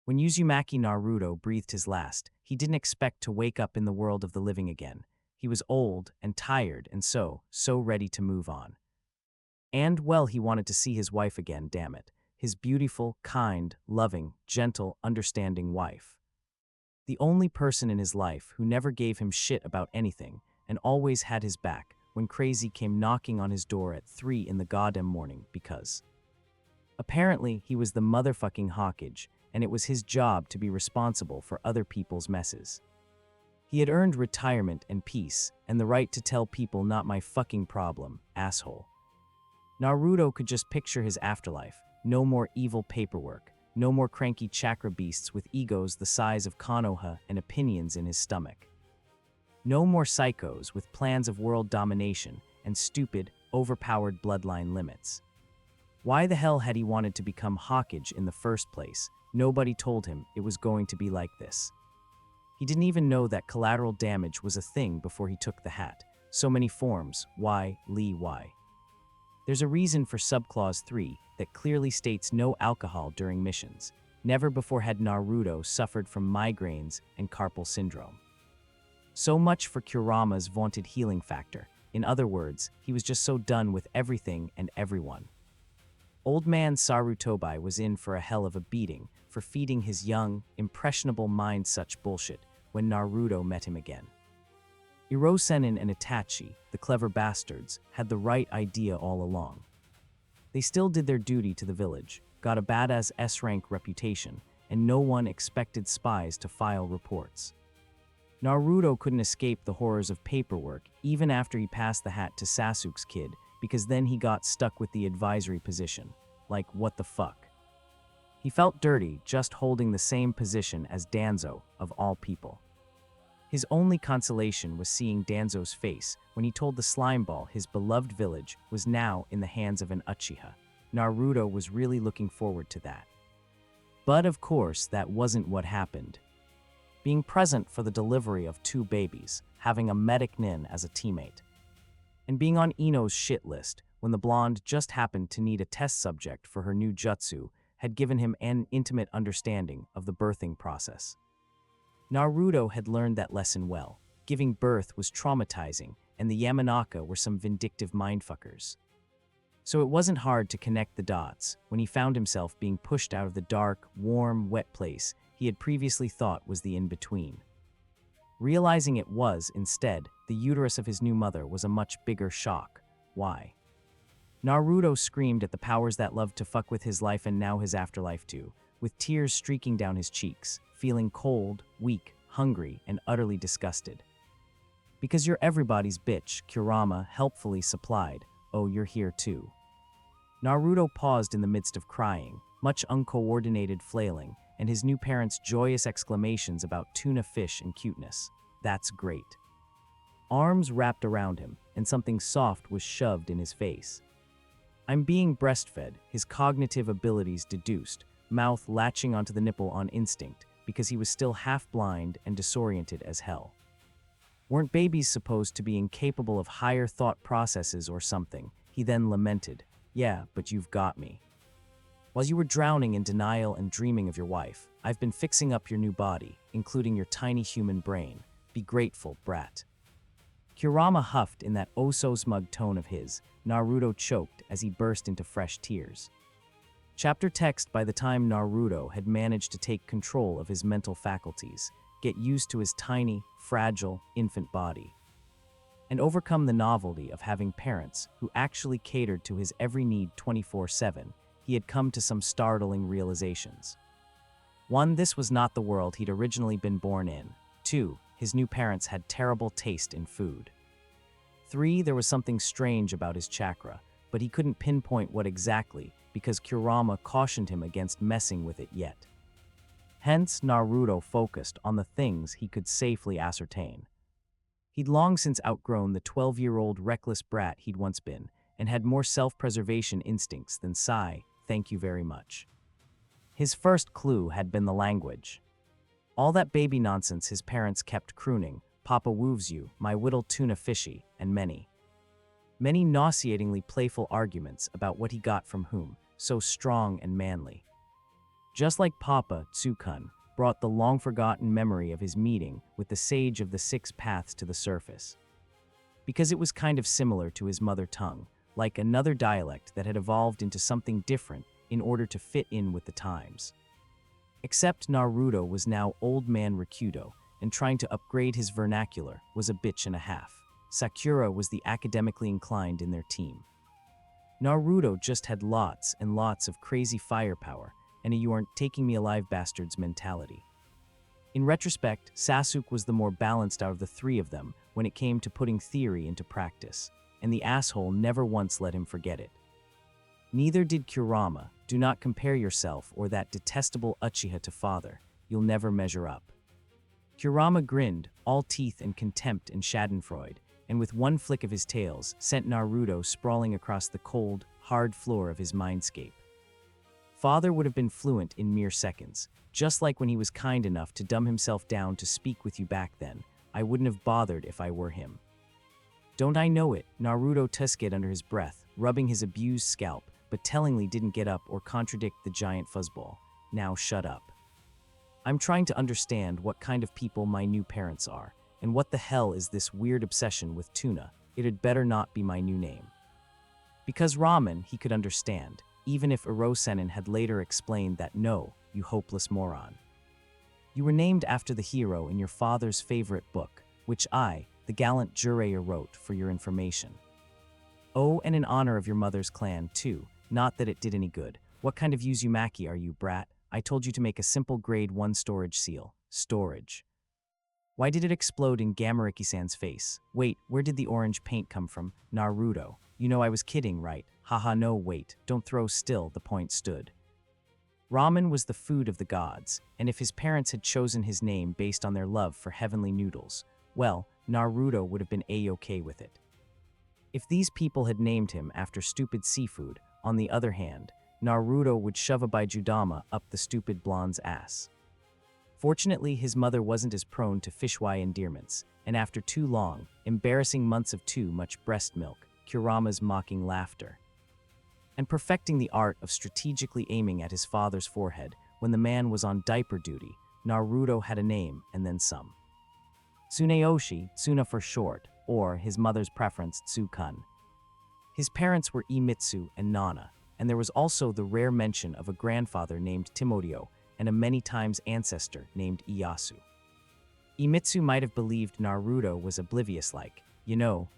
When Uzumaki Naruto breathed his last, he didn't expect to wake up in the world of the living again. He was old and tired and so ready to move on. And, well, he wanted to see his wife again, damn it. His beautiful, kind, loving, gentle, understanding wife. The only person in his life who never gave him shit about anything and always had his back when Crazy came knocking on his door at 3 in the goddamn morning because apparently he was the motherfucking Hawkage and it was his job to be responsible for other people's messes. He had earned retirement and peace and the right to tell people not my fucking problem, asshole. Naruto could just picture his afterlife. No more evil paperwork. No more cranky chakra beasts with egos the size of Konoha and opinions in his stomach. No more psychos with plans of world domination and stupid, overpowered bloodline limits. Why the hell had he wanted to become Hawkage in the first place? Nobody told him it was going to be like this. He didn't even know that collateral damage was a thing before he took the hat. So many forms. Why, Lee, why? There's a reason for subclause 3 that clearly states no alcohol during missions. Never before had Naruto suffered from migraines and carpal syndrome. So much for Kurama's vaunted healing factor. In other words, he was just so done with everything and everyone. Old man Sarutobi was in for a hell of a beating for feeding his young, impressionable mind such bullshit when Naruto met him again. Hirosenin and Itachi, the clever bastards, had the right idea all along. They still did their duty to the village, got a badass S-rank reputation, and no one expected spies to file reports. Naruto couldn't escape the horrors of paperwork even after he passed the hat to Sasuke's kid, because then he got stuck with the advisory position. Like, what the fuck? He felt dirty just holding the same position as Danzo, of all people. His only consolation was seeing Danzo's face when he told the slimeball his beloved village was now in the hands of an Uchiha. Naruto was really looking forward to that. But of course, that wasn't what happened. Being present for the delivery of 2 babies, having a medic nin as a teammate, and being on Ino's shit list when the blonde just happened to need a test subject for her new jutsu had given him an intimate understanding of the birthing process. Naruto had learned that lesson well. Giving birth was traumatizing, and the Yamanaka were some vindictive mindfuckers. So it wasn't hard to connect the dots when he found himself being pushed out of the dark, warm, wet place he had previously thought was the in-between. Realizing it was, instead, the uterus of his new mother was a much bigger shock. Why? Naruto screamed at the powers that loved to fuck with his life and now his afterlife too, with tears streaking down his cheeks, feeling cold, weak, hungry, and utterly disgusted. Because you're everybody's bitch, Kurama helpfully supplied, oh, you're here too. Naruto paused in the midst of crying, much uncoordinated flailing, and his new parents' joyous exclamations about tuna fish and cuteness. That's great. Arms wrapped around him, and something soft was shoved in his face. I'm being breastfed, his cognitive abilities deduced, mouth latching onto the nipple on instinct, because he was still half-blind and disoriented as hell. Weren't babies supposed to be incapable of higher thought processes or something? He then lamented, yeah, but you've got me. While you were drowning in denial and dreaming of your wife, I've been fixing up your new body, including your tiny human brain. Be grateful, brat. Kurama huffed in that oh-so-smug tone of his. Naruto choked as he burst into fresh tears. Chapter text. By the time Naruto had managed to take control of his mental faculties, get used to his tiny, fragile, infant body, and overcome the novelty of having parents who actually catered to his every need 24/7, he had come to some startling realizations. 1. This was not the world he'd originally been born in. 2. His new parents had terrible taste in food. 3. There was something strange about his chakra, but he couldn't pinpoint what exactly because Kurama cautioned him against messing with it yet. Hence, Naruto focused on the things he could safely ascertain. He'd long since outgrown the 12-year-old reckless brat he'd once been, and had more self-preservation instincts than Sai, thank you very much. His first clue had been the language. All that baby nonsense his parents kept crooning, Papa woos you, my whittle tuna fishy, and many nauseatingly playful arguments about what he got from whom, so strong and manly. Just like Papa, Tsukun brought the long-forgotten memory of his meeting with the sage of the six paths to the surface. Because it was kind of similar to his mother tongue, like another dialect that had evolved into something different in order to fit in with the times. Except Naruto was now Old Man Rakudo, and trying to upgrade his vernacular was a bitch and a half. Sakura was the academically inclined in their team. Naruto just had lots and lots of crazy firepower and a "you aren't taking me alive bastards" mentality. In retrospect, Sasuke was the more balanced out of the three of them when it came to putting theory into practice, and the asshole never once let him forget it. Neither did Kurama. Do not compare yourself or that detestable Uchiha to father. You'll never measure up. Kurama grinned, all teeth and contempt and schadenfreude, and with one flick of his tails, sent Naruto sprawling across the cold, hard floor of his mindscape. Father would have been fluent in mere seconds, just like when he was kind enough to dumb himself down to speak with you back then. I wouldn't have bothered if I were him. Don't I know it? Naruto tusked under his breath, rubbing his abused scalp, but tellingly didn't get up or contradict the giant fuzzball. Now shut up. I'm trying to understand what kind of people my new parents are, and what the hell is this weird obsession with tuna. It had better not be my new name. Because ramen, he could understand, even if Urosenin had later explained that no, you hopeless moron. You were named after the hero in your father's favorite book, which I, the gallant Jiraiya, wrote for your information. Oh, and in honor of your mother's clan, too. Not that it did any good. What kind of Uzumaki are you, brat? I told you to make a simple grade 1 storage seal. Storage. Why did it explode in Gamariki-san's face? Wait, where did the orange paint come from? Naruto. You know I was kidding, right? Haha, no, wait. Don't throw still, the point stood. Ramen was the food of the gods, and if his parents had chosen his name based on their love for heavenly noodles, well, Naruto would have been A-okay with it. If these people had named him after stupid seafood, on the other hand, Naruto would shove a Baijudama up the stupid blonde's ass. Fortunately, his mother wasn't as prone to fisheye endearments, and after 2 long, embarrassing months of too much breast milk, Kurama's mocking laughter, and perfecting the art of strategically aiming at his father's forehead when the man was on diaper duty, Naruto had a name and then some. Tsuneyoshi, Tsuna for short, or his mother's preference, Tsukun. His parents were Imitsu and Nana, and there was also the rare mention of a grandfather named Timoteo and a many times ancestor named Ieyasu. Imitsu might have believed Naruto was oblivious like,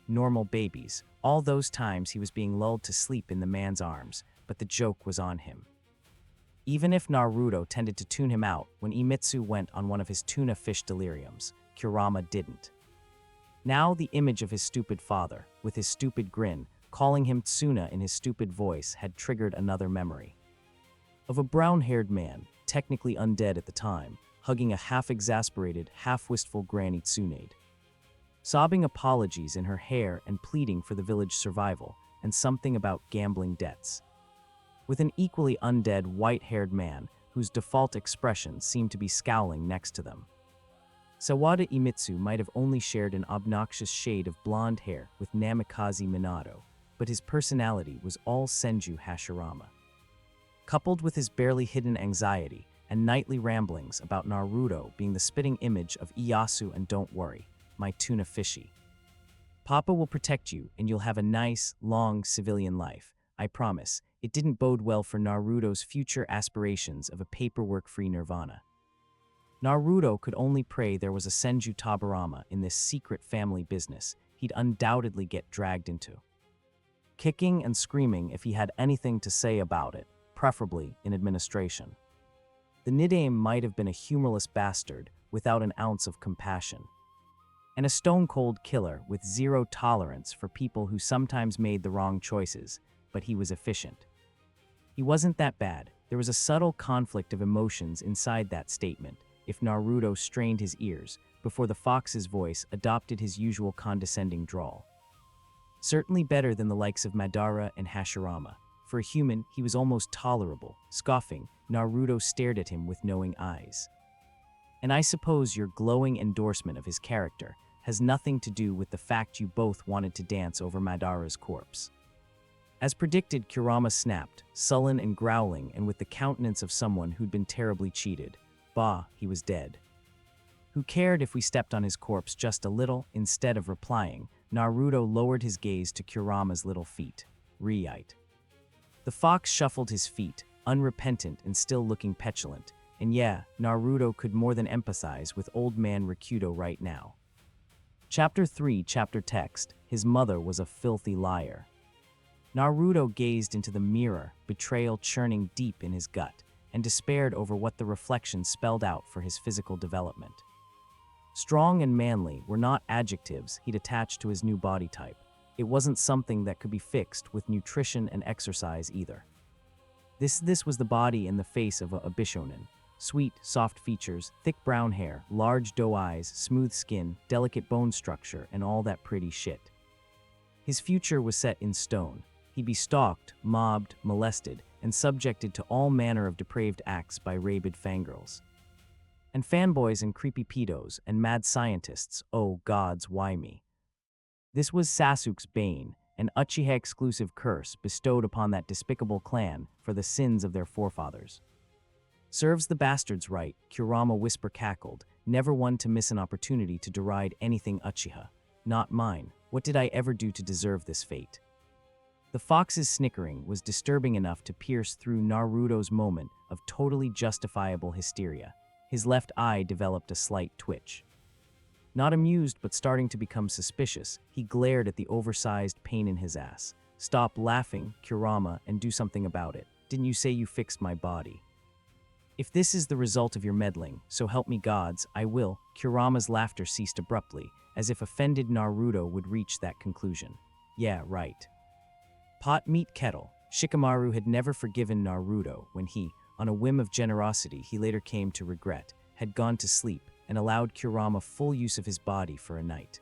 normal babies, all those times he was being lulled to sleep in the man's arms, but the joke was on him. Even if Naruto tended to tune him out when Imitsu went on one of his tuna fish deliriums, Kurama didn't. Now the image of his stupid father, with his stupid grin, calling him Tsuna in his stupid voice, had triggered another memory. Of a brown-haired man, technically undead at the time, hugging a half-exasperated, half-wistful Granny Tsunade. Sobbing apologies in her hair and pleading for the village survival, and something about gambling debts. With an equally undead, white-haired man whose default expression seemed to be scowling next to them. Sawada Imitsu might have only shared an obnoxious shade of blonde hair with Namikaze Minato, but his personality was all Senju Hashirama. Coupled with his barely hidden anxiety and nightly ramblings about Naruto being the spitting image of Ieyasu and don't worry, my tuna fishy. Papa will protect you and you'll have a nice, long civilian life, I promise. It didn't bode well for Naruto's future aspirations of a paperwork-free nirvana. Naruto could only pray there was a Senju Tabarama in this secret family business he'd undoubtedly get dragged into. Kicking and screaming if he had anything to say about it, preferably in administration. The Nidaime might have been a humorless bastard without an ounce of compassion. And a stone-cold killer with zero tolerance for people who sometimes made the wrong choices, but he was efficient. He wasn't that bad. There was a subtle conflict of emotions inside that statement, if Naruto strained his ears before the fox's voice adopted his usual condescending drawl. Certainly better than the likes of Madara and Hashirama. For a human, he was almost tolerable. Scoffing, Naruto stared at him with knowing eyes. And I suppose your glowing endorsement of his character has nothing to do with the fact you both wanted to dance over Madara's corpse. As predicted, Kurama snapped, sullen and growling and with the countenance of someone who'd been terribly cheated. Bah, he was dead. Who cared if we stepped on his corpse just a little? Instead of replying, Naruto lowered his gaze to Kurama's little feet. Reite. The fox shuffled his feet, unrepentant and still looking petulant. And yeah, Naruto could more than empathize with old man Rikudo right now. Chapter 3, Chapter Text. His mother was a filthy liar. Naruto gazed into the mirror, betrayal churning deep in his gut, and despaired over what the reflection spelled out for his physical development. Strong and manly were not adjectives he'd attached to his new body type. It wasn't something that could be fixed with nutrition and exercise either. This was the body and the face of a Bishonen. Sweet, soft features, thick brown hair, large doe eyes, smooth skin, delicate bone structure, and all that pretty shit. His future was set in stone. He'd be stalked, mobbed, molested, and subjected to all manner of depraved acts by rabid fangirls. And fanboys and creepy pedos and mad scientists, oh gods, why me? This was Sasuke's bane, an Uchiha-exclusive curse bestowed upon that despicable clan for the sins of their forefathers. Serves the bastards right, Kurama whisper cackled, never one to miss an opportunity to deride anything Uchiha. Not mine. What did I ever do to deserve this fate? The fox's snickering was disturbing enough to pierce through Naruto's moment of totally justifiable hysteria. His left eye developed a slight twitch. Not amused but starting to become suspicious, he glared at the oversized pain in his ass. Stop laughing, Kurama, and do something about it. Didn't you say you fixed my body? If this is the result of your meddling, so help me gods, I will. Kurama's laughter ceased abruptly, as if offended Naruto would reach that conclusion. Yeah, right. Pot meet kettle. Shikamaru had never forgiven Naruto when he, on a whim of generosity he later came to regret, had gone to sleep and allowed Kurama full use of his body for a night.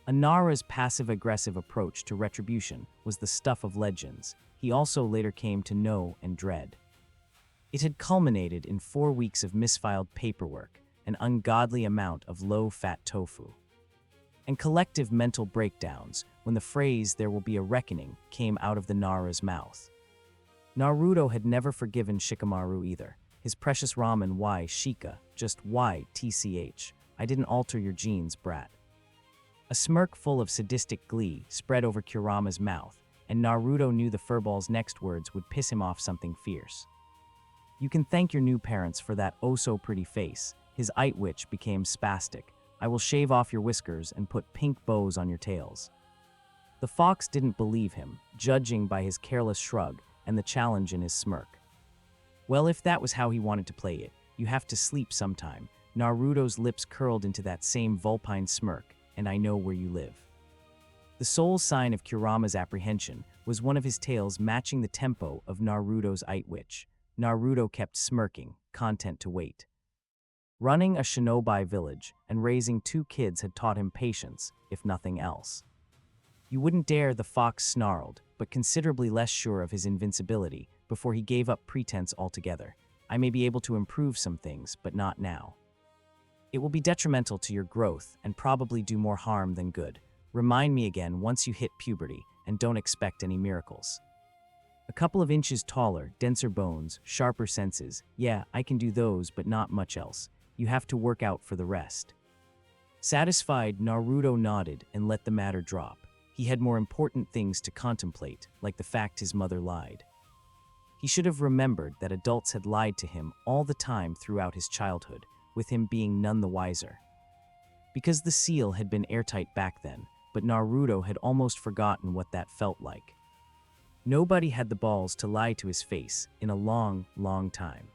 Nara's passive-aggressive approach to retribution was the stuff of legends. He also later came to know and dread. It had culminated in 4 weeks of misfiled paperwork, an ungodly amount of low-fat tofu, and collective mental breakdowns when the phrase "there will be a reckoning" came out of the Nara's mouth. Naruto had never forgiven Shikamaru either. His precious ramen, why Shika, just why TCH, I didn't alter your genes, brat. A smirk full of sadistic glee spread over Kurama's mouth, and Naruto knew the furball's next words would piss him off something fierce. You can thank your new parents for that oh-so-pretty face. His eye-witch became spastic. I will shave off your whiskers and put pink bows on your tails. The fox didn't believe him, judging by his careless shrug and the challenge in his smirk. Well, if that was how he wanted to play it, you have to sleep sometime. Naruto's lips curled into that same vulpine smirk, and I know where you live. The sole sign of Kurama's apprehension was one of his tails matching the tempo of Naruto's eye-witch. Naruto kept smirking, content to wait. Running a shinobi village and raising 2 kids had taught him patience, if nothing else. You wouldn't dare, the fox snarled, but considerably less sure of his invincibility, before he gave up pretense altogether. I may be able to improve some things, but not now. It will be detrimental to your growth and probably do more harm than good. Remind me again once you hit puberty, and don't expect any miracles. A couple of inches taller, denser bones, sharper senses. Yeah, I can do those, but not much else. You have to work out for the rest. Satisfied, Naruto nodded and let the matter drop. He had more important things to contemplate, like the fact his mother lied. He should have remembered that adults had lied to him all the time throughout his childhood, with him being none the wiser. Because the seal had been airtight back then, but Naruto had almost forgotten what that felt like. Nobody had the balls to lie to his face in a long, long time.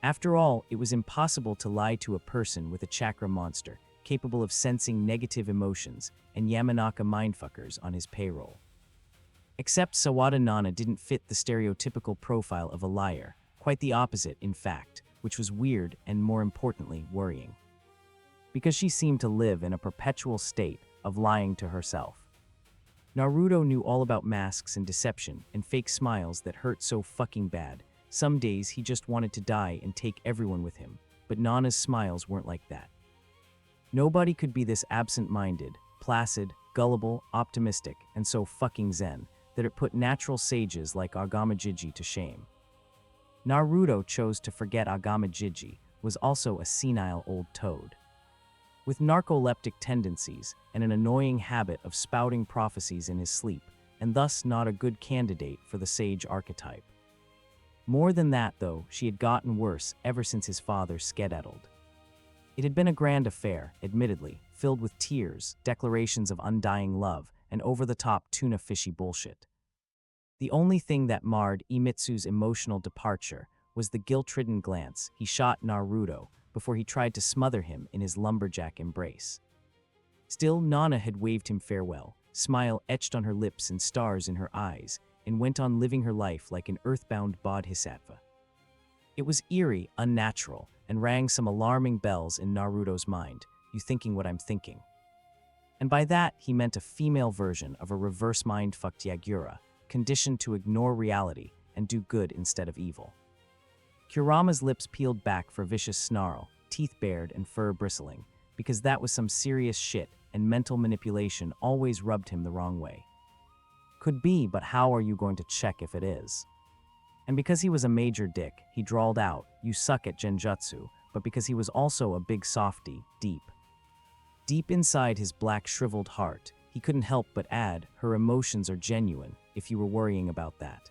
After all, it was impossible to lie to a person with a chakra monster, capable of sensing negative emotions, and Yamanaka mindfuckers on his payroll. Except Sawada Nana didn't fit the stereotypical profile of a liar, quite the opposite, in fact, which was weird and, more importantly, worrying. Because she seemed to live in a perpetual state of lying to herself. Naruto knew all about masks and deception and fake smiles that hurt so fucking bad. Some days he just wanted to die and take everyone with him, but Nana's smiles weren't like that. Nobody could be this absent-minded, placid, gullible, optimistic, and so fucking zen. that it put natural sages like Agama Jiji to shame. Naruto chose to forget Agama Jiji was also a senile old toad. With narcoleptic tendencies and an annoying habit of spouting prophecies in his sleep, and thus not a good candidate for the sage archetype. More than that, though, she had gotten worse ever since his father skedaddled. It had been a grand affair, admittedly, filled with tears, declarations of undying love, and over-the-top tuna-fishy bullshit. The only thing that marred Imitsu's emotional departure was the guilt-ridden glance he shot Naruto before he tried to smother him in his lumberjack embrace. Still, Nana had waved him farewell, smile etched on her lips and stars in her eyes, and went on living her life like an earthbound bodhisattva. It was eerie, unnatural, and rang some alarming bells in Naruto's mind, you thinking what I'm thinking. And by that, he meant a female version of a reverse mind-fucked Yagura, conditioned to ignore reality and do good instead of evil. Kurama's lips peeled back for vicious snarl, teeth bared and fur bristling, because that was some serious shit and mental manipulation always rubbed him the wrong way. Could be, but how are you going to check if it is? And because he was a major dick, he drawled out, "You suck at genjutsu," but because he was also a big softy, deep. Deep inside his black shriveled heart, he couldn't help but add, "Her emotions are genuine, if you were worrying about that."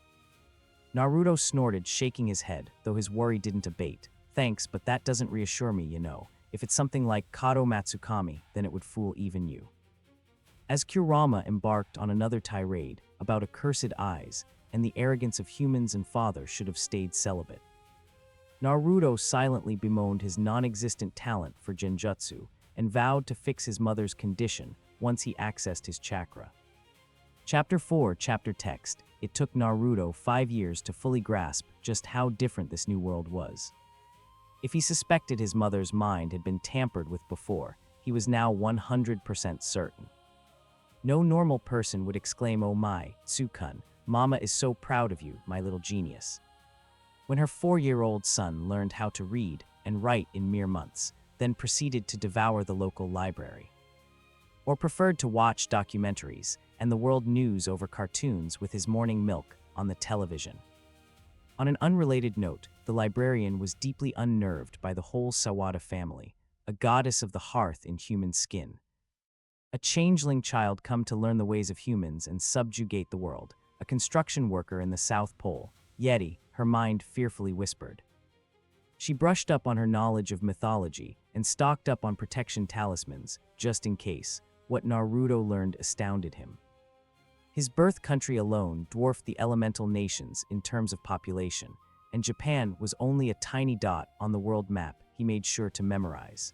Naruto snorted, shaking his head, though his worry didn't abate. "Thanks, but that doesn't reassure me, you know. If it's something like Kato Matsukami, then it would fool even you." As Kurama embarked on another tirade about accursed eyes and the arrogance of humans and father should have stayed celibate, Naruto silently bemoaned his non-existent talent for genjutsu and vowed to fix his mother's condition once he accessed his chakra. Chapter 4, Chapter Text. It took Naruto 5 years to fully grasp just how different this new world was. If he suspected his mother's mind had been tampered with before, he was now 100% certain. No normal person would exclaim, "Oh my, Tsukun, Mama is so proud of you, my little genius." When her 4-year-old son learned how to read and write in mere months, then proceeded to devour the local library. Or preferred to watch documentaries and the world news over cartoons with his morning milk on the television. On an unrelated note, the librarian was deeply unnerved by the whole Sawada family, a goddess of the hearth in human skin. A changeling child come to learn the ways of humans and subjugate the world, a construction worker in the South Pole, Yeti, her mind fearfully whispered. She brushed up on her knowledge of mythology and stocked up on protection talismans, just in case. What Naruto learned astounded him. His birth country alone dwarfed the elemental nations in terms of population, and Japan was only a tiny dot on the world map he made sure to memorize.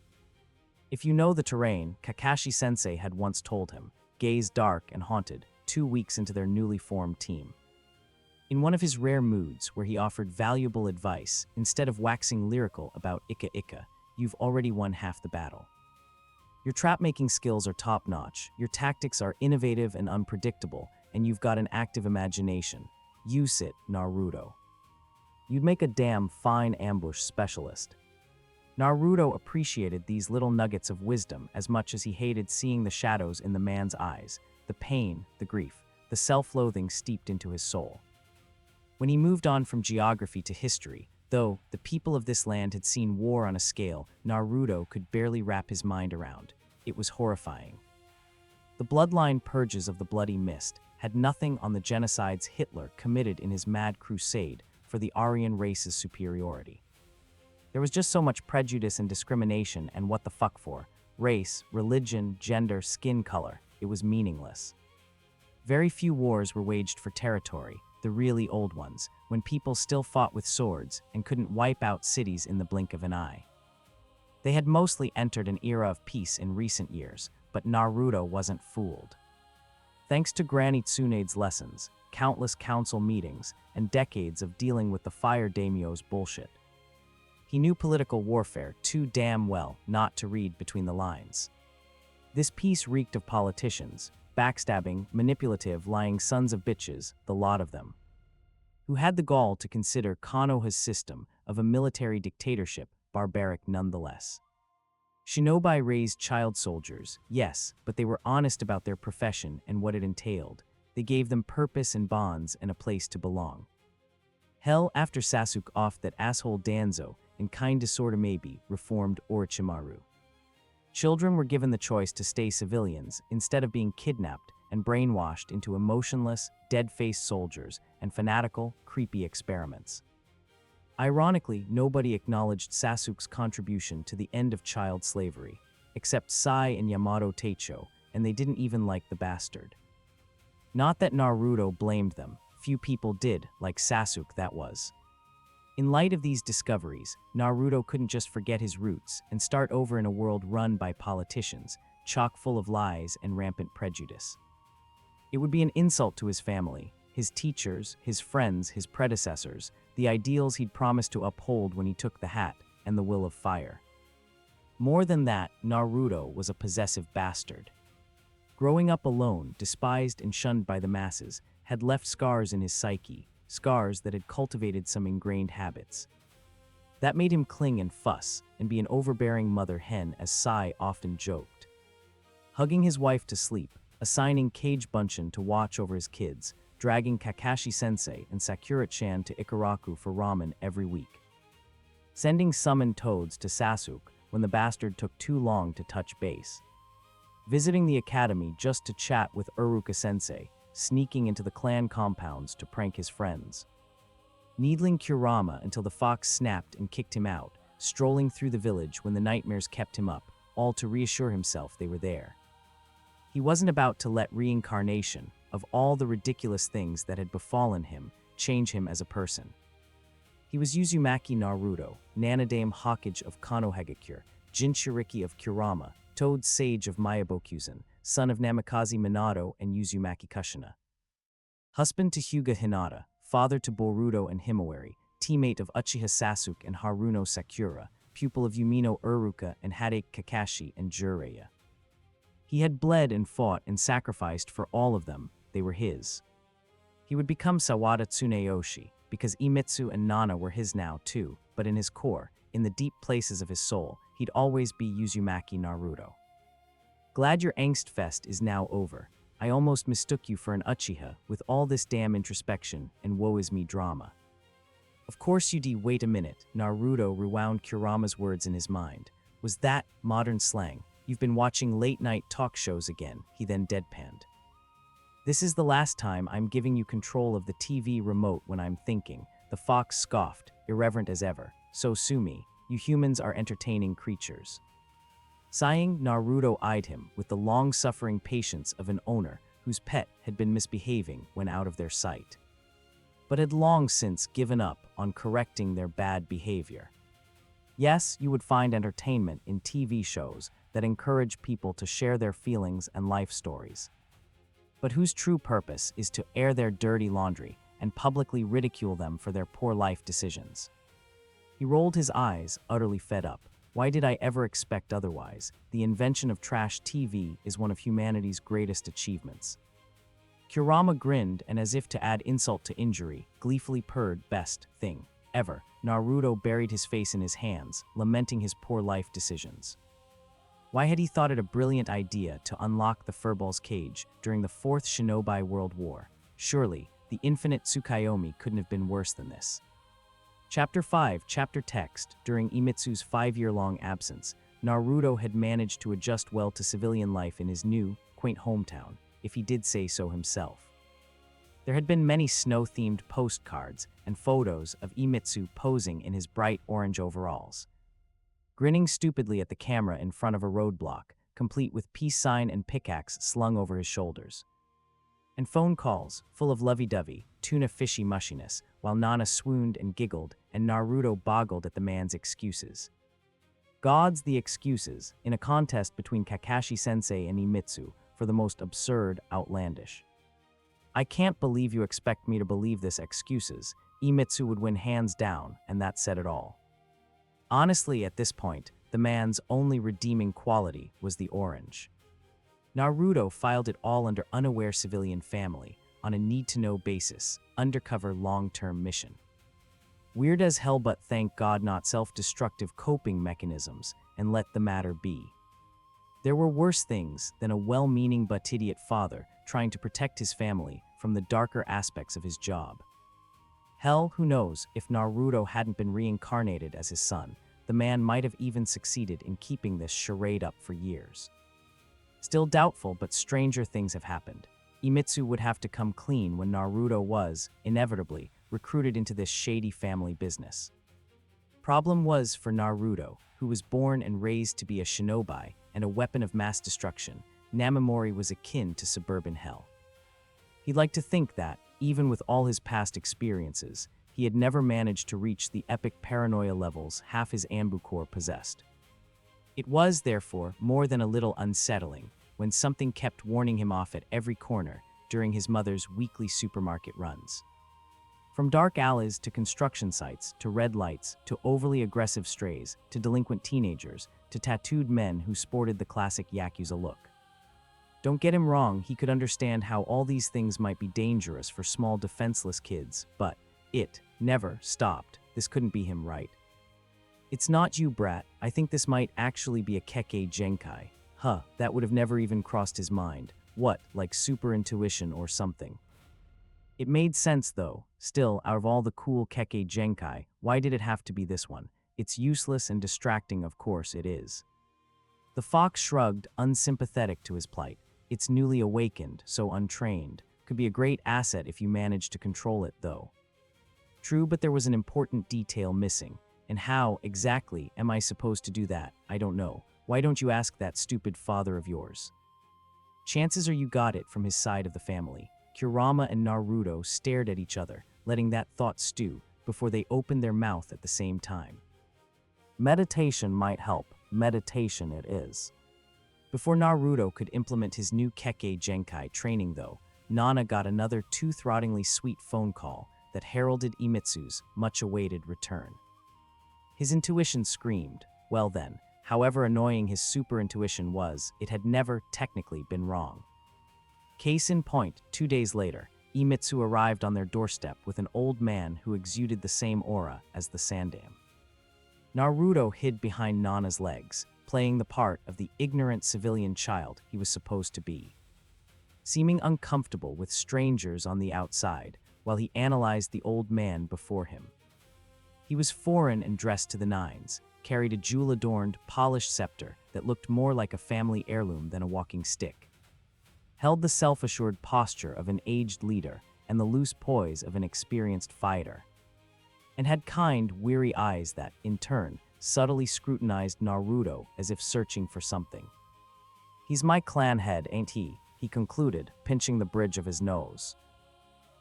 If you know the terrain, Kakashi-sensei had once told him, gaze dark and haunted, 2 weeks into their newly formed team. In one of his rare moods where he offered valuable advice, instead of waxing lyrical about Ika Ika, you've already won half the battle. Your trap-making skills are top-notch, your tactics are innovative and unpredictable, and you've got an active imagination. Use it, Naruto. You'd make a damn fine ambush specialist. Naruto appreciated these little nuggets of wisdom as much as he hated seeing the shadows in the man's eyes, the pain, the grief, the self-loathing steeped into his soul. When he moved on from geography to history, though the people of this land had seen war on a scale Naruto could barely wrap his mind around, it was horrifying. The bloodline purges of the Bloody Mist had nothing on the genocides Hitler committed in his mad crusade for the Aryan race's superiority. There was just so much prejudice and discrimination and what the fuck for. Race, religion, gender, skin color. It was meaningless. Very few wars were waged for territory, the really old ones, when people still fought with swords and couldn't wipe out cities in the blink of an eye. They had mostly entered an era of peace in recent years, but Naruto wasn't fooled. Thanks to Granny Tsunade's lessons, countless council meetings, and decades of dealing with the fire daimyo's bullshit, he knew political warfare too damn well not to read between the lines. This piece reeked of politicians, backstabbing, manipulative, lying sons of bitches, the lot of them, who had the gall to consider Konoha's system of a military dictatorship barbaric nonetheless. Shinobi raised child soldiers, yes, but they were honest about their profession and what it entailed. They gave them purpose and bonds and a place to belong. Hell after Sasuke off that asshole Danzo and kind disorder maybe reformed Orochimaru. Children were given the choice to stay civilians instead of being kidnapped and brainwashed into emotionless, dead-faced soldiers and fanatical, creepy experiments. Ironically, nobody acknowledged Sasuke's contribution to the end of child slavery, except Sai and Yamato Teicho, and they didn't even like the bastard. Not that Naruto blamed them, few people did, like Sasuke that was. In light of these discoveries, Naruto couldn't just forget his roots and start over in a world run by politicians, chock full of lies and rampant prejudice. It would be an insult to his family, his teachers, his friends, his predecessors, the ideals he'd promised to uphold when he took the hat and the will of fire. More than that, Naruto was a possessive bastard. Growing up alone, despised and shunned by the masses, had left scars in his psyche, scars that had cultivated some ingrained habits. That made him cling and fuss and be an overbearing mother hen, as Sai often joked. Hugging his wife to sleep, assigning Kage Bunshin to watch over his kids, dragging Kakashi-sensei and Sakura-chan to Ikaraku for ramen every week. Sending summoned toads to Sasuke when the bastard took too long to touch base. Visiting the academy just to chat with Iruka-sensei, sneaking into the clan compounds to prank his friends. Needling Kurama until the fox snapped and kicked him out, strolling through the village when the nightmares kept him up, all to reassure himself they were there. He wasn't about to let reincarnation, of all the ridiculous things that had befallen him, change him as a person. He was Uzumaki Naruto, Nanadame Hokage of Konohagakure, Jinchuriki of Kurama, Toad Sage of Mayabokuzen, son of Namikaze Minato and Uzumaki Kushina. Husband to Hyuga Hinata, father to Boruto and Himawari, teammate of Uchiha Sasuke and Haruno Sakura, pupil of Yumino Iruka and Hadake Kakashi and Jiraiya. He had bled and fought and sacrificed for all of them. They were his. He would become Sawada Tsuneyoshi, because Imitsu and Nana were his now too, but in his core, in the deep places of his soul, he'd always be Uzumaki Naruto. Glad your angst fest is now over. I almost mistook you for an Uchiha with all this damn introspection and woe is me drama. Of course wait a minute, Naruto rewound Kurama's words in his mind. Was that modern slang? You've been watching late-night talk shows again, he then deadpanned. This is the last time I'm giving you control of the TV remote when I'm thinking, the fox scoffed, irreverent as ever. So sue me, you humans are entertaining creatures. Sighing, Naruto eyed him with the long-suffering patience of an owner whose pet had been misbehaving when out of their sight, but had long since given up on correcting their bad behavior. Yes, you would find entertainment in TV shows that encourage people to share their feelings and life stories, but whose true purpose is to air their dirty laundry and publicly ridicule them for their poor life decisions. He rolled his eyes, utterly fed up. Why did I ever expect otherwise? The invention of trash TV is one of humanity's greatest achievements. Kurama grinned and, as if to add insult to injury, gleefully purred, best thing ever. Naruto buried his face in his hands, lamenting his poor life decisions. Why had he thought it a brilliant idea to unlock the Furball's cage during the Fourth Shinobi World War? Surely, the infinite Tsukuyomi couldn't have been worse than this. Chapter 5, Chapter Text. During Imitsu's 5-year-long absence, Naruto had managed to adjust well to civilian life in his new, quaint hometown, if he did say so himself. There had been many snow-themed postcards and photos of Imitsu posing in his bright orange overalls, grinning stupidly at the camera in front of a roadblock, complete with peace sign and pickaxe slung over his shoulders. And phone calls, full of lovey-dovey, tuna-fishy mushiness, while Nana swooned and giggled and Naruto boggled at the man's excuses. Gods the excuses, in a contest between Kakashi-sensei and Imitsu for the most absurd, outlandish. I can't believe you expect me to believe this excuses. Imitsu would win hands down, and that said it all. Honestly, at this point, the man's only redeeming quality was the orange. Naruto filed it all under unaware civilian family, on a need-to-know basis, undercover long-term mission. Weird as hell, but thank God not self-destructive coping mechanisms, and let the matter be. There were worse things than a well-meaning but idiot father trying to protect his family from the darker aspects of his job. Hell, who knows, if Naruto hadn't been reincarnated as his son, the man might have even succeeded in keeping this charade up for years. Still doubtful, but stranger things have happened. Imitsu would have to come clean when Naruto was, inevitably, recruited into this shady family business. Problem was for Naruto, who was born and raised to be a shinobi and a weapon of mass destruction, Namamori was akin to suburban hell. He'd like to think that, even with all his past experiences, he had never managed to reach the epic paranoia levels half his Anbu Corps possessed. It was, therefore, more than a little unsettling when something kept warning him off at every corner during his mother's weekly supermarket runs. From dark alleys to construction sites, to red lights, to overly aggressive strays, to delinquent teenagers, to tattooed men who sported the classic Yakuza look. Don't get him wrong, he could understand how all these things might be dangerous for small defenseless kids, but it never stopped. This couldn't be him, right? It's not you, brat. I think this might actually be a Kekkei Genkai. Huh, that would have never even crossed his mind. What, like super intuition or something? It made sense though. Still, out of all the cool Kekkei Genkai, why did it have to be this one? It's useless and distracting, of course it is. The fox shrugged, unsympathetic to his plight. It's newly awakened, so untrained. Could be a great asset if you manage to control it though. True, but there was an important detail missing. And how, exactly, am I supposed to do that? I don't know. Why don't you ask that stupid father of yours? Chances are you got it from his side of the family. Kurama and Naruto stared at each other, letting that thought stew, before they opened their mouth at the same time. Meditation might help. Meditation it is. Before Naruto could implement his new Kekkei Genkai training though, Nana got another tooth-rottingly sweet phone call that heralded Imitsu's much-awaited return. His intuition screamed, well then, however annoying his super intuition was, it had never technically been wrong. Case in point, 2 days later, Imitsu arrived on their doorstep with an old man who exuded the same aura as the Sandam. Naruto hid behind Nana's legs, playing the part of the ignorant civilian child he was supposed to be. Seeming uncomfortable with strangers on the outside, while he analyzed the old man before him. He was foreign and dressed to the nines, carried a jewel-adorned, polished scepter that looked more like a family heirloom than a walking stick, held the self-assured posture of an aged leader and the loose poise of an experienced fighter, and had kind, weary eyes that, in turn, subtly scrutinized Naruto as if searching for something. He's my clan head, ain't he? He concluded, pinching the bridge of his nose.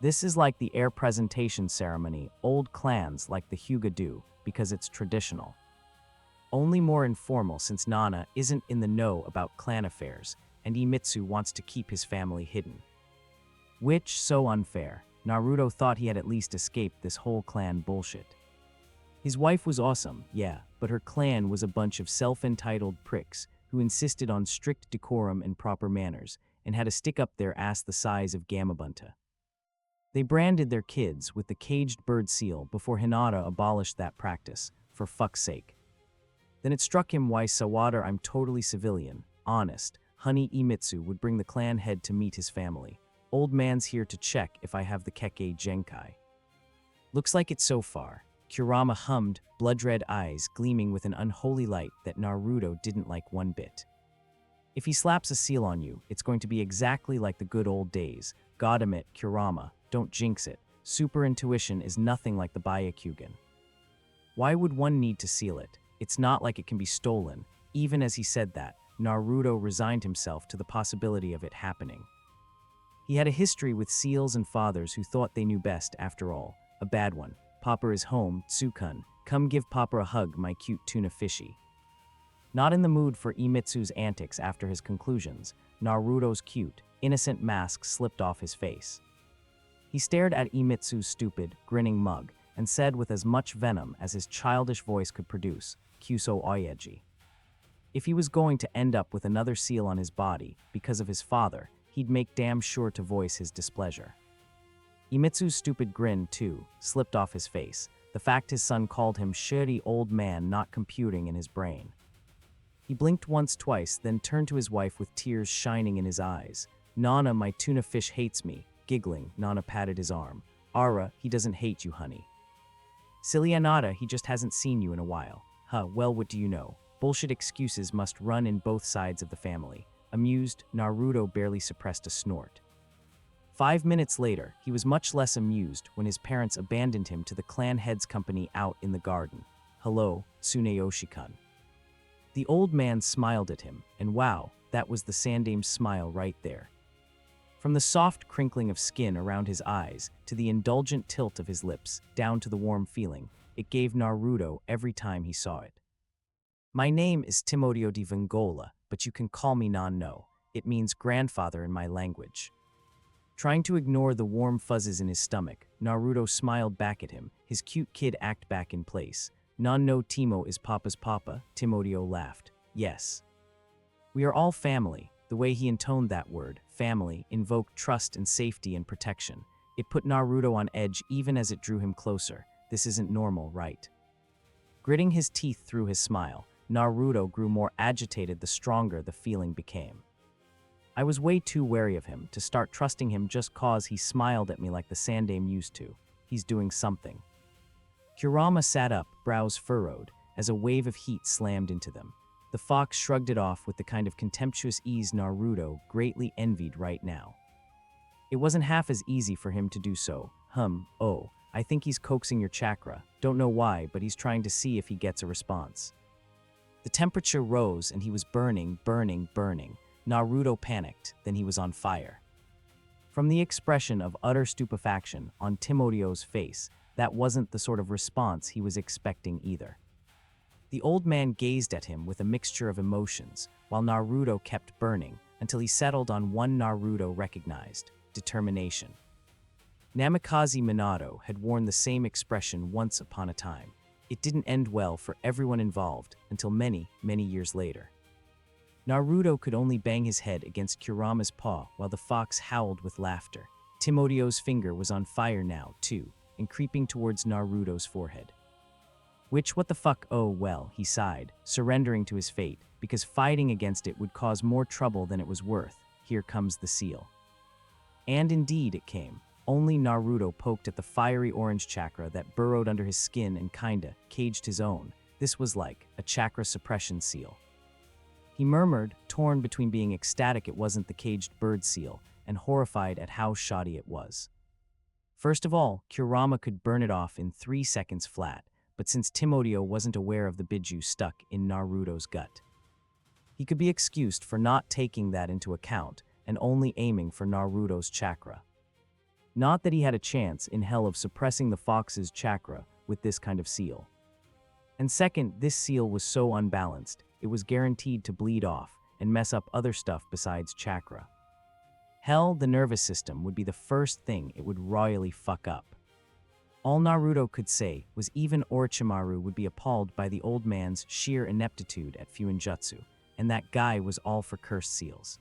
This is like the heir presentation ceremony old clans like the Hyuga do, because it's traditional. Only more informal since Nana isn't in the know about clan affairs, and Imitsu wants to keep his family hidden. Which, so unfair, Naruto thought he had at least escaped this whole clan bullshit. His wife was awesome, yeah, but her clan was a bunch of self-entitled pricks who insisted on strict decorum and proper manners, and had to stick up their ass the size of Gamabunta. They branded their kids with the caged bird seal before Hinata abolished that practice, for fuck's sake. Then it struck him why Sawada I'm totally civilian, honest, honey Imitsu would bring the clan head to meet his family. Old man's here to check if I have the Kekkei Genkai. Looks like it so far. Kurama hummed, blood-red eyes gleaming with an unholy light that Naruto didn't like one bit. If he slaps a seal on you, it's going to be exactly like the good old days. God admit, Kurama, don't jinx it. Super intuition is nothing like the Byakugan. Why would one need to seal it? It's not like it can be stolen. Even as he said that, Naruto resigned himself to the possibility of it happening. He had a history with seals and fathers who thought they knew best after all. A bad one. Papa is home, Tsukun. Come give Papa a hug, my cute tuna fishy. Not in the mood for Imitsu's antics after his conclusions, Naruto's cute, innocent mask slipped off his face. He stared at Imitsu's stupid, grinning mug and said with as much venom as his childish voice could produce, Kyuso Oyeji. If he was going to end up with another seal on his body because of his father, he'd make damn sure to voice his displeasure. Imitsu's stupid grin, too, slipped off his face, the fact his son called him shitty old man not computing in his brain. He blinked once-twice, then turned to his wife with tears shining in his eyes. Nana, my tuna fish hates me. Giggling, Nana patted his arm. Ara, he doesn't hate you, honey. Silly Anata, he just hasn't seen you in a while. Huh, well, what do you know? Bullshit excuses must run in both sides of the family. Amused, Naruto barely suppressed a snort. 5 minutes later, he was much less amused when his parents abandoned him to the clan head's company out in the garden. Hello, Tsuneyoshi-kun. The old man smiled at him, and wow, that was the Sandame's smile right there. From the soft crinkling of skin around his eyes, to the indulgent tilt of his lips, down to the warm feeling, it gave Naruto every time he saw it. My name is Timodio di Vengola, but you can call me Nan-no. It means grandfather in my language. Trying to ignore the warm fuzzes in his stomach, Naruto smiled back at him, his cute kid act back in place. Nan-no Timo is Papa's papa, Timodio laughed. Yes. We are all family. The way he intoned that word, family, invoked trust and safety and protection. It put Naruto on edge even as it drew him closer. This isn't normal, right? Gritting his teeth through his smile, Naruto grew more agitated the stronger the feeling became. I was way too wary of him to start trusting him just cause he smiled at me like the Sandame used to. He's doing something. Kurama sat up, brows furrowed, as a wave of heat slammed into them. The fox shrugged it off with the kind of contemptuous ease Naruto greatly envied right now. It wasn't half as easy for him to do so. Oh, I think he's coaxing your chakra. Don't know why, but he's trying to see if he gets a response. The temperature rose and he was burning. Naruto panicked, then he was on fire. From the expression of utter stupefaction on Timodio's face, that wasn't the sort of response he was expecting either. The old man gazed at him with a mixture of emotions, while Naruto kept burning until he settled on one Naruto recognized: determination. Namikaze Minato had worn the same expression once upon a time. It didn't end well for everyone involved until many years later. Naruto could only bang his head against Kurama's paw while the fox howled with laughter. Timodio's finger was on fire now, too, and creeping towards Naruto's forehead. What the fuck, oh well, he sighed, surrendering to his fate, because fighting against it would cause more trouble than it was worth. Here comes the seal. And indeed it came. Only Naruto poked at the fiery orange chakra that burrowed under his skin and kinda caged his own. This was like a chakra suppression seal. He murmured, torn between being ecstatic it wasn't the caged bird seal and horrified at how shoddy it was. First of all, Kurama could burn it off in 3 seconds flat, but since Timodio wasn't aware of the biju stuck in Naruto's gut, he could be excused for not taking that into account and only aiming for Naruto's chakra. Not that he had a chance in hell of suppressing the fox's chakra with this kind of seal. And second, this seal was so unbalanced, it was guaranteed to bleed off and mess up other stuff besides chakra. Hell, the nervous system would be the first thing it would royally fuck up. All Naruto could say was even Orochimaru would be appalled by the old man's sheer ineptitude at Fuinjutsu, and that guy was all for cursed seals.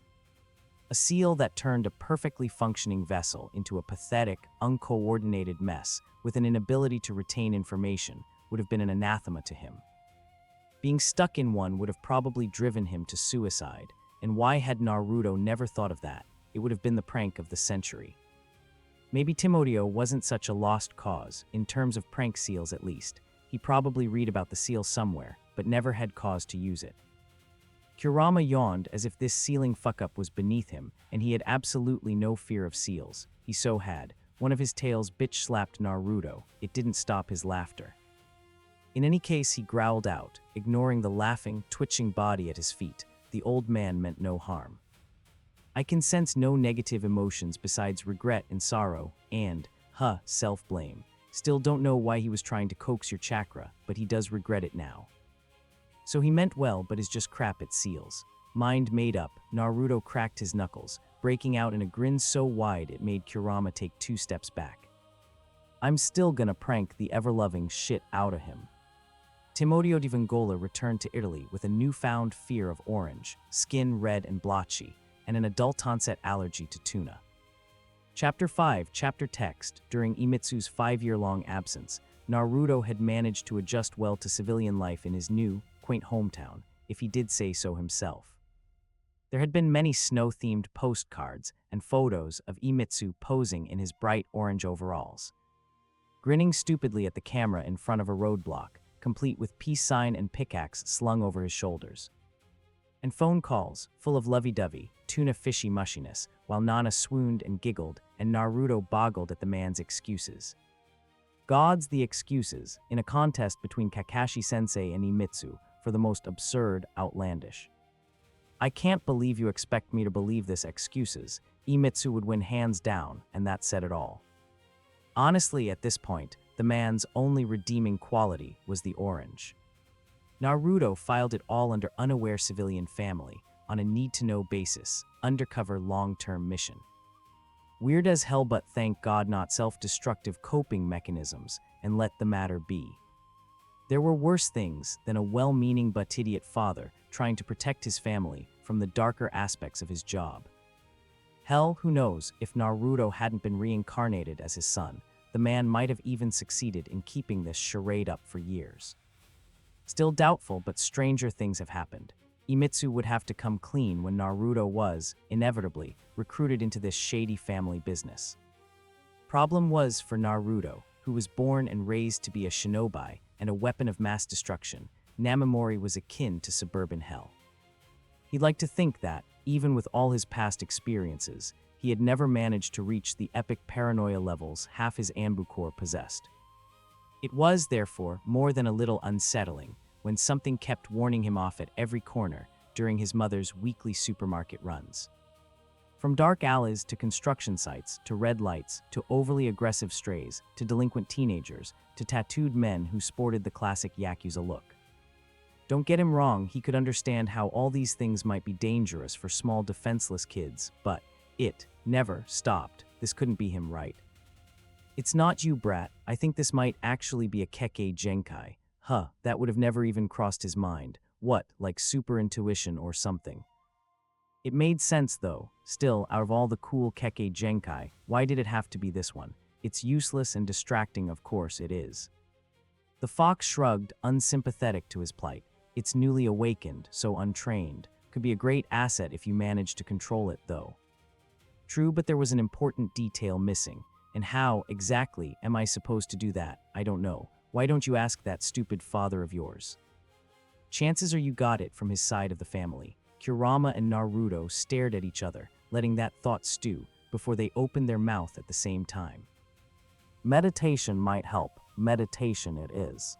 A seal that turned a perfectly functioning vessel into a pathetic, uncoordinated mess with an inability to retain information would have been an anathema to him. Being stuck in one would have probably driven him to suicide, and why had Naruto never thought of that? It would have been the prank of the century. Maybe Timodio wasn't such a lost cause, in terms of prank seals at least. He probably read about the seal somewhere, but never had cause to use it. Kurama yawned as if this sealing fuck-up was beneath him, and he had absolutely no fear of seals. He so had. One of his tails bitch-slapped Naruto. It didn't stop his laughter. In any case, he growled out, ignoring the laughing, twitching body at his feet. The old man meant no harm. I can sense no negative emotions besides regret and sorrow and, self-blame. Still don't know why he was trying to coax your chakra, but he does regret it now. So he meant well, but is just crap at seals. Mind made up, Naruto cracked his knuckles, breaking out in a grin so wide it made Kurama take 2 steps back. I'm still gonna prank the ever-loving shit out of him. Timodio di Vengola returned to Italy with a newfound fear of orange, skin red and blotchy, and an adult-onset allergy to tuna. Chapter 5, Chapter Text. During Imitsu's 5-year-long absence, Naruto had managed to adjust well to civilian life in his new, quaint hometown, if he did say so himself. There had been many snow-themed postcards and photos of Imitsu posing in his bright orange overalls, grinning stupidly at the camera in front of a roadblock, complete with peace sign and pickaxe slung over his shoulders. And phone calls, full of lovey-dovey, tuna-fishy mushiness, while Nana swooned and giggled and Naruto boggled at the man's excuses. Gods the excuses, in a contest between Kakashi-sensei and Imitsu for the most absurd, outlandish. I can't believe you expect me to believe this excuses. Imitsu would win hands down, and that said it all. Honestly, at this point, the man's only redeeming quality was the orange. Naruto filed it all under unaware civilian family, on a need-to-know basis, undercover long-term mission. Weird as hell, but thank God not self-destructive coping mechanisms, and let the matter be. There were worse things than a well-meaning but idiot father trying to protect his family from the darker aspects of his job. Hell, who knows, if Naruto hadn't been reincarnated as his son, the man might have even succeeded in keeping this charade up for years. Still doubtful, but stranger things have happened. Imitsu would have to come clean when Naruto was, inevitably, recruited into this shady family business. Problem was for Naruto, who was born and raised to be a shinobi and a weapon of mass destruction, Namamori was akin to suburban hell. He'd like to think that, even with all his past experiences, he had never managed to reach the epic paranoia levels half his Anbu Corps possessed. It was, therefore, more than a little unsettling when something kept warning him off at every corner during his mother's weekly supermarket runs. From dark alleys to construction sites, to red lights, to overly aggressive strays, to delinquent teenagers, to tattooed men who sported the classic Yakuza look. Don't get him wrong, he could understand how all these things might be dangerous for small defenseless kids, but it never stopped. This couldn't be him, right? It's not you, brat. I think this might actually be a Kekkei Genkai. Huh, that would have never even crossed his mind. What, like super intuition or something? It made sense though. Still, out of all the cool Kekkei Genkai, why did it have to be this one? It's useless and distracting, of course it is. The fox shrugged, unsympathetic to his plight. It's newly awakened, so untrained. Could be a great asset if you manage to control it though. True, but there was an important detail missing. And how, exactly, am I supposed to do that? I don't know. Why don't you ask that stupid father of yours? Chances are you got it from his side of the family. Kurama and Naruto stared at each other, letting that thought stew, before they opened their mouth at the same time. Meditation might help. Meditation it is.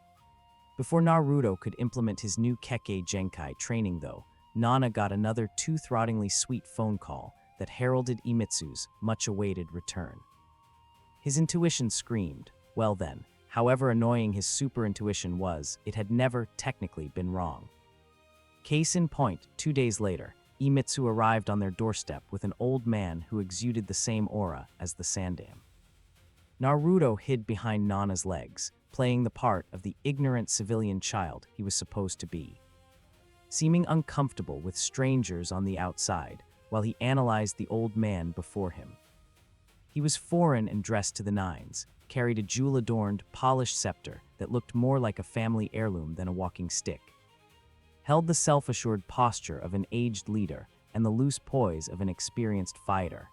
Before Naruto could implement his new Kekkei Genkai training though, Nana got another tooth-rottingly sweet phone call that heralded Imitsu's much-awaited return. His intuition screamed, well then, however annoying his super intuition was, it had never technically been wrong. Case in point, 2 days later, Imitsu arrived on their doorstep with an old man who exuded the same aura as the Sandam. Naruto hid behind Nana's legs, playing the part of the ignorant civilian child he was supposed to be. Seeming uncomfortable with strangers on the outside, while he analyzed the old man before him. He was foreign and dressed to the nines, carried a jewel-adorned, polished scepter that looked more like a family heirloom than a walking stick, held the self-assured posture of an aged leader and the loose poise of an experienced fighter,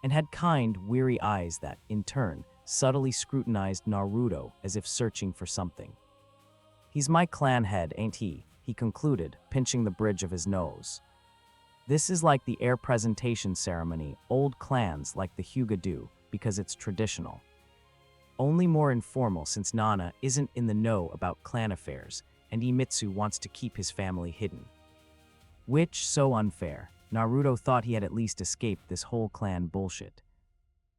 and had kind, weary eyes that, in turn, subtly scrutinized Naruto as if searching for something. "He's my clan head, ain't he?" he concluded, pinching the bridge of his nose. This is like the heir presentation ceremony old clans like the Hyuga do, because it's traditional. Only more informal since Nana isn't in the know about clan affairs, and Imitsu wants to keep his family hidden. Which, so unfair, Naruto thought he had at least escaped this whole clan bullshit.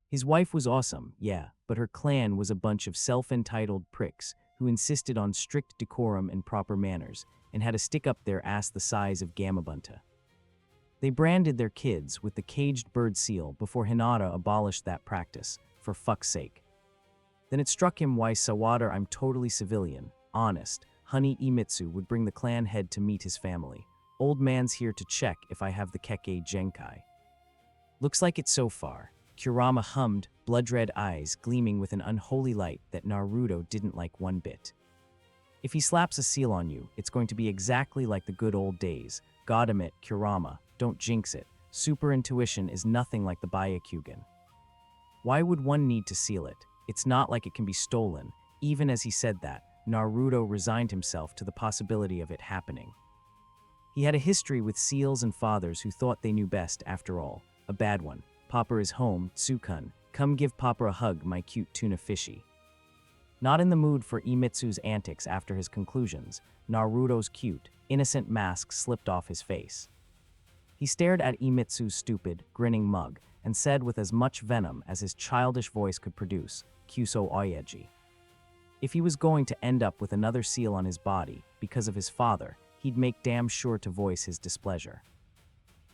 His wife was awesome, yeah, but her clan was a bunch of self-entitled pricks who insisted on strict decorum and proper manners, and had a stick up their ass the size of Gamabunta. They branded their kids with the caged bird seal before Hinata abolished that practice, for fuck's sake. Then it struck him why Sawada I'm totally civilian, honest, honey Imitsu would bring the clan head to meet his family. Old man's here to check if I have the Kekkei Genkai. Looks like it so far, Kurama hummed, blood-red eyes gleaming with an unholy light that Naruto didn't like one bit. If he slaps a seal on you, it's going to be exactly like the good old days. God admit, Kurama, don't jinx it. Super intuition is nothing like the Byakugan. Why would one need to seal it? It's not like it can be stolen. Even as he said that, Naruto resigned himself to the possibility of it happening. He had a history with seals and fathers who thought they knew best after all. A bad one. Papa is home, Tsukun. Come give Papa a hug, my cute tuna fishy. Not in the mood for Imitsu's antics after his conclusions, Naruto's cute, innocent mask slipped off his face. He stared at Imitsu's stupid, grinning mug and said with as much venom as his childish voice could produce, Kyuso Oyeji. If he was going to end up with another seal on his body because of his father, he'd make damn sure to voice his displeasure.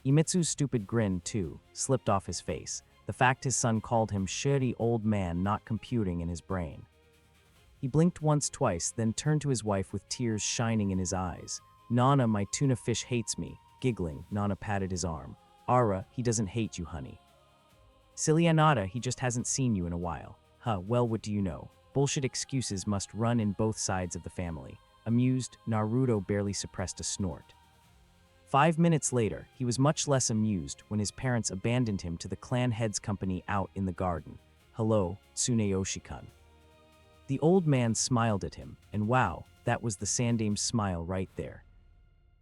Imitsu's stupid grin, too, slipped off his face, the fact his son called him shitty old man not computing in his brain. He blinked once, twice, then turned to his wife with tears shining in his eyes. Nana, my tuna fish hates me. Giggling, Nana patted his arm. Ara, he doesn't hate you, honey. Silly Anata, he just hasn't seen you in a while. Huh, well, what do you know? Bullshit excuses must run in both sides of the family. Amused, Naruto barely suppressed a snort. 5 minutes later, he was much less amused when his parents abandoned him to the clan head's company out in the garden. Hello, Tsuneyoshi-kun. The old man smiled at him, and wow, that was the Sandame's smile right there.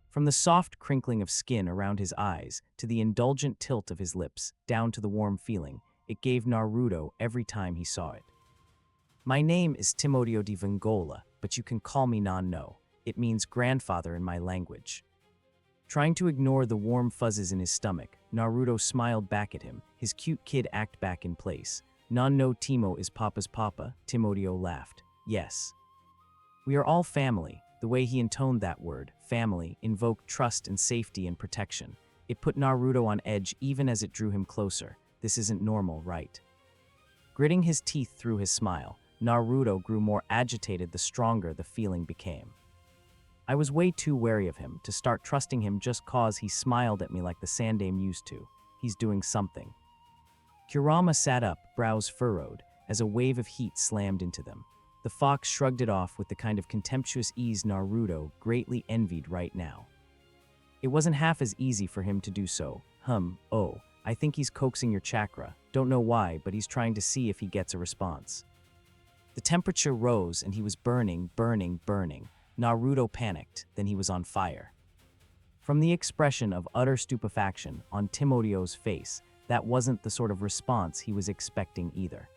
From the soft crinkling of skin around his eyes to the indulgent tilt of his lips, down to the warm feeling, it gave Naruto every time he saw it. My name is Timodio di Vengola, but you can call me Nan-no. It means grandfather in my language. Trying to ignore the warm fuzzes in his stomach, Naruto smiled back at him, his cute kid act back in place. Nan-no Timo is Papa's papa, Timodio laughed. Yes. We are all family. The way he intoned that word, family, invoked trust and safety and protection. It put Naruto on edge even as it drew him closer. This isn't normal, right? Gritting his teeth through his smile, Naruto grew more agitated the stronger the feeling became. I was way too wary of him to start trusting him just cause he smiled at me like the Sandame used to. He's doing something. Kurama sat up, brows furrowed, as a wave of heat slammed into them. The fox shrugged it off with the kind of contemptuous ease Naruto greatly envied right now. It wasn't half as easy for him to do so. Oh, I think he's coaxing your chakra. Don't know why, but he's trying to see if he gets a response. The temperature rose and he was burning. Naruto panicked, then he was on fire. From the expression of utter stupefaction on Timodio's face, that wasn't the sort of response he was expecting either.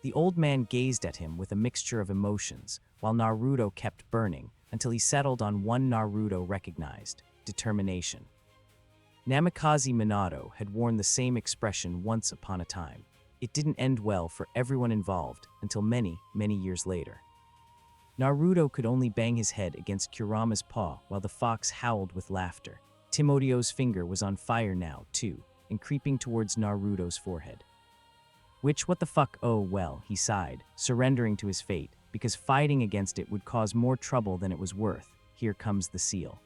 The old man gazed at him with a mixture of emotions, while Naruto kept burning, until he settled on one Naruto recognized: determination. Namikaze Minato had worn the same expression once upon a time. It didn't end well for everyone involved until many years later. Naruto could only bang his head against Kurama's paw while the fox howled with laughter. Timodio's finger was on fire now, too, and creeping towards Naruto's forehead. What the fuck, oh well, he sighed, surrendering to his fate, because fighting against it would cause more trouble than it was worth. Here comes the seal.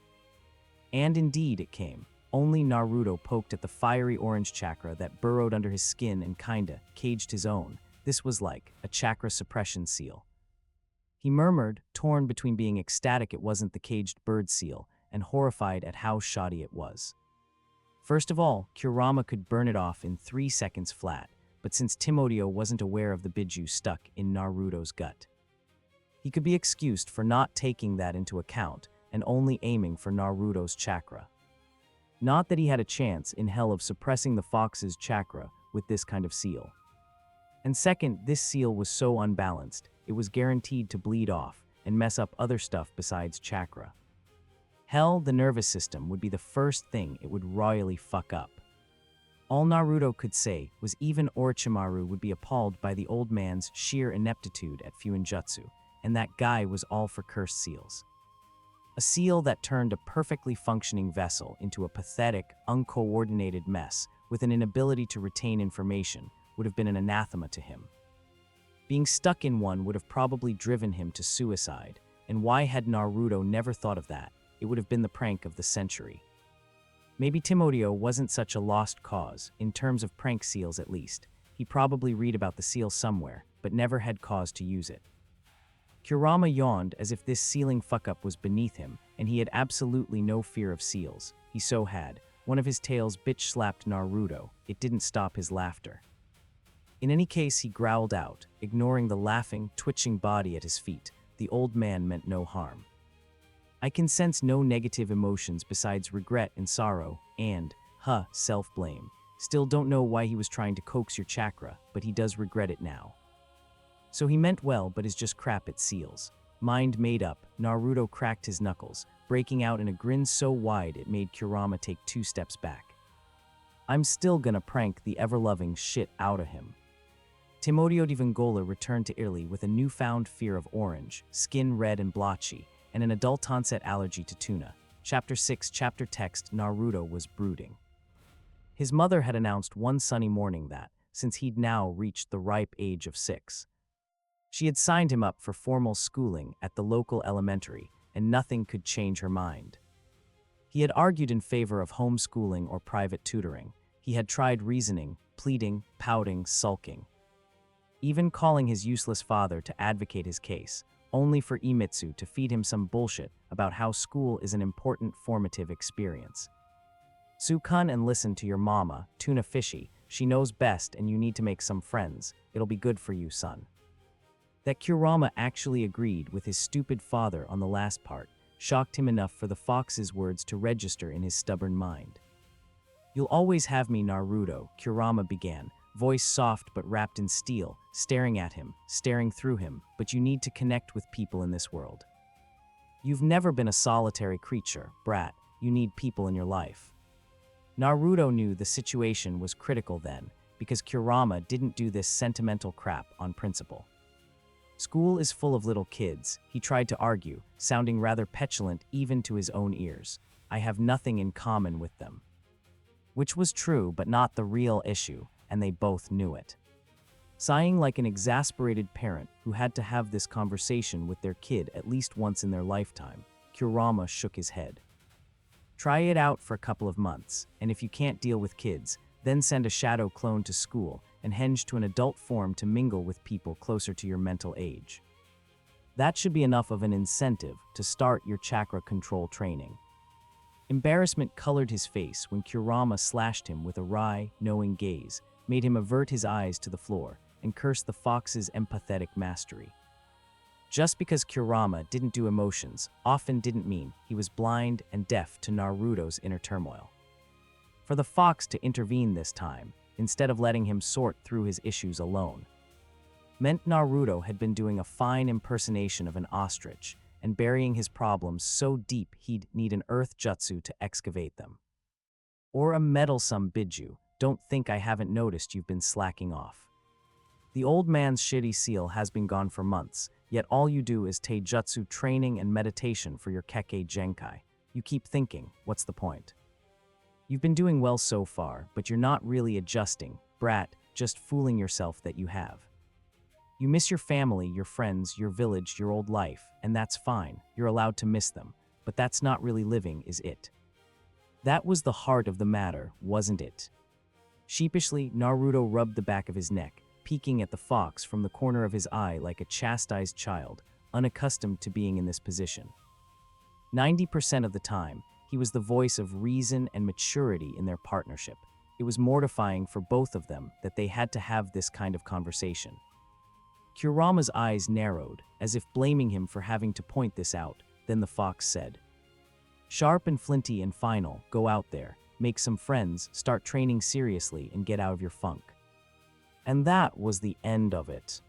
And indeed it came. Only Naruto poked at the fiery orange chakra that burrowed under his skin and kinda caged his own. This was like a chakra suppression seal. He murmured, torn between being ecstatic it wasn't the caged bird seal and horrified at how shoddy it was. First of all, Kurama could burn it off in 3 seconds flat, but since Timodio wasn't aware of the biju stuck in Naruto's gut, he could be excused for not taking that into account and only aiming for Naruto's chakra. Not that he had a chance in hell of suppressing the fox's chakra with this kind of seal. And second, this seal was so unbalanced, it was guaranteed to bleed off and mess up other stuff besides chakra. Hell, the nervous system would be the first thing it would royally fuck up. All Naruto could say was even Orochimaru would be appalled by the old man's sheer ineptitude at Fuinjutsu, and that guy was all for cursed seals. A seal that turned a perfectly functioning vessel into a pathetic, uncoordinated mess with an inability to retain information would have been an anathema to him. Being stuck in one would have probably driven him to suicide, and why had Naruto never thought of that? It would have been the prank of the century. Maybe Timodio wasn't such a lost cause, in terms of prank seals at least. He probably read about the seal somewhere, but never had cause to use it. Kurama yawned as if this sealing fuck-up was beneath him, and he had absolutely no fear of seals. He so had. One of his tails bitch-slapped Naruto. It didn't stop his laughter. In any case, he growled out, ignoring the laughing, twitching body at his feet. The old man meant no harm. I can sense no negative emotions besides regret and sorrow and, self-blame. Still don't know why he was trying to coax your chakra, but he does regret it now. So he meant well, but is just crap at seals. Mind made up, Naruto cracked his knuckles, breaking out in a grin so wide it made Kurama take 2 steps back. I'm still gonna prank the ever-loving shit out of him. Timorio di Vengola returned to Italy with a newfound fear of orange, skin red and blotchy, and an adult-onset allergy to tuna. Chapter 6 Chapter Text Naruto was brooding. His mother had announced one sunny morning that, since he'd now reached the ripe age of 6, she had signed him up for formal schooling at the local elementary, and nothing could change her mind. He had argued in favor of homeschooling or private tutoring. He had tried reasoning, pleading, pouting, sulking, even calling his useless father to advocate his case, only for Imitsu to feed him some bullshit about how school is an important formative experience. Sukun and listen to your mama, tuna fishy, she knows best and you need to make some friends, it'll be good for you, son. That Kurama actually agreed with his stupid father on the last part shocked him enough for the fox's words to register in his stubborn mind. You'll always have me, Naruto, Kurama began, voice soft but wrapped in steel, staring at him, staring through him, but you need to connect with people in this world. You've never been a solitary creature, brat, you need people in your life. Naruto knew the situation was critical then, because Kurama didn't do this sentimental crap on principle. School is full of little kids, he tried to argue, sounding rather petulant even to his own ears. I have nothing in common with them. Which was true, but not the real issue, and they both knew it. Sighing like an exasperated parent who had to have this conversation with their kid at least once in their lifetime, Kurama shook his head. Try it out for a couple of months, and if you can't deal with kids, then send a shadow clone to school and henge to an adult form to mingle with people closer to your mental age. That should be enough of an incentive to start your chakra control training. Embarrassment colored his face when Kurama slashed him with a wry, knowing gaze, made him avert his eyes to the floor, and curse the fox's empathetic mastery. Just because Kurama didn't do emotions often didn't mean he was blind and deaf to Naruto's inner turmoil. For the fox to intervene this time, instead of letting him sort through his issues alone, meant Naruto had been doing a fine impersonation of an ostrich and burying his problems so deep he'd need an earth jutsu to excavate them. Or a meddlesome biju, don't think I haven't noticed you've been slacking off. The old man's shitty seal has been gone for months, yet all you do is taijutsu training and meditation for your Kekkei Genkai. You keep thinking, what's the point? You've been doing well so far, but you're not really adjusting, brat, just fooling yourself that you have. You miss your family, your friends, your village, your old life, and that's fine, you're allowed to miss them, but that's not really living, is it? That was the heart of the matter, wasn't it? Sheepishly, Naruto rubbed the back of his neck, peeking at the fox from the corner of his eye like a chastised child, unaccustomed to being in this position. 90% of the time, he was the voice of reason and maturity in their partnership. It was mortifying for both of them that they had to have this kind of conversation. Kurama's eyes narrowed, as if blaming him for having to point this out, then the fox said, "Sharp and flinty and final, go out there, make some friends, start training seriously, and get out of your funk." And that was the end of it.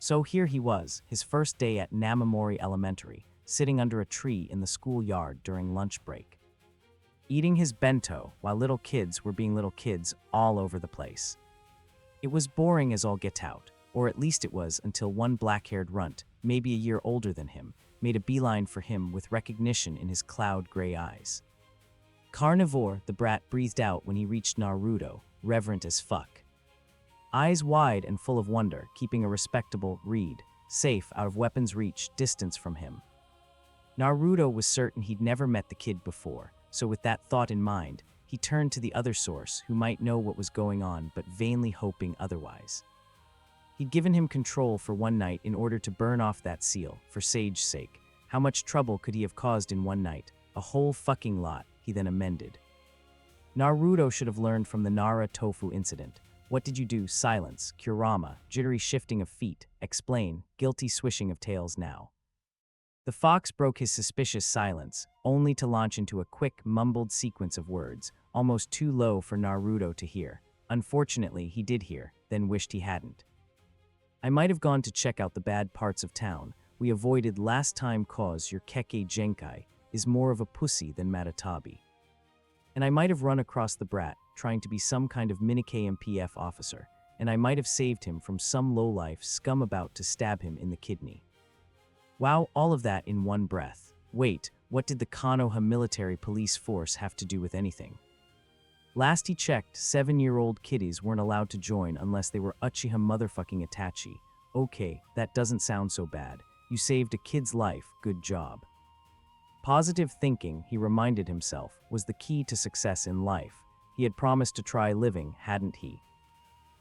So here he was, his first day at Namamori Elementary, sitting under a tree in the schoolyard during lunch break, eating his bento while little kids were being little kids all over the place. It was boring as all get out, or at least it was until one black-haired runt, maybe a year older than him, made a beeline for him with recognition in his cloud-gray eyes. Carnivore, the brat breathed out when he reached Naruto, reverent as fuck. Eyes wide and full of wonder, keeping a respectable read, safe out of weapons reach, distance from him. Naruto was certain he'd never met the kid before, so with that thought in mind, he turned to the other source who might know what was going on but vainly hoping otherwise. He'd given him control for one night in order to burn off that seal, for Sage's sake. How much trouble could he have caused in one night? A whole fucking lot, he then amended. Naruto should have learned from the Nara tofu incident. What did you do? Silence. Kurama. Jittery shifting of feet. Explain. Guilty swishing of tails now. The fox broke his suspicious silence, only to launch into a quick, mumbled sequence of words, almost too low for Naruto to hear. Unfortunately, he did hear, then wished he hadn't. I might have gone to check out the bad parts of town. We avoided last time cause your Keke Genkai is more of a pussy than Matatabi. And I might have run across the brat, trying to be some kind of mini-KMPF officer, and I might have saved him from some lowlife scum about to stab him in the kidney. Wow, all of that in one breath. Wait, what did the Konoha military police force have to do with anything? Last he checked, 7-year-old kiddies weren't allowed to join unless they were Uchiha motherfucking Itachi. Okay, that doesn't sound so bad. You saved a kid's life, good job. Positive thinking, he reminded himself, was the key to success in life. He had promised to try living, hadn't he?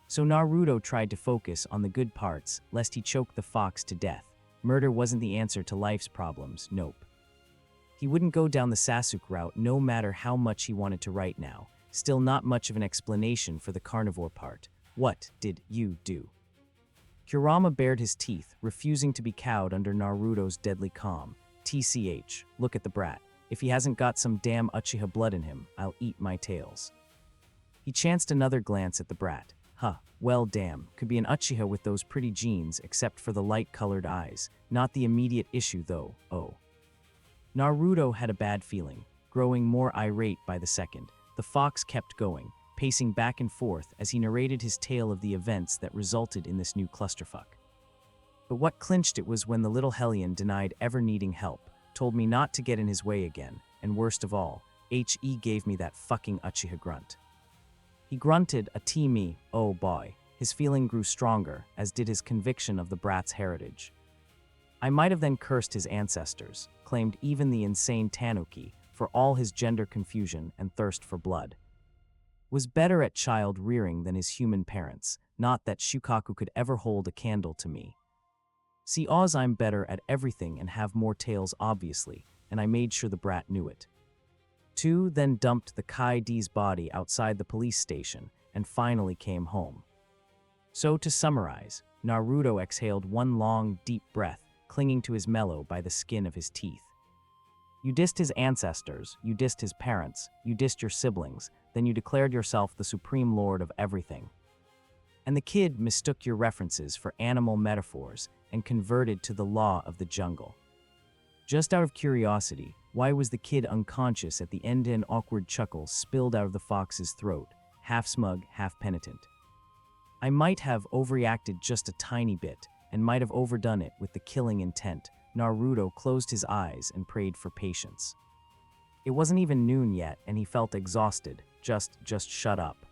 So Naruto tried to focus on the good parts, lest he choke the fox to death. Murder wasn't the answer to life's problems, nope. He wouldn't go down the Sasuke route no matter how much he wanted to right now. Still not much of an explanation for the carnivore part. What did you do? Kurama bared his teeth, refusing to be cowed under Naruto's deadly calm. TCH, look at the brat. If he hasn't got some damn Uchiha blood in him, I'll eat my tails. He chanced another glance at the brat. Huh, well damn, could be an Uchiha with those pretty genes except for the light-colored eyes. Not the immediate issue though, oh. Naruto had a bad feeling, growing more irate by the second. The fox kept going, pacing back and forth as he narrated his tale of the events that resulted in this new clusterfuck. But what clinched it was when the little hellion denied ever needing help, told me not to get in his way again, and worst of all, HE gave me that fucking Uchiha grunt. He grunted a me, oh boy. His feeling grew stronger, as did his conviction of the brat's heritage. I might have then cursed his ancestors, claimed even the insane Tanuki, for all his gender confusion and thirst for blood. Was better at child rearing than his human parents, not that Shukaku could ever hold a candle to me. See, Oz, I'm better at everything and have more tails obviously, and I made sure the brat knew it. 2 then dumped the Kaide's body outside the police station and finally came home. So to summarize, Naruto exhaled one long, deep breath, clinging to his mellow by the skin of his teeth. You dissed his ancestors, you dissed his parents, you dissed your siblings, then you declared yourself the supreme lord of everything. And the kid mistook your references for animal metaphors and converted to the law of the jungle. Just out of curiosity, why was the kid unconscious at the end? An awkward chuckle spilled out of the fox's throat, half smug, half penitent. I might have overreacted just a tiny bit, and might have overdone it with the killing intent. Naruto closed his eyes and prayed for patience. It wasn't even noon yet, and he felt exhausted. Just shut up.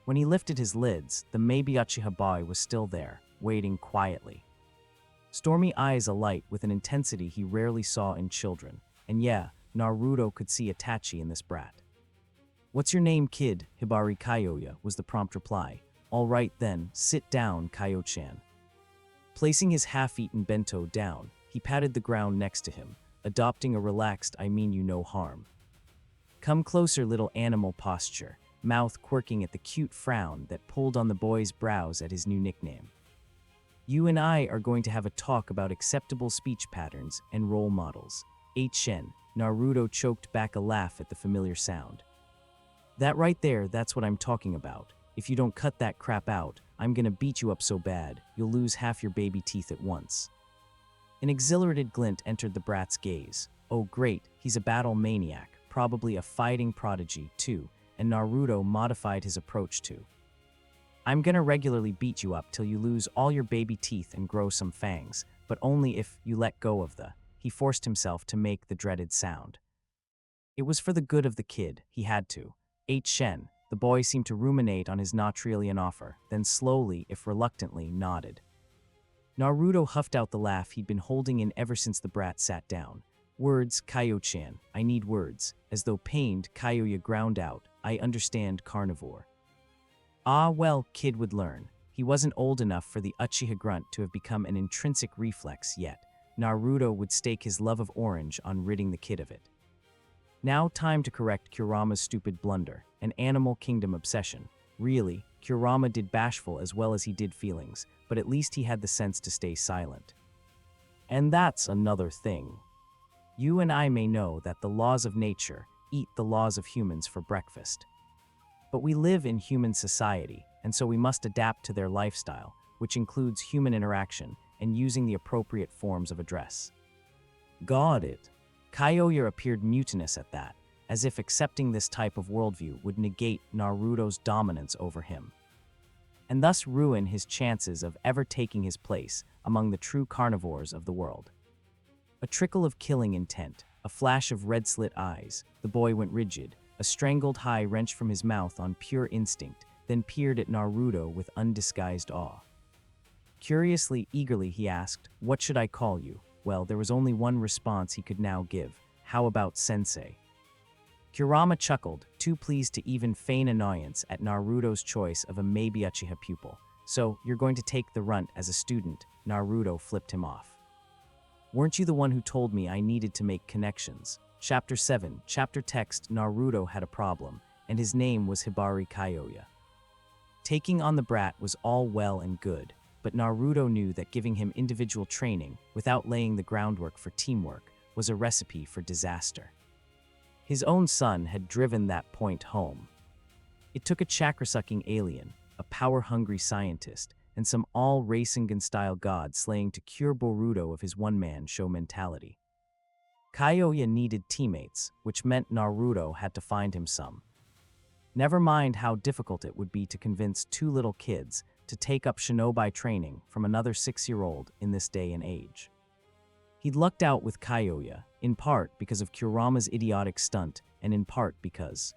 When he lifted his lids, the maybe Uchiha boy was still there, waiting quietly. Stormy eyes alight with an intensity he rarely saw in children. And yeah, Naruto could see Itachi in this brat. What's your name, kid? Hibari Kyoya, was the prompt reply. All right then, sit down, Kyo-chan. Placing his half-eaten bento down, he patted the ground next to him, adopting a relaxed no harm. Come closer, little animal posture, mouth quirking at the cute frown that pulled on the boy's brows at his new nickname. You and I are going to have a talk about acceptable speech patterns and role models. Shen, Naruto choked back a laugh at the familiar sound. That right there, that's what I'm talking about. If you don't cut that crap out, I'm gonna beat you up so bad, you'll lose half your baby teeth at once. An exhilarated glint entered the brat's gaze. Oh great, he's a battle maniac, probably a fighting prodigy too, and Naruto modified his approach to. I'm gonna regularly beat you up till you lose all your baby teeth and grow some fangs, but only if you let go of the. He forced himself to make the dreaded sound. It was for the good of the kid, he had to. Shen, the boy seemed to ruminate on his Nautrillian offer, then slowly, if reluctantly, nodded. Naruto huffed out the laugh he'd been holding in ever since the brat sat down. Words, Kyo-chan, I need words. As though pained, Kyoya ground out, I understand, carnivore. Ah well, kid would learn. He wasn't old enough for the Uchiha grunt to have become an intrinsic reflex yet. Naruto would stake his love of orange on ridding the kid of it. Now time to correct Kurama's stupid blunder, an animal kingdom obsession. Really, Kurama did bashful as well as he did feelings, but at least he had the sense to stay silent. And that's another thing. You and I may know that the laws of nature eat the laws of humans for breakfast. But we live in human society, and so we must adapt to their lifestyle, which includes human interaction and using the appropriate forms of address. Got it. Kyoya appeared mutinous at that, as if accepting this type of worldview would negate Naruto's dominance over him, and thus ruin his chances of ever taking his place among the true carnivores of the world. A trickle of killing intent, a flash of red-slit eyes, the boy went rigid, a strangled high wrenched from his mouth on pure instinct, then peered at Naruto with undisguised awe. Curiously, eagerly, he asked, "What should I call you?" Well, there was only one response he could now give. How about sensei? Kurama chuckled, too pleased to even feign annoyance at Naruto's choice of a maybe Uchiha pupil. So, you're going to take the runt as a student? Naruto flipped him off. Weren't you the one who told me I needed to make connections? Chapter 7, chapter text. Naruto had a problem, and his name was Hibari Kyoya. Taking on the brat was all well and good, but Naruto knew that giving him individual training without laying the groundwork for teamwork was a recipe for disaster. His own son had driven that point home. It took a chakra-sucking alien, a power-hungry scientist, and some all-Rasengan-style god slaying to cure Boruto of his one-man show mentality. Kyoya needed teammates, which meant Naruto had to find him some. Never mind how difficult it would be to convince two little kids to take up shinobi training from another 6-year-old in this day and age. He'd lucked out with Kyoya, in part because of Kurama's idiotic stunt, and in part because,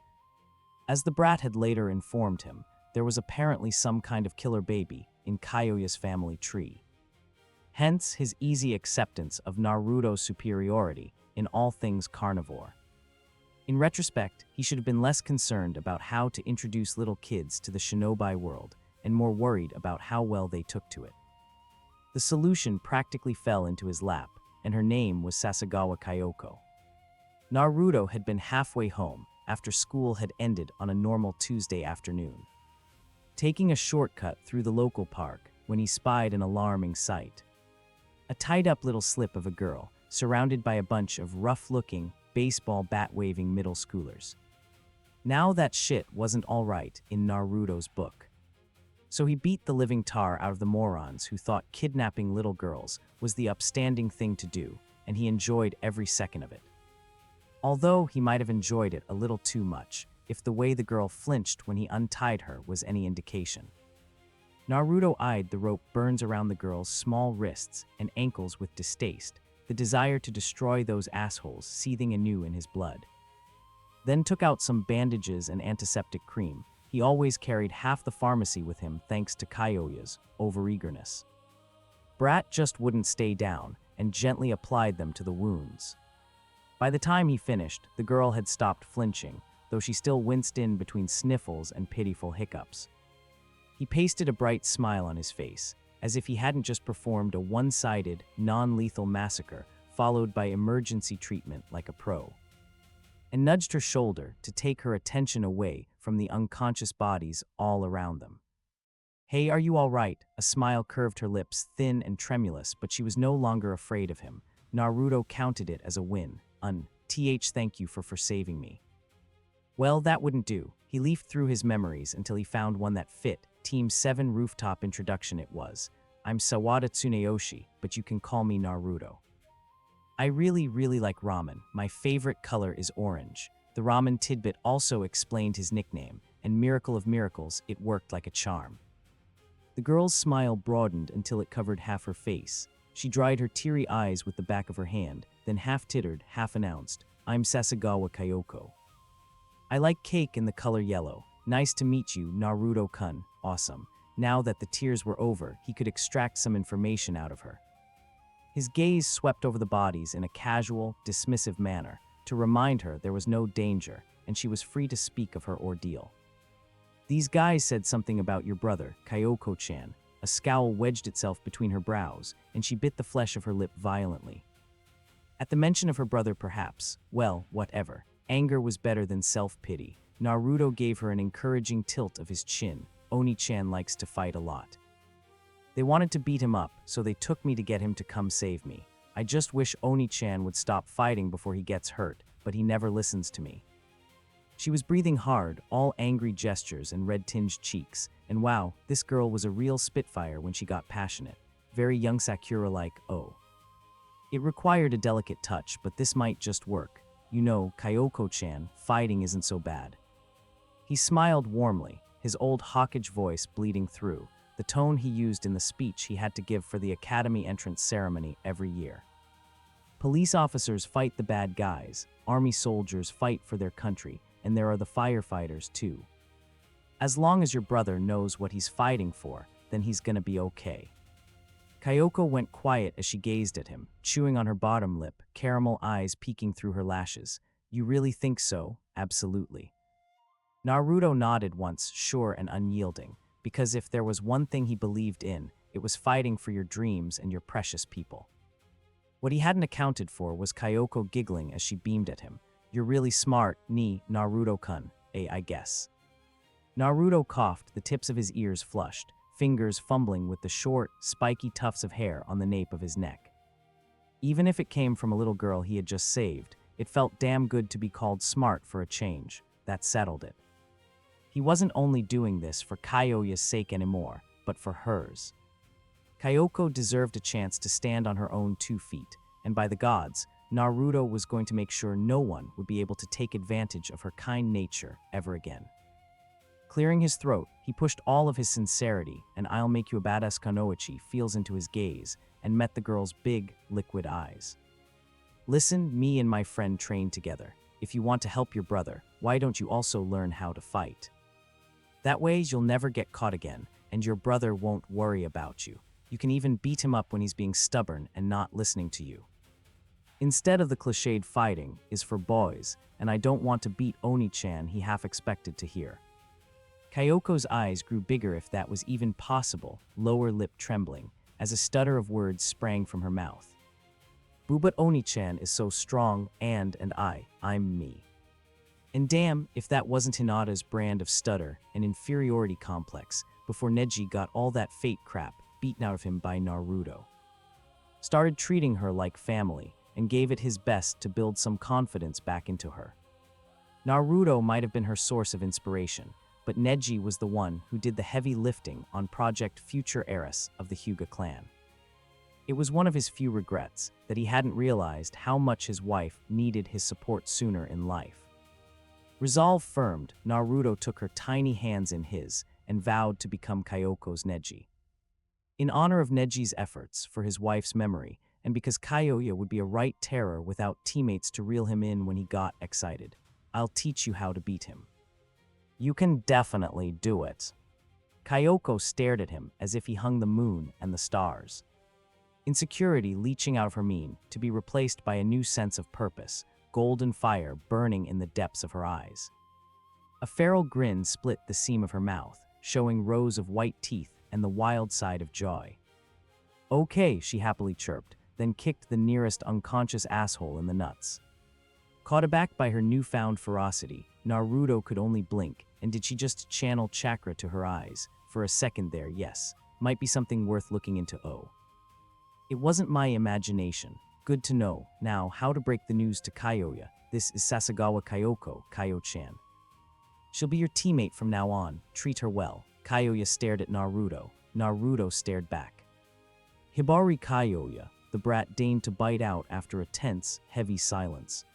as the brat had later informed him, there was apparently some kind of killer baby in Kyoya's family tree. Hence his easy acceptance of Naruto's superiority in all things carnivore. In retrospect, he should have been less concerned about how to introduce little kids to the shinobi world and more worried about how well they took to it. The solution practically fell into his lap, and her name was Sasagawa Kyoko. Naruto had been halfway home after school had ended on a normal Tuesday afternoon, taking a shortcut through the local park when he spied an alarming sight. A tied-up little slip of a girl, surrounded by a bunch of rough-looking, baseball bat-waving middle schoolers. Now that shit wasn't all right in Naruto's book. So he beat the living tar out of the morons who thought kidnapping little girls was the upstanding thing to do, and he enjoyed every second of it. Although he might have enjoyed it a little too much, if the way the girl flinched when he untied her was any indication. Naruto eyed the rope burns around the girl's small wrists and ankles with distaste, the desire to destroy those assholes seething anew in his blood. Then took out some bandages and antiseptic cream. He always carried half the pharmacy with him thanks to Kyoya's overeagerness. Brat just wouldn't stay down and gently applied them to the wounds. By the time he finished, the girl had stopped flinching, though she still winced in between sniffles and pitiful hiccups. He pasted a bright smile on his face, as if he hadn't just performed a one-sided, non-lethal massacre followed by emergency treatment like a pro, and nudged her shoulder to take her attention away from the unconscious bodies all around them. "Hey, are you all right?" A smile curved her lips, thin and tremulous, but she was no longer afraid of him. Naruto counted it as a win. Thank you for saving me." Well, that wouldn't do. He leafed through his memories until he found one that fit. Team 7 rooftop introduction it was. "I'm Sawada Tsuneyoshi, but you can call me Naruto. I really like ramen. My favorite color is orange." The ramen tidbit also explained his nickname, and miracle of miracles, it worked like a charm. The girl's smile broadened until it covered half her face. She dried her teary eyes with the back of her hand, then half tittered, half announced, "I'm Sasagawa Kyoko. I like cake in the color yellow. Nice to meet you, Naruto-kun." Awesome. Now that the tears were over, he could extract some information out of her. His gaze swept over the bodies in a casual, dismissive manner, to remind her there was no danger, and she was free to speak of her ordeal. "These guys said something about your brother, Kyoko-chan." A scowl wedged itself between her brows, and she bit the flesh of her lip violently. At the mention of her brother perhaps, well, whatever. Anger was better than self-pity. Naruto gave her an encouraging tilt of his chin. Oni-chan likes to fight a lot. They wanted to beat him up, so they took me to get him to come save me. I just wish Oni-chan would stop fighting before he gets hurt, but he never listens to me. She was breathing hard, all angry gestures and red-tinged cheeks, and wow, this girl was a real spitfire when she got passionate. Very young Sakura-like, oh. It required a delicate touch, but this might just work. You know, Kyoko-chan, fighting isn't so bad. He smiled warmly, his old hawkish voice bleeding through, the tone he used in the speech he had to give for the academy entrance ceremony every year. Police officers fight the bad guys, army soldiers fight for their country, and there are the firefighters too. As long as your brother knows what he's fighting for, then he's gonna be okay. Kyoko went quiet as she gazed at him, chewing on her bottom lip, caramel eyes peeking through her lashes. You really think so? Absolutely. Naruto nodded once, sure and unyielding, because if there was one thing he believed in, it was fighting for your dreams and your precious people. What he hadn't accounted for was Kyoko giggling as she beamed at him. You're really smart, ni, Naruto-kun, I guess. Naruto coughed, the tips of his ears flushed, fingers fumbling with the short, spiky tufts of hair on the nape of his neck. Even if it came from a little girl he had just saved, it felt damn good to be called smart for a change. That settled it. He wasn't only doing this for Kyoya's sake anymore, but for hers. Kyoko deserved a chance to stand on her own 2 feet, and by the gods, Naruto was going to make sure no one would be able to take advantage of her kind nature ever again. Clearing his throat, he pushed all of his sincerity and I'll make you a badass Kunoichi feels into his gaze and met the girl's big, liquid eyes. Listen, me and my friend trained together. If you want to help your brother, why don't you also learn how to fight? That way you'll never get caught again, and your brother won't worry about you. You can even beat him up when he's being stubborn and not listening to you. Instead of the cliched fighting is for boys, and I don't want to beat Oni-chan, he half expected to hear. Kyoko's eyes grew bigger if that was even possible, lower lip trembling, as a stutter of words sprang from her mouth. But Oni-chan is so strong, and I'm me. And damn, if that wasn't Hinata's brand of stutter and inferiority complex before Neji got all that fate crap beaten out of him by Naruto. Started treating her like family and gave it his best to build some confidence back into her. Naruto might have been her source of inspiration, but Neji was the one who did the heavy lifting on Project Future Heiress of the Hyuga clan. It was one of his few regrets that he hadn't realized how much his wife needed his support sooner in life. Resolve firmed, Naruto took her tiny hands in his and vowed to become Kyoko's Neji. In honor of Neji's efforts for his wife's memory, and because Kyoya would be a right terror without teammates to reel him in when he got excited, I'll teach you how to beat him. You can definitely do it. Kyoko stared at him as if he hung the moon and the stars. Insecurity leaching out of her mien to be replaced by a new sense of purpose, golden fire burning in the depths of her eyes. A feral grin split the seam of her mouth, showing rows of white teeth and the wild side of joy. Okay, she happily chirped, then kicked the nearest unconscious asshole in the nuts. Caught aback by her newfound ferocity, Naruto could only blink, and did she just channel chakra to her eyes? For a second there, yes, might be something worth looking into. Oh. It wasn't my imagination. Good to know. Now, how to break the news to Kyoya. This is Sasagawa Kyoko, Kyo-chan. She'll be your teammate from now on. Treat her well. Kyoya stared at Naruto. Naruto stared back. Hibari Kyoya, the brat deigned to bite out after a tense, heavy silence.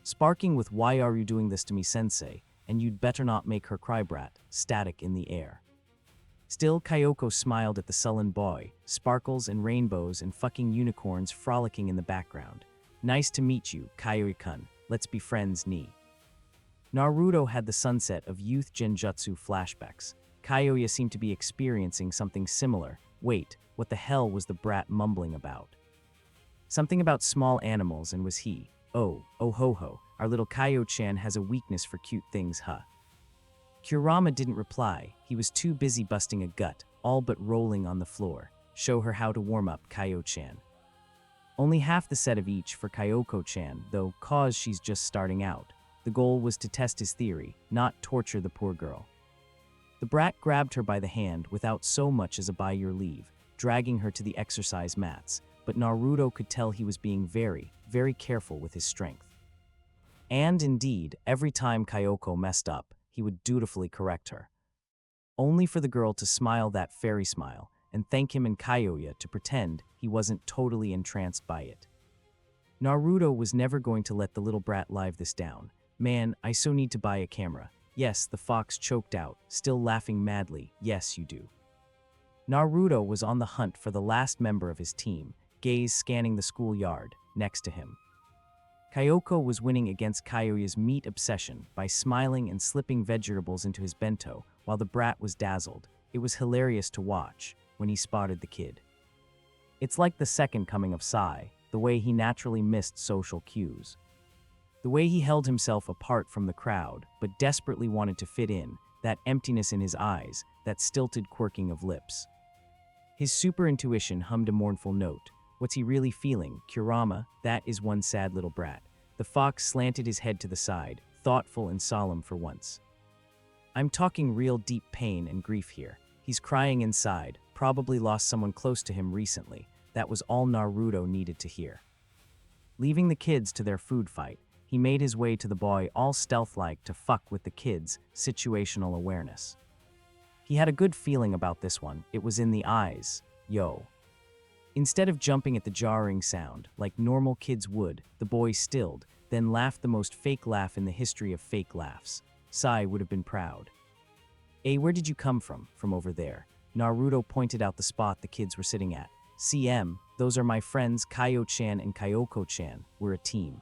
Sparking with "Why are you doing this to me, sensei?" and "You'd better not make her cry, brat," static in the air. Still, Kyoko smiled at the sullen boy, sparkles and rainbows and fucking unicorns frolicking in the background. Nice to meet you, Kyoya-kun. Let's be friends, ni. Naruto had the sunset of youth genjutsu flashbacks. Kyoya seemed to be experiencing something similar. Wait, what the hell was the brat mumbling about? Something about small animals, and was he? Oh ho ho, our little Kyo-chan has a weakness for cute things, huh? Kurama didn't reply. He was too busy busting a gut, all but rolling on the floor. Show her how to warm up, Kyo-chan. Only half the set of each for Kyoko-chan, though, cause she's just starting out. The goal was to test his theory, not torture the poor girl. The brat grabbed her by the hand without so much as a by your leave, dragging her to the exercise mats, but Naruto could tell he was being very, very careful with his strength. And indeed, every time Kyoko messed up, he would dutifully correct her. Only for the girl to smile that fairy smile and thank him and Kyoya to pretend he wasn't totally entranced by it. Naruto was never going to let the little brat live this down. Man, I so need to buy a camera. Yes, the fox choked out, still laughing madly. Yes, you do. Naruto was on the hunt for the last member of his team, gaze scanning the schoolyard next to him. Kyoko was winning against Kyoya's meat obsession by smiling and slipping vegetables into his bento, while the brat was dazzled. It was hilarious to watch when he spotted the kid. It's like the second coming of Sai, the way he naturally missed social cues. The way he held himself apart from the crowd, but desperately wanted to fit in, that emptiness in his eyes, that stilted quirking of lips. His super intuition hummed a mournful note. What's he really feeling? Kurama, that is one sad little brat. The fox slanted his head to the side, thoughtful and solemn for once. I'm talking real deep pain and grief here. He's crying inside, probably lost someone close to him recently. That was all Naruto needed to hear. Leaving the kids to their food fight, he made his way to the boy all stealth-like to fuck with the kids' situational awareness. He had a good feeling about this one. It was in the eyes. Yo. Instead of jumping at the jarring sound, like normal kids would, the boy stilled, then laughed the most fake laugh in the history of fake laughs. Sai would have been proud. Hey, where did you come from? From over there. Naruto pointed out the spot the kids were sitting at. CM, those are my friends Kyo-chan and Kyoko-chan. We're a team.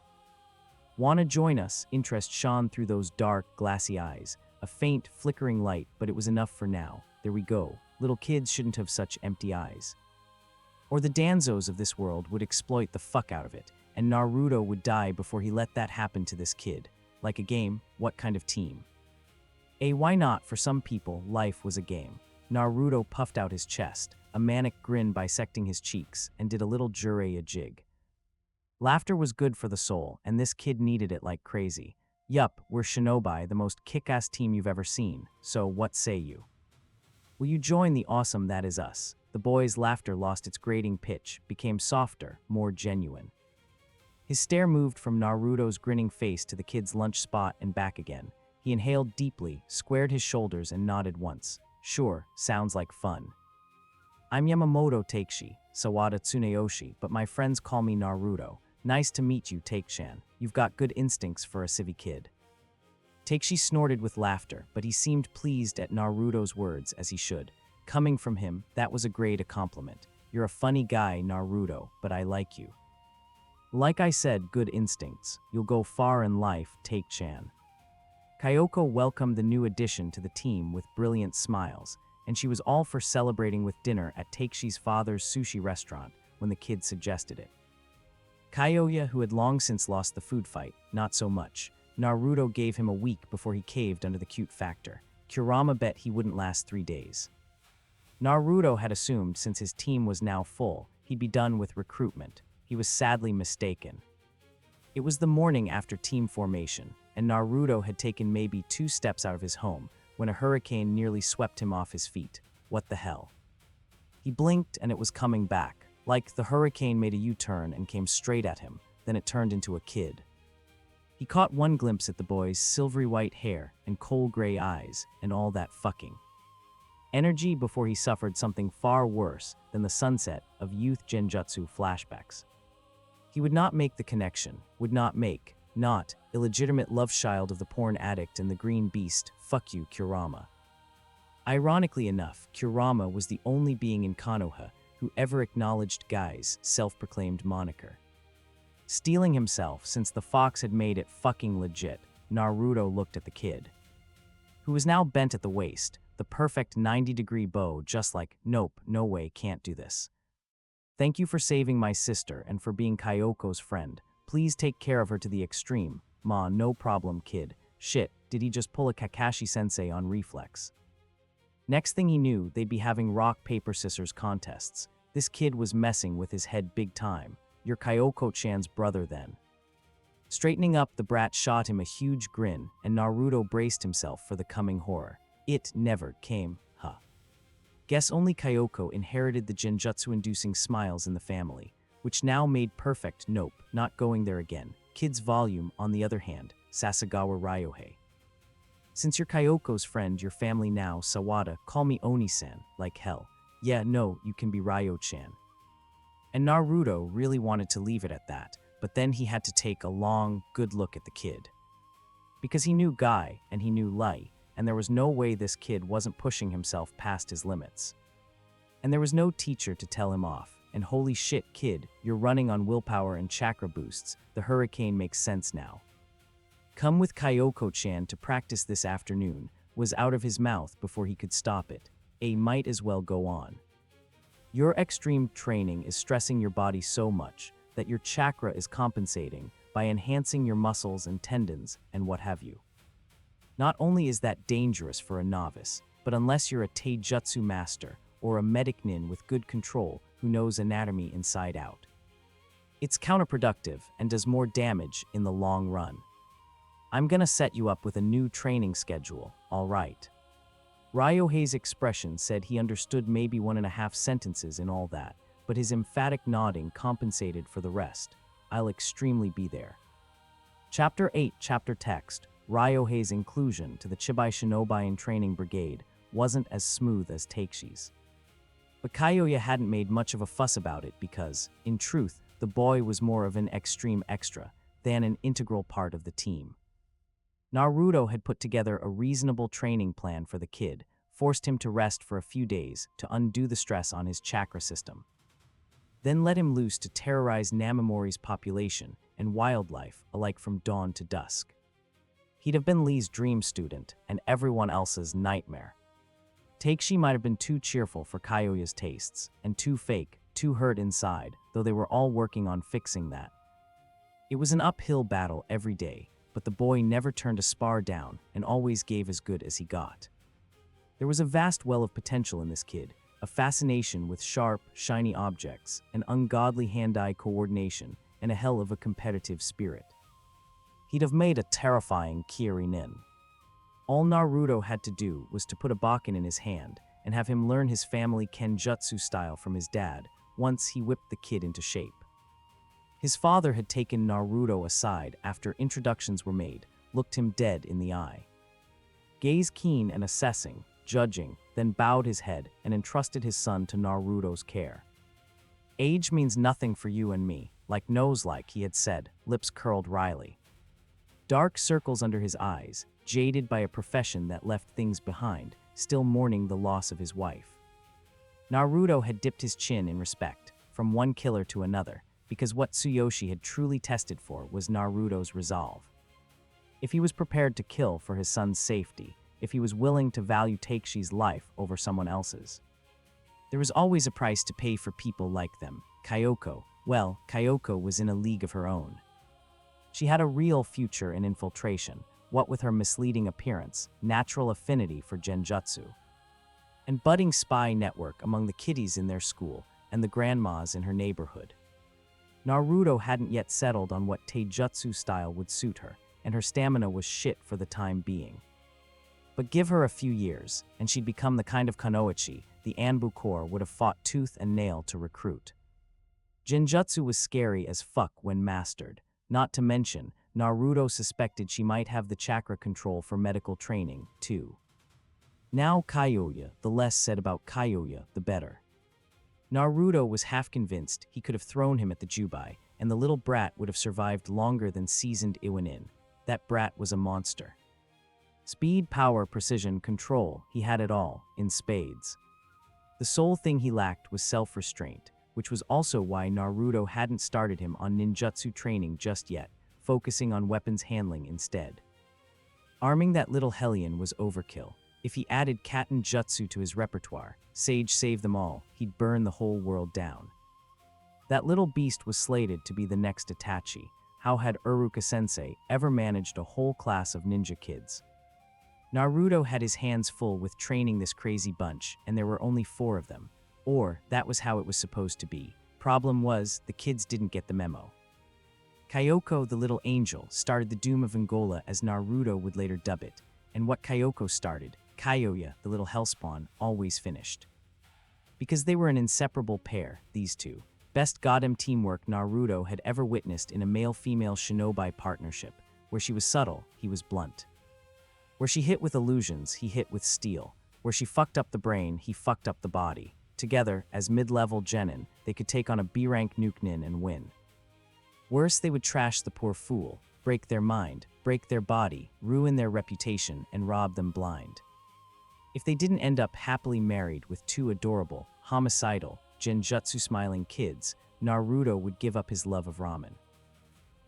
Wanna join us? Interest shone through those dark, glassy eyes. A faint, flickering light, but it was enough for now. There we go. Little kids shouldn't have such empty eyes. Or the Danzos of this world would exploit the fuck out of it, and Naruto would die before he let that happen to this kid. Like a game, what kind of team? Why not? For some people, life was a game. Naruto puffed out his chest, a manic grin bisecting his cheeks, and did a little Jiraiya jig. Laughter was good for the soul, and this kid needed it like crazy. Yup, we're Shinobi, the most kick-ass team you've ever seen, so what say you? Will you join the awesome that is us? The boy's laughter lost its grating pitch, became softer, more genuine. His stare moved from Naruto's grinning face to the kid's lunch spot and back again. He inhaled deeply, squared his shoulders, and nodded once. Sure, sounds like fun. I'm Yamamoto Takeshi, Sawada Tsuneyoshi, but my friends call me Naruto. Nice to meet you, Take-chan. You've got good instincts for a civvy kid. Takeshi snorted with laughter, but he seemed pleased at Naruto's words, as he should. Coming from him, that was a great compliment. You're a funny guy, Naruto, but I like you. Like I said, good instincts. You'll go far in life, Take-chan. Kyoko welcomed the new addition to the team with brilliant smiles, and she was all for celebrating with dinner at Takeshi's father's sushi restaurant when the kid suggested it. Kyoya, who had long since lost the food fight, not so much. Naruto gave him a week before he caved under the cute factor. Kurama bet he wouldn't last 3 days. Naruto had assumed since his team was now full, he'd be done with recruitment. He was sadly mistaken. It was the morning after team formation, and Naruto had taken maybe 2 steps out of his home when a hurricane nearly swept him off his feet. What the hell? He blinked and it was coming back. Like the hurricane made a U-turn and came straight at him, then it turned into a kid. He caught one glimpse at the boy's silvery white hair and coal gray eyes and all that fucking energy before he suffered something far worse than the sunset of youth genjutsu flashbacks. He would not make the connection, not illegitimate love child of the porn addict and the green beast, fuck you, Kurama. Ironically enough, Kurama was the only being in Konoha who ever acknowledged Guy's self-proclaimed moniker. Stealing himself since the fox had made it fucking legit, Naruto looked at the kid, who was now bent at the waist, the perfect 90-degree bow, just like, nope, no way, can't do this. Thank you for saving my sister and for being Kyoko's friend. Please take care of her to the extreme. Ma, no problem, kid. Shit, did he just pull a Kakashi-sensei on reflex? Next thing he knew, they'd be having rock, paper, scissors contests. This kid was messing with his head big time. You're Kyoko-chan's brother then. Straightening up, the brat shot him a huge grin, and Naruto braced himself for the coming horror. It never came, huh? Guess only Kyoko inherited the genjutsu-inducing smiles in the family, which now made perfect nope, not going there again. Kids volume, on the other hand, Sasagawa Ryohei. Since you're Kyoko's friend, your family now, Sawada, call me Oni-san, like hell. Yeah, no, you can be Ryo-chan. And Naruto really wanted to leave it at that, but then he had to take a long, good look at the kid. Because he knew Guy, and he knew Lai, and there was no way this kid wasn't pushing himself past his limits. And there was no teacher to tell him off, and holy shit, kid, you're running on willpower and chakra boosts, the hurricane makes sense now. Come with Kyoko-chan to practice this afternoon, was out of his mouth before he could stop it. Might as well go on. Your extreme training is stressing your body so much that your chakra is compensating by enhancing your muscles and tendons and what have you. Not only is that dangerous for a novice, but unless you're a taijutsu master or a medic nin with good control who knows anatomy inside out, it's counterproductive and does more damage in the long run. I'm gonna set you up with a new training schedule, all right? Ryohei's expression said he understood maybe 1.5 sentences in all that, but his emphatic nodding compensated for the rest. I'll extremely be there. Chapter 8 Chapter Text. Ryohei's inclusion to the Chibai Shinobi Training Brigade wasn't as smooth as Takeshi's. But Kyoya hadn't made much of a fuss about it because, in truth, the boy was more of an extreme extra than an integral part of the team. Naruto had put together a reasonable training plan for the kid, forced him to rest for a few days to undo the stress on his chakra system. Then let him loose to terrorize Namamori's population and wildlife alike from dawn to dusk. He'd have been Lee's dream student and everyone else's nightmare. Takeshi might have been too cheerful for Kyoya's tastes, and too fake, too hurt inside, though they were all working on fixing that. It was an uphill battle every day, but the boy never turned a spar down and always gave as good as he got. There was a vast well of potential in this kid, a fascination with sharp, shiny objects, an ungodly hand-eye coordination, and a hell of a competitive spirit. He'd have made a terrifying Kiri-nin. All Naruto had to do was to put a bakken in his hand and have him learn his family kenjutsu style from his dad once he whipped the kid into shape. His father had taken Naruto aside after introductions were made, looked him dead in the eye. Gazed keen and assessing, judging, then bowed his head and entrusted his son to Naruto's care. Age means nothing for you and me, like he had said, lips curled wryly. Dark circles under his eyes, jaded by a profession that left things behind, still mourning the loss of his wife. Naruto had dipped his chin in respect, from one killer to another, because what Tsuyoshi had truly tested for was Naruto's resolve. If he was prepared to kill for his son's safety, if he was willing to value Takeshi's life over someone else's. There was always a price to pay for people like them. Kyoko was in a league of her own. She had a real future in infiltration, what with her misleading appearance, natural affinity for genjutsu, and budding spy network among the kiddies in their school and the grandmas in her neighborhood. Naruto hadn't yet settled on what taijutsu style would suit her, and her stamina was shit for the time being. But give her a few years, and she'd become the kind of kunoichi the Anbu Corps would have fought tooth and nail to recruit. Genjutsu was scary as fuck when mastered, not to mention, Naruto suspected she might have the chakra control for medical training, too. Now Kyoya, the less said about Kyoya, the better. Naruto was half convinced he could have thrown him at the Jubai, and the little brat would have survived longer than seasoned Iwanin. That brat was a monster. Speed, power, precision, control, he had it all, in spades. The sole thing he lacked was self-restraint, which was also why Naruto hadn't started him on ninjutsu training just yet, focusing on weapons handling instead. Arming that little hellion was overkill. If he added Katen Jutsu to his repertoire, Sage Save Them All, he'd burn the whole world down. That little beast was slated to be the next Itachi. How had Uruka-sensei ever managed a whole class of ninja kids? Naruto had his hands full with training this crazy bunch, and there were only 4 of them. Or, that was how it was supposed to be. Problem was, the kids didn't get the memo. Kyoko, the little angel, started the doom of Angola, as Naruto would later dub it, and what Kyoko started, Kyoya, the little hellspawn, always finished. Because they were an inseparable pair, these two, best goddamn teamwork Naruto had ever witnessed in a male-female shinobi partnership, where she was subtle, he was blunt. Where she hit with illusions, he hit with steel. Where she fucked up the brain, he fucked up the body. Together, as mid-level genin, they could take on a B-rank nuke-nin and win. Worse, they would trash the poor fool, break their mind, break their body, ruin their reputation, and rob them blind. If they didn't end up happily married with two adorable, homicidal, genjutsu-smiling kids, Naruto would give up his love of ramen.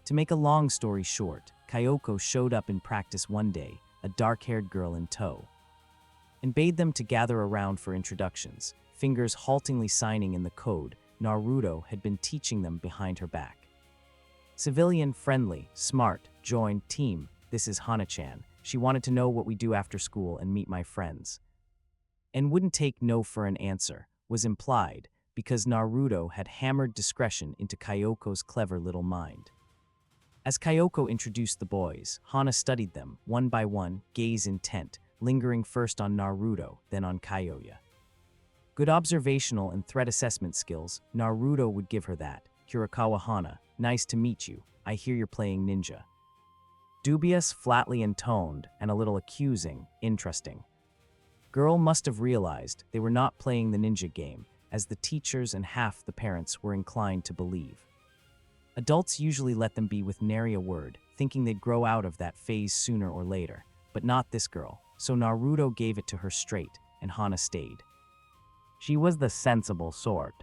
To make a long story short, Kyoko showed up in practice one day, a dark-haired girl in tow, and bade them to gather around for introductions, fingers haltingly signing in the code Naruto had been teaching them behind her back. Civilian, friendly, smart, join, team, this is Hana-chan. She wanted to know what we do after school and meet my friends. And wouldn't take no for an answer, was implied, because Naruto had hammered discretion into Kyoko's clever little mind. As Kyoko introduced the boys, Hana studied them, one by one, gaze intent, lingering first on Naruto, then on Kyoya. Good observational and threat assessment skills, Naruto would give her that. Kurikawa Hana, nice to meet you, I hear you're playing ninja. Dubious, flatly intoned, and a little accusing, interesting. Girl must have realized they were not playing the ninja game, as the teachers and half the parents were inclined to believe. Adults usually let them be with nary a word, thinking they'd grow out of that phase sooner or later, but not this girl, so Naruto gave it to her straight, and Hana stayed. She was the sensible sort.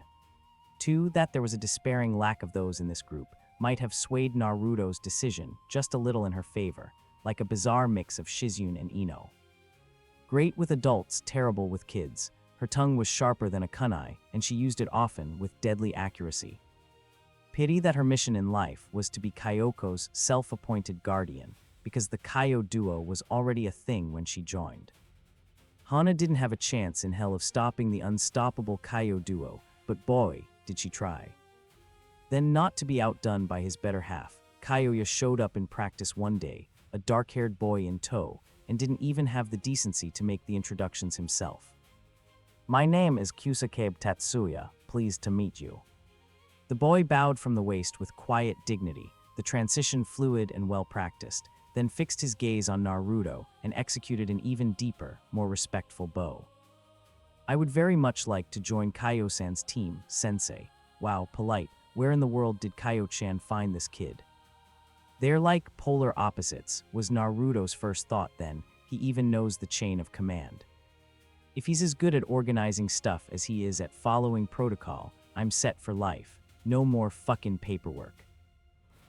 Too, that there was a despairing lack of those in this group might have swayed Naruto's decision just a little in her favor, like a bizarre mix of Shizune and Ino. Great with adults, terrible with kids, her tongue was sharper than a kunai, and she used it often with deadly accuracy. Pity that her mission in life was to be Kyoko's self-appointed guardian, because the Kyo duo was already a thing when she joined. Hana didn't have a chance in hell of stopping the unstoppable Kyo duo, but boy, did she try. Then, not to be outdone by his better half, Kyoya showed up in practice one day, a dark-haired boy in tow, and didn't even have the decency to make the introductions himself. My name is Kusakabe Tatsuya, pleased to meet you. The boy bowed from the waist with quiet dignity, the transition fluid and well-practiced, then fixed his gaze on Naruto and executed an even deeper, more respectful bow. I would very much like to join Kyo-san's team, sensei. Wow, polite. Where in the world did Kyo-chan find this kid? They're like polar opposites, was Naruto's first thought then. He even knows the chain of command. If he's as good at organizing stuff as he is at following protocol, I'm set for life. No more fucking paperwork.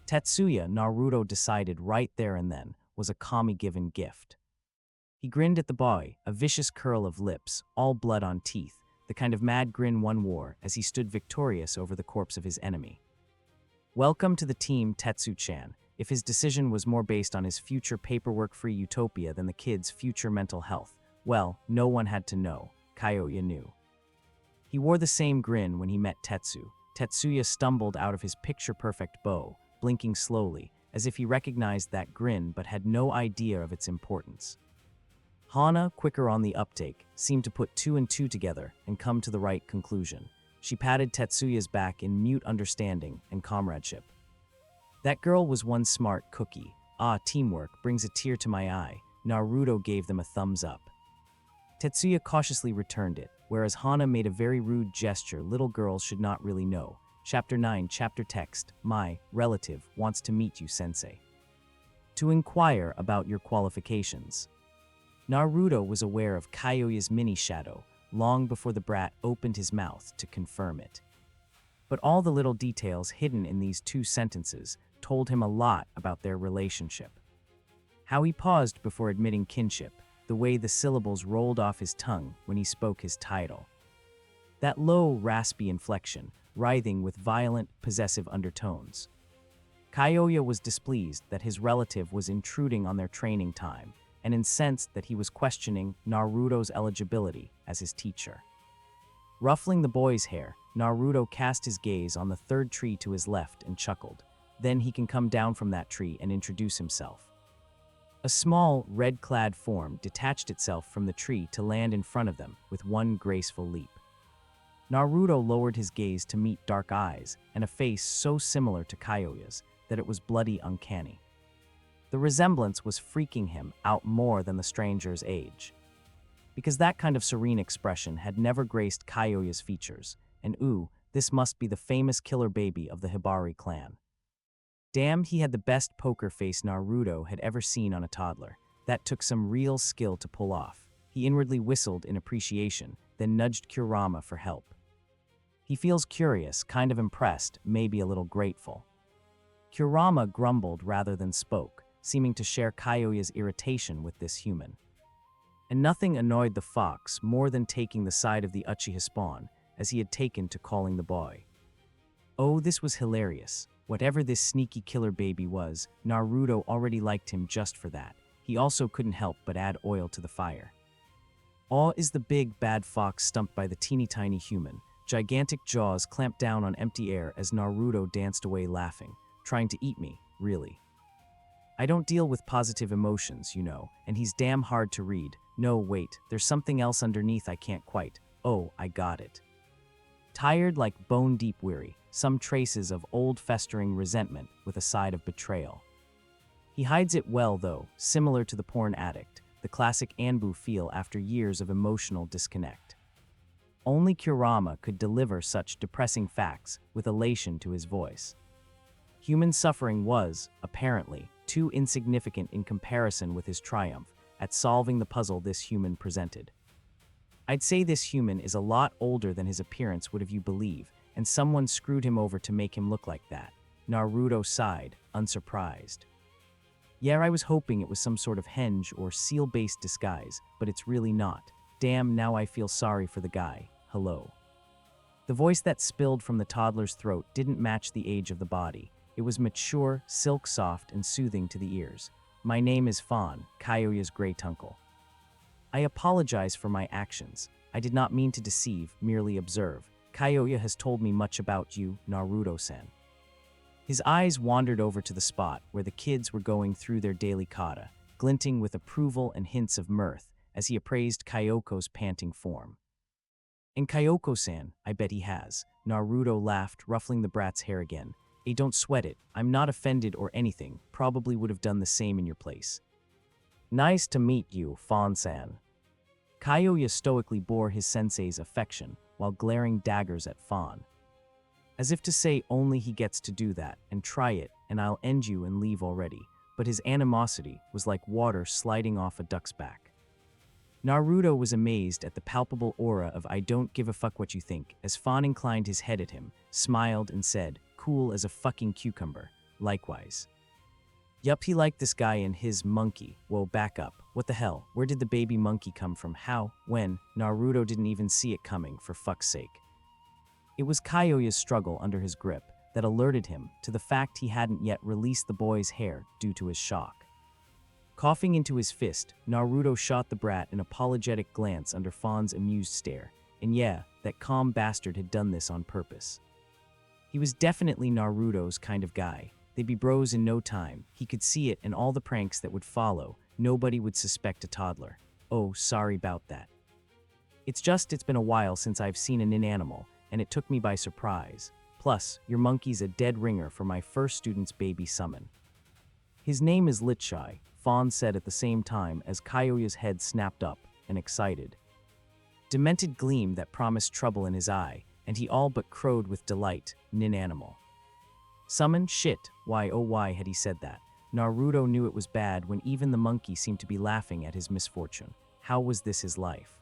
Tetsuya, Naruto decided right there and then, was a kami-given gift. He grinned at the boy, a vicious curl of lips, all blood on teeth, the kind of mad grin one wore as he stood victorious over the corpse of his enemy. Welcome to the team, Tetsu-chan. If his decision was more based on his future paperwork-free utopia than the kid's future mental health, well, no one had to know. Kyoya knew. He wore the same grin when he met Tetsu. Tetsuya stumbled out of his picture-perfect bow, blinking slowly, as if he recognized that grin but had no idea of its importance. Hana, quicker on the uptake, seemed to put two and two together and come to the right conclusion. She patted Tetsuya's back in mute understanding and comradeship. That girl was one smart cookie. Ah, teamwork brings a tear to my eye. Naruto gave them a thumbs up. Tetsuya cautiously returned it, whereas Hana made a very rude gesture little girls should not really know. Chapter 9, chapter text, my relative wants to meet you, sensei. To inquire about your qualifications. Naruto was aware of Kyoya's mini-shadow long before the brat opened his mouth to confirm it. But all the little details hidden in these two sentences told him a lot about their relationship. How he paused before admitting kinship, the way the syllables rolled off his tongue when he spoke his title. That low, raspy inflection, writhing with violent, possessive undertones. Kyoya was displeased that his relative was intruding on their training time, and incensed that he was questioning Naruto's eligibility as his teacher. Ruffling the boy's hair, Naruto cast his gaze on the third tree to his left and chuckled. Then he can come down from that tree and introduce himself. A small, red-clad form detached itself from the tree to land in front of them with one graceful leap. Naruto lowered his gaze to meet dark eyes and a face so similar to Kyoya's that it was bloody uncanny. The resemblance was freaking him out more than the stranger's age. Because that kind of serene expression had never graced Kyoya's features, and this must be the famous killer baby of the Hibari clan. Damn, he had the best poker face Naruto had ever seen on a toddler. That took some real skill to pull off. He inwardly whistled in appreciation, then nudged Kurama for help. He feels curious, kind of impressed, maybe a little grateful. Kurama grumbled rather than spoke, seeming to share Kyoya's irritation with this human. And nothing annoyed the fox more than taking the side of the Uchiha spawn, as he had taken to calling the boy. Oh, this was hilarious. Whatever this sneaky killer baby was, Naruto already liked him just for that. He also couldn't help but add oil to the fire. Aw is the big, bad fox stumped by the teeny-tiny human. Gigantic jaws clamped down on empty air as Naruto danced away laughing. Trying to eat me, really. I don't deal with positive emotions, you know, and he's damn hard to read. No, wait, there's something else underneath I can't quite. Oh, I got it. Tired like bone-deep weary, some traces of old festering resentment with a side of betrayal. He hides it well, though, similar to the porn addict, the classic Anbu feel after years of emotional disconnect. Only Kurama could deliver such depressing facts with elation to his voice. Human suffering was, apparently, too insignificant in comparison with his triumph at solving the puzzle this human presented. I'd say this human is a lot older than his appearance would have you believe, and someone screwed him over to make him look like that. Naruto sighed, unsurprised. Yeah, I was hoping it was some sort of henge or seal-based disguise, but it's really not. Damn, now I feel sorry for the guy. Hello. The voice that spilled from the toddler's throat didn't match the age of the body. It was mature, silk-soft, and soothing to the ears. My name is Fawn, Kyoya's great uncle. I apologize for my actions. I did not mean to deceive, merely observe. Kyoya has told me much about you, Naruto-san. His eyes wandered over to the spot where the kids were going through their daily kata, glinting with approval and hints of mirth as he appraised Kyoko's panting form. And Kyoko-san, I bet he has. Naruto laughed, ruffling the brat's hair again. Hey, don't sweat it. I'm not offended or anything. Probably would have done the same in your place. Nice to meet you, Fawn-san. Kyoya stoically bore his sensei's affection while glaring daggers at Fawn. As if to say only he gets to do that, and try it, and I'll end you and leave already. But his animosity was like water sliding off a duck's back. Naruto was amazed at the palpable aura of I don't give a fuck what you think, as Fawn inclined his head at him, smiled and said, cool as a fucking cucumber. Likewise. Yup, he liked this guy and his monkey. Whoa, back up. What the hell? Where did the baby monkey come from? How? When? Naruto didn't even see it coming, for fuck's sake. It was Kyoya's struggle under his grip that alerted him to the fact he hadn't yet released the boy's hair due to his shock. Coughing into his fist, Naruto shot the brat an apologetic glance under Fawn's amused stare. And yeah, that calm bastard had done this on purpose. He was definitely Naruto's kind of guy. They'd be bros in no time. He could see it and all the pranks that would follow. Nobody would suspect a toddler. Oh, sorry about that. It's been a while since I've seen an animal, and it took me by surprise. Plus, your monkey's a dead ringer for my first student's baby summon. His name is Litchai, Fawn said at the same time as Kyoya's head snapped up and excited. Demented gleam that promised trouble in his eye, and he all but crowed with delight, nin animal. Summon? Shit, why oh why had he said that? Naruto knew it was bad when even the monkey seemed to be laughing at his misfortune. How was this his life?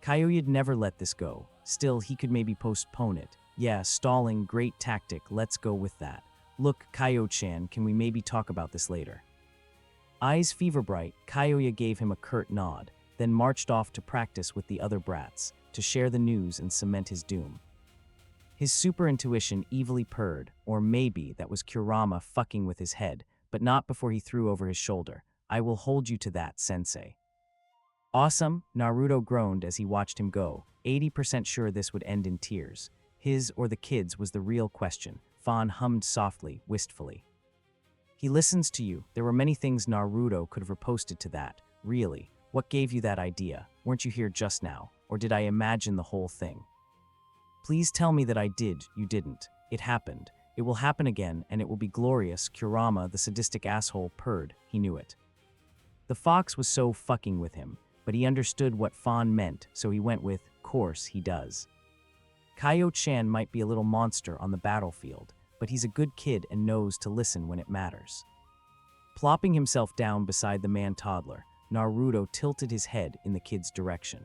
Kyoya'd never let this go. Still, he could maybe postpone it. Yeah, stalling, great tactic, let's go with that. Look, Kyo-chan, can we maybe talk about this later? Eyes fever bright, Kyoya gave him a curt nod, then marched off to practice with the other brats, to share the news and cement his doom. His super intuition evilly purred, or maybe that was Kurama fucking with his head, but not before he threw over his shoulder. I will hold you to that, sensei. Awesome, Naruto groaned as he watched him go, 80% sure this would end in tears. His or the kids was the real question. Fawn hummed softly, wistfully. He listens to you. There were many things Naruto could have reposted to that. Really, what gave you that idea? Weren't you here just now? Or did I imagine the whole thing? Please tell me that I did. You didn't. It happened. It will happen again, and it will be glorious. Kurama, the sadistic asshole, purred. He knew it. The fox was so fucking with him, but he understood what Fawn meant, so he went with, course he does. Kaio-chan might be a little monster on the battlefield, but he's a good kid and knows to listen when it matters. Plopping himself down beside the man-toddler, Naruto tilted his head in the kid's direction.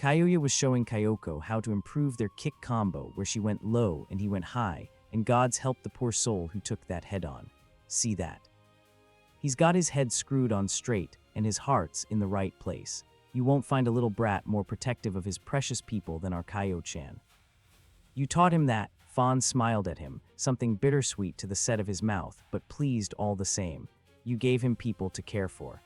Kyoya was showing Kyoko how to improve their kick combo where she went low and he went high, and gods help the poor soul who took that head on. See that? He's got his head screwed on straight and his heart's in the right place. You won't find a little brat more protective of his precious people than our Kaio-chan. You taught him that. Fawn smiled at him, something bittersweet to the set of his mouth, but pleased all the same. You gave him people to care for.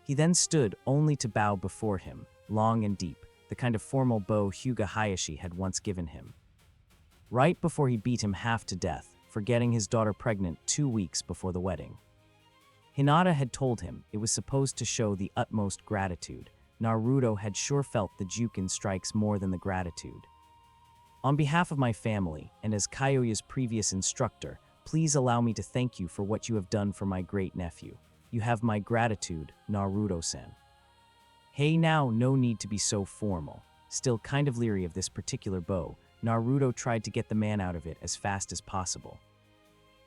He then stood only to bow before him, long and deep, the kind of formal bow Hyuga Hayashi had once given him. Right before he beat him half to death, for getting his daughter pregnant 2 weeks before the wedding. Hinata had told him it was supposed to show the utmost gratitude. Naruto had sure felt the Jukin strikes more than the gratitude. On behalf of my family, and as Kyoya's previous instructor, please allow me to thank you for what you have done for my great-nephew. You have my gratitude, Naruto-san. Hey now, no need to be so formal. Still kind of leery of this particular bow, Naruto tried to get the man out of it as fast as possible.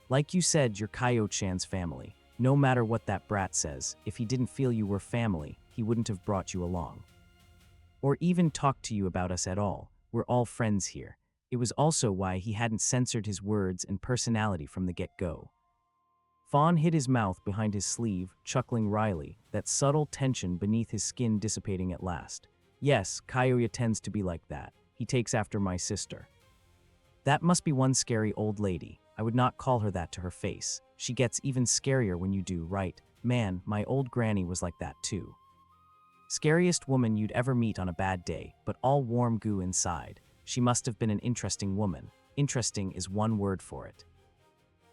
Like you said, you're Kaio-chan's family. No matter what that brat says, if he didn't feel you were family, he wouldn't have brought you along. Or even talked to you about us at all. We're all friends here. It was also why he hadn't censored his words and personality from the get-go. Fawn hid his mouth behind his sleeve, chuckling wryly, that subtle tension beneath his skin dissipating at last. Yes, Kyoya tends to be like that. He takes after my sister. That must be one scary old lady. I would not call her that to her face. She gets even scarier when you do, right? Man, my old granny was like that too. Scariest woman you'd ever meet on a bad day, but all warm goo inside. She must have been an interesting woman. Interesting is one word for it.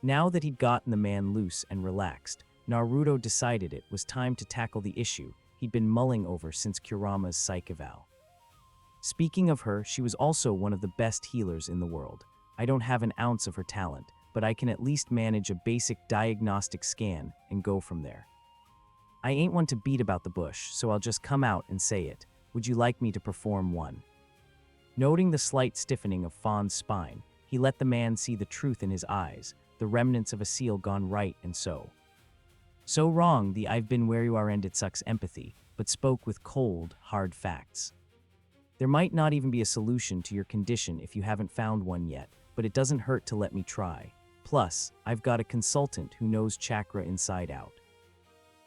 Now that he'd gotten the man loose and relaxed, Naruto decided it was time to tackle the issue he'd been mulling over since Kurama's psych eval. Speaking of her, she was also one of the best healers in the world. I don't have an ounce of her talent, but I can at least manage a basic diagnostic scan and go from there. I ain't one to beat about the bush, so I'll just come out and say it. Would you like me to perform one? Noting the slight stiffening of Fawn's spine, he let the man see the truth in his eyes, the remnants of a seal gone right and so. So wrong the I've been where you are and it sucks empathy, but spoke with cold, hard facts. There might not even be a solution to your condition if you haven't found one yet, but it doesn't hurt to let me try. Plus, I've got a consultant who knows chakra inside out.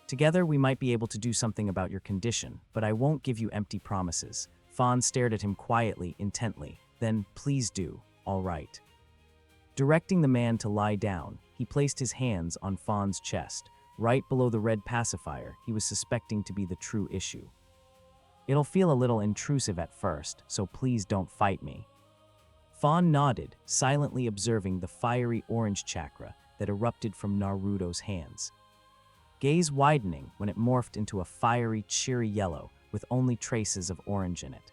Together, we might be able to do something about your condition, but I won't give you empty promises. Fawn stared at him quietly, intently. Then, please do. All right. Directing the man to lie down, he placed his hands on Fawn's chest, right below the red pacifier he was suspecting to be the true issue. It'll feel a little intrusive at first, so please don't fight me. Fawn nodded, silently observing the fiery orange chakra that erupted from Naruto's hands. Gaze widening when it morphed into a fiery, cheery yellow with only traces of orange in it.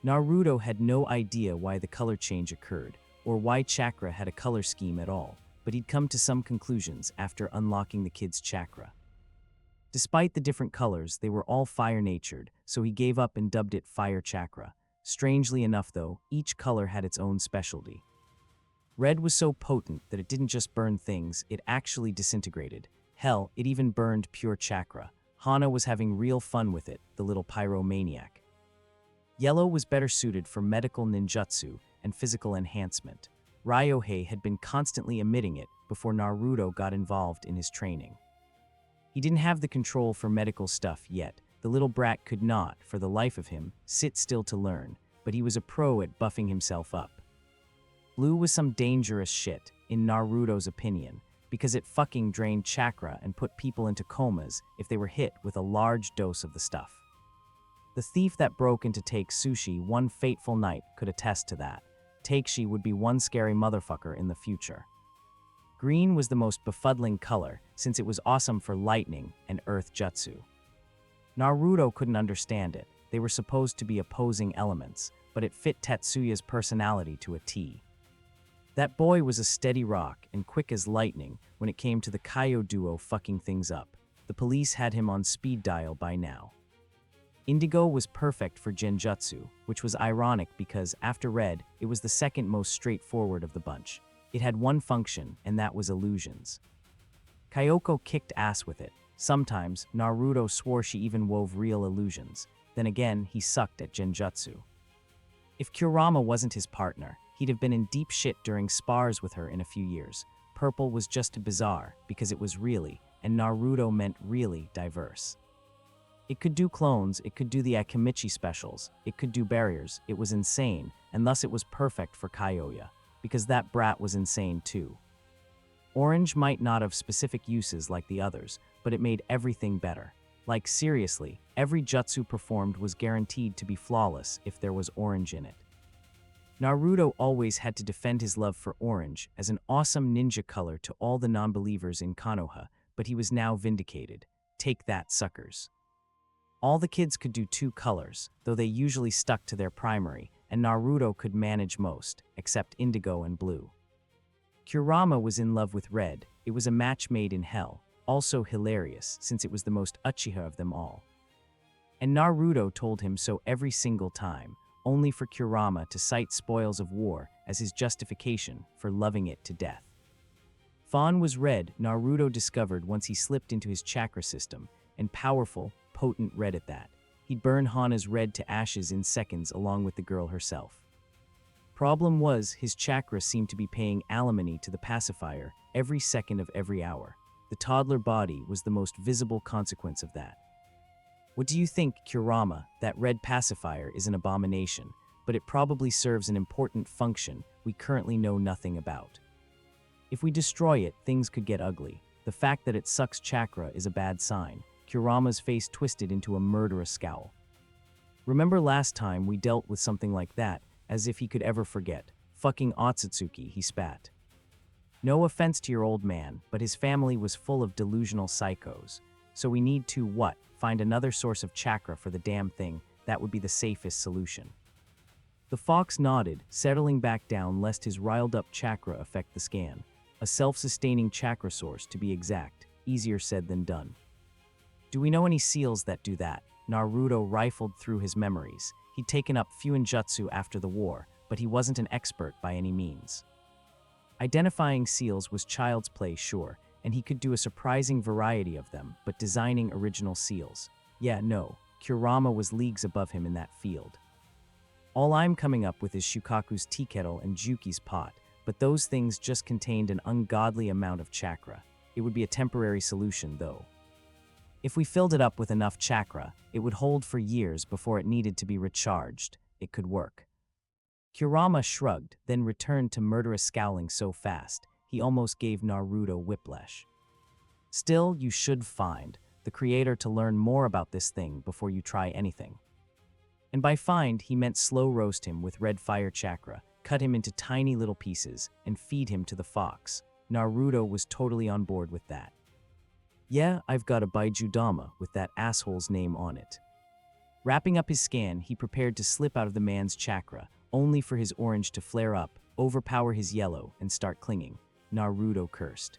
Naruto had no idea why the color change occurred, or why chakra had a color scheme at all, but he'd come to some conclusions after unlocking the kid's chakra. Despite the different colors, they were all fire-natured, so he gave up and dubbed it Fire Chakra. Strangely enough though, each color had its own specialty. Red was so potent that it didn't just burn things, it actually disintegrated. Hell, it even burned pure chakra. Hana was having real fun with it, the little pyromaniac. Yellow was better suited for medical ninjutsu and physical enhancement. Ryohei had been constantly emitting it before Naruto got involved in his training. He didn't have the control for medical stuff yet. The little brat could not, for the life of him, sit still to learn, but he was a pro at buffing himself up. Blue was some dangerous shit, in Naruto's opinion, because it fucking drained chakra and put people into comas if they were hit with a large dose of the stuff. The thief that broke in to take sushi one fateful night could attest to that. Takeshi would be one scary motherfucker in the future. Green was the most befuddling color since it was awesome for lightning and earth jutsu. Naruto couldn't understand it. They were supposed to be opposing elements, but it fit Tetsuya's personality to a T. That boy was a steady rock and quick as lightning when it came to the Kaio duo fucking things up. The police had him on speed dial by now. Indigo was perfect for Genjutsu, which was ironic because, after Red, it was the second most straightforward of the bunch. It had one function, and that was illusions. Kyoko kicked ass with it. Sometimes, Naruto swore she even wove real illusions. Then again, he sucked at Genjutsu. If Kurama wasn't his partner, he'd have been in deep shit during spars with her in a few years. Purple was just bizarre, because it was really, and Naruto meant really, diverse. It could do clones, it could do the Akimichi specials, it could do barriers, it was insane, and thus it was perfect for Kyoya, because that brat was insane too. Orange might not have specific uses like the others, but it made everything better. Like seriously, every jutsu performed was guaranteed to be flawless if there was orange in it. Naruto always had to defend his love for orange as an awesome ninja color to all the non-believers in Konoha, but he was now vindicated. Take that, suckers. All the kids could do two colors, though they usually stuck to their primary, and Naruto could manage most, except indigo and blue. Kurama was in love with red. It was a match made in hell, also hilarious since it was the most Uchiha of them all. And Naruto told him so every single time, only for Kurama to cite spoils of war as his justification for loving it to death. Fawn was red, Naruto discovered once he slipped into his chakra system, and powerful, potent red at that. He'd burn Hana's red to ashes in seconds along with the girl herself. Problem was, his chakra seemed to be paying alimony to the pacifier every second of every hour. The toddler body was the most visible consequence of that. What do you think, Kurama? That red pacifier is an abomination, but it probably serves an important function we currently know nothing about. If we destroy it, things could get ugly. The fact that it sucks chakra is a bad sign. Kurama's face twisted into a murderous scowl. Remember last time we dealt with something like that, as if he could ever forget. Fucking Otsutsuki, he spat. No offense to your old man, but his family was full of delusional psychos. So we need to, what? Find another source of chakra for the damn thing. That would be the safest solution. The fox nodded, settling back down lest his riled-up chakra affect the scan. A self-sustaining chakra source, to be exact. Easier said than done. Do we know any seals that do that? Naruto rifled through his memories. He'd taken up Fuinjutsu after the war, but he wasn't an expert by any means. Identifying seals was child's play, sure, and he could do a surprising variety of them, but designing original seals. Yeah, no, Kurama was leagues above him in that field. All I'm coming up with is Shukaku's tea kettle and Juki's pot, but those things just contained an ungodly amount of chakra. It would be a temporary solution, though. If we filled it up with enough chakra, it would hold for years before it needed to be recharged. It could work. Kurama shrugged, then returned to murderous scowling so fast, he almost gave Naruto whiplash. Still, you should find the creator to learn more about this thing before you try anything. And by find, he meant slow roast him with red fire chakra, cut him into tiny little pieces, and feed him to the fox. Naruto was totally on board with that. Yeah, I've got a Baijudama with that asshole's name on it. Wrapping up his scan, he prepared to slip out of the man's chakra, only for his orange to flare up, overpower his yellow, and start clinging. Naruto cursed.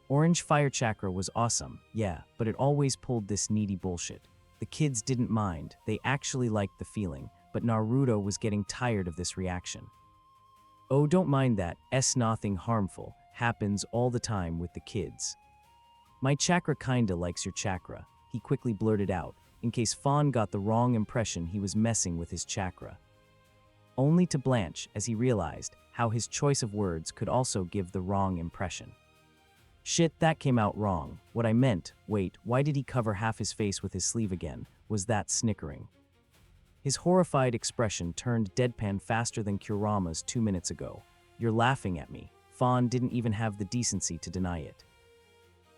Orange fire chakra was awesome, yeah, but it always pulled this needy bullshit. The kids didn't mind, they actually liked the feeling, but Naruto was getting tired of this reaction. Oh, don't mind that, nothing harmful, happens all the time with the kids. My chakra kinda likes your chakra, he quickly blurted out, in case Fawn got the wrong impression he was messing with his chakra. Only to blanch as he realized how his choice of words could also give the wrong impression. Shit, that came out wrong. What I meant, wait, why did he cover half his face with his sleeve again, was that snickering. His horrified expression turned deadpan faster than Kurama's 2 minutes ago. You're laughing at me. Fawn didn't even have the decency to deny it.